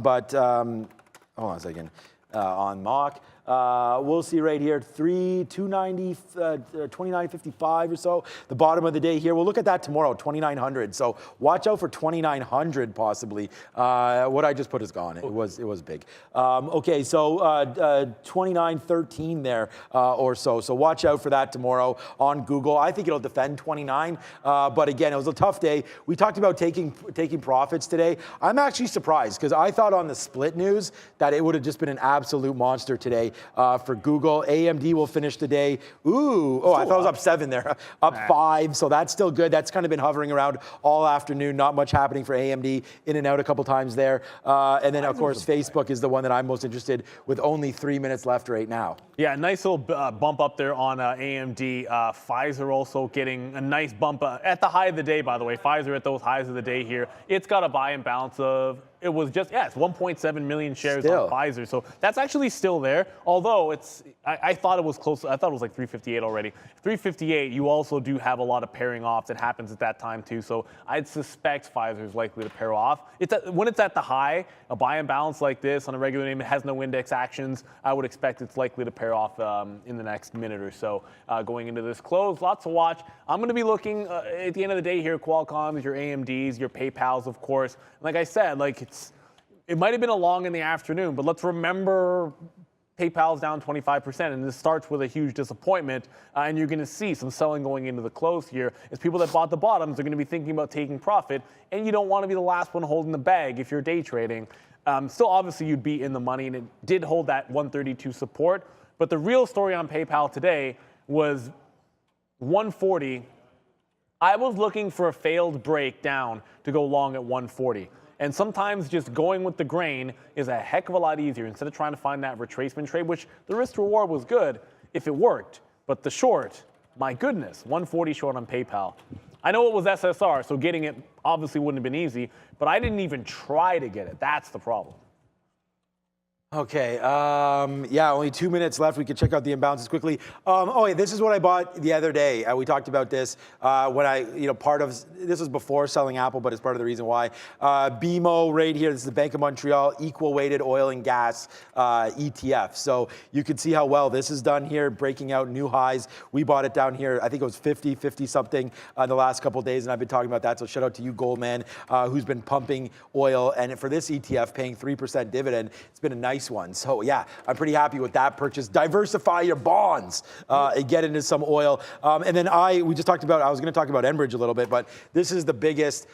but hold on a second. On Mock, We'll see right here, 290, 29.55 or so, the bottom of the day here. We'll look at that tomorrow, 2,900. So watch out for 2,900 possibly. What I just put is gone. It was big. Okay, so 29.13 there or so. So watch out for that tomorrow on Google. I think it'll defend 29. But again, it was a tough day. We talked about taking profits today. I'm actually surprised because I thought on the split news that it would have just been an absolute monster today for Google. AMD will finish the day. Ooh, oh, I thought it was up 7 there, up 5. So that's still good. That's kind of been hovering around all afternoon. Not much happening for AMD. In and out a couple times there. And then, of course, Facebook is the one that I'm most interested with only 3 minutes left right now. Yeah, nice little bump up there on AMD. Pfizer also getting a nice bump at the high of the day, by the way. Pfizer at those highs of the day here. It's got a buy and balance of, it was just, it's 1.7 million shares on Pfizer. So that's actually still there. Although I thought it was close. I thought it was like 358 already. 358, you also do have a lot of pairing off that happens at that time too. So I'd suspect Pfizer is likely to pair off. When it's at the high, a buy and balance like this on a regular name, it has no index actions. I would expect it's likely to pair off in the next minute or so going into this close. Lots to watch. I'm going to be looking at the end of the day here, Qualcomm's, your AMD's, your PayPal's, of course. Like I said, it might have been a long in the afternoon, but let's remember PayPal's down 25%, and this starts with a huge disappointment, and you're going to see some selling going into the close here as people that bought the bottoms are going to be thinking about taking profit, and you don't want to be the last one holding the bag if you're day trading. Still, obviously, you'd be in the money, and it did hold that 132 support, but the real story on PayPal today was 140. I was looking for a failed break down to go long at 140. And sometimes just going with the grain is a heck of a lot easier instead of trying to find that retracement trade, which the risk reward was good if it worked. But the short, my goodness, 140 short on PayPal. I know it was SSR, so getting it obviously wouldn't have been easy, but I didn't even try to get it. That's the problem. Okay, only 2 minutes left. We can check out the imbalances quickly. This is what I bought the other day. We talked about this when this was before selling Apple, but it's part of the reason why. BMO right here, this is the Bank of Montreal equal weighted oil and gas ETF. So you can see how well this is done here, breaking out new highs. We bought it down here, I think it was 50 something the last couple of days, and I've been talking about that. So shout out to you, Goldman, who's been pumping oil. And for this ETF, paying 3% dividend, it's been a nice one. So yeah, I'm pretty happy with that purchase. Diversify your bonds and get into some oil. And then I was going to talk about Enbridge a little bit, but this is the biggest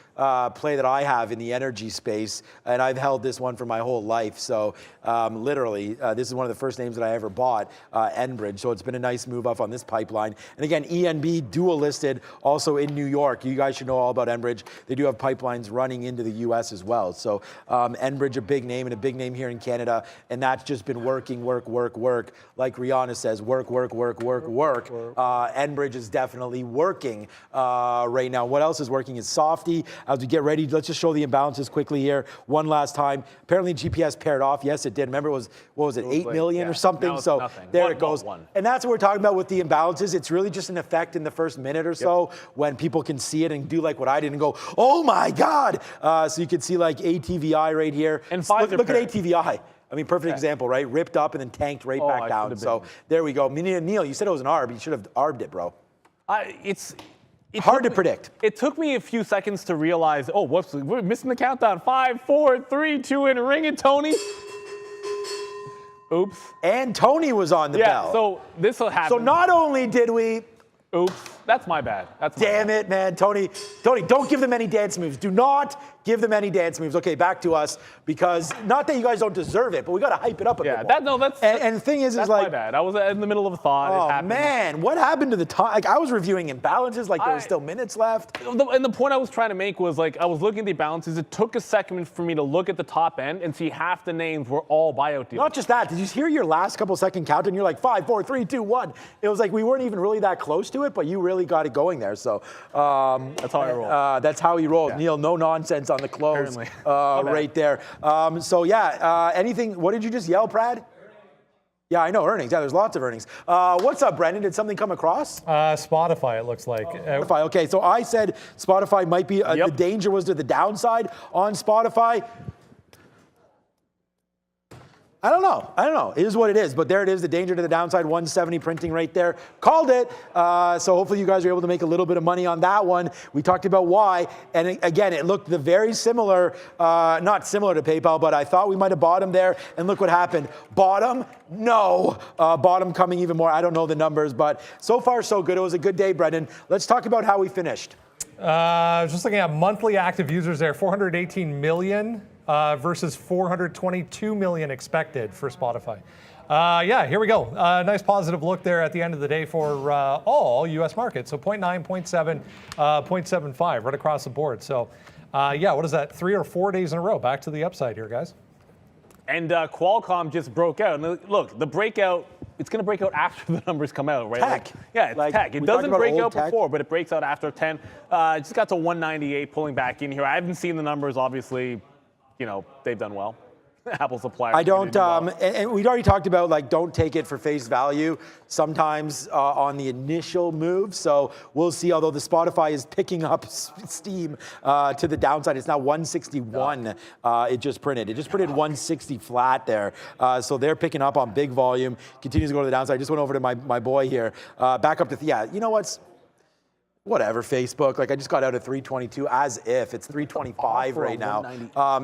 play that I have in the energy space, and I've held this one for my whole life. So literally, this is one of the first names that I ever bought, Enbridge. So it's been a nice move up on this pipeline. And again, ENB dual listed also in New York. You guys should know all about Enbridge. They do have pipelines running into the US as well. So Enbridge, a big name, and a big name here in Canada. And that's just been working, work. Like Rihanna says, work. Enbridge is definitely working right now. What else is working is Softy. As we get ready, let's just show the imbalances quickly here one last time. Apparently GPS paired off. Yes, it did. Remember, it was 8 million or something? So nothing. There it goes. And that's what we're talking about with the imbalances. It's really just an effect in the first minute or so when people can see it and do like what I did and go, oh my God. So you can see like ATVI right here. And look at ATVI. I mean, perfect example, right? Ripped up and then tanked right back down. So there we go. Neil, you said it was an ARB. You should have ARB'd it, bro. It's hard to predict. It took me a few seconds to realize, whoops, we're missing the countdown. 5, 4, 3, 2, and ring it, Tony. Oops. And Tony was on the bell. So this will happen. So not only did we... Oops, that's my bad. Damn it, man. Tony, don't give them any dance moves. Do not give them any dance moves. Okay, back to us, because not that you guys don't deserve it, but we got to hype it up a bit more. And the thing is that's like... my bad. I was in the middle of a thought. Oh, man. What happened to the time? Like, I was reviewing imbalances like there was still minutes left. And the point I was trying to make was, like, I was looking at the imbalances. It took a second for me to look at the top end and see half the names were all buyout deals. Not just that. Did you hear your last couple second count and you're like 5, 4, 3, 2, 1? It was like we weren't even really that close to it, but you really got it going there. So that's how I roll. That's how he rolled. Yeah. Neil, no nonsense on the close right there. Anything? What did you just yell, Brad? Yeah, I know, earnings. Yeah, there's lots of earnings. What's up, Brendan? Did something come across? Spotify, it looks like. Spotify. Okay, so I said Spotify might be, the danger was to the downside on Spotify. I don't know. It is what it is. But there it is, the danger to the downside, 170 printing right there. Called it. So hopefully you guys are able to make a little bit of money on that one. We talked about why. And again, it looked very similar, not similar to PayPal, but I thought we might have bottomed there. And look what happened. Bottom? No. Bottom coming even more. I don't know the numbers, but so far so good. It was a good day, Brendan. Let's talk about how we finished. Just looking at monthly active users there, 418 million. Versus 422 million expected for Spotify. Yeah, here we go. Nice positive look there at the end of the day for all U.S. markets. So 0.9, 0.7, 0.75 right across the board. So yeah, what is that? 3 or 4 days in a row. Back to the upside here, guys. And Qualcomm just broke out. And look, the breakout, it's going to break out after the numbers come out, right? Tech. Yeah, it's like, tech. It doesn't break out before, but it breaks out after 10. It just got to 198, pulling back in here. I haven't seen the numbers, obviously. You know, they've done well. Apple suppliers. I don't, and we'd already talked about, like, don't take it for face value sometimes on the initial move. So we'll see, although the Spotify is picking up steam to the downside. It's now 161. It just printed 160 flat there. So they're picking up on big volume, continues to go to the downside. I just went over to my boy here, back up to, yeah, you know what's, whatever, Facebook. Like, I just got out at 322 as if. It's 325 right now.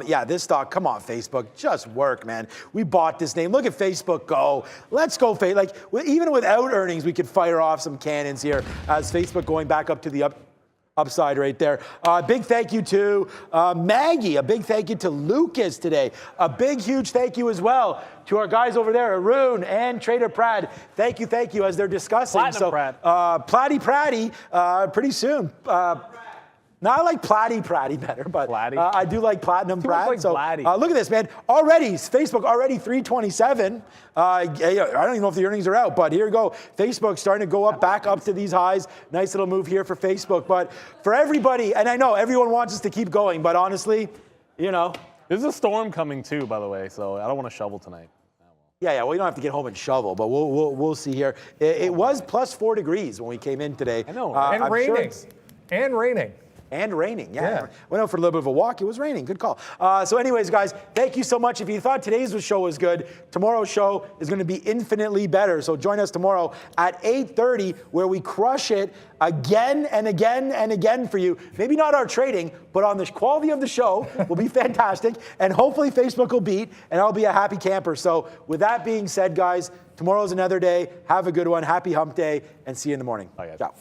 Yeah, this stock, come on, Facebook. Just work, man. We bought this name. Look at Facebook go. Let's go, like, even without earnings, we could fire off some cannons here as Facebook going back up to the upside right there. Big thank you to Maggie. A big thank you to Lucas today. A big, huge thank you as well to our guys over there, Arun and Trader Prad. Thank you, as they're discussing. Platinum Prad. Platty, pretty soon. Now I like Platty better, but I do like Platinum Prad. Like so look at this, man. Already, Facebook already 327. I don't even know if the earnings are out, but here we go. Facebook starting to go up, back up to these highs. Nice little move here for Facebook. But for everybody, and I know everyone wants us to keep going, but honestly, you know. There's a storm coming too, by the way, so I don't want to shovel tonight. Yeah, well, you don't have to get home and shovel, but we'll see here. It was plus 4 degrees when we came in today. I know. And raining. And raining. And raining, yeah. Went out for a little bit of a walk. It was raining. Good call. So anyways, guys, thank you so much. If you thought today's show was good, tomorrow's show is going to be infinitely better. So join us tomorrow at 8:30 where we crush it again and again and again for you. Maybe not our trading, but on the quality of the show will be fantastic. And hopefully Facebook will beat, and I'll be a happy camper. So with that being said, guys, tomorrow's another day. Have a good one. Happy hump day, and see you in the morning. Bye, guys. Ciao.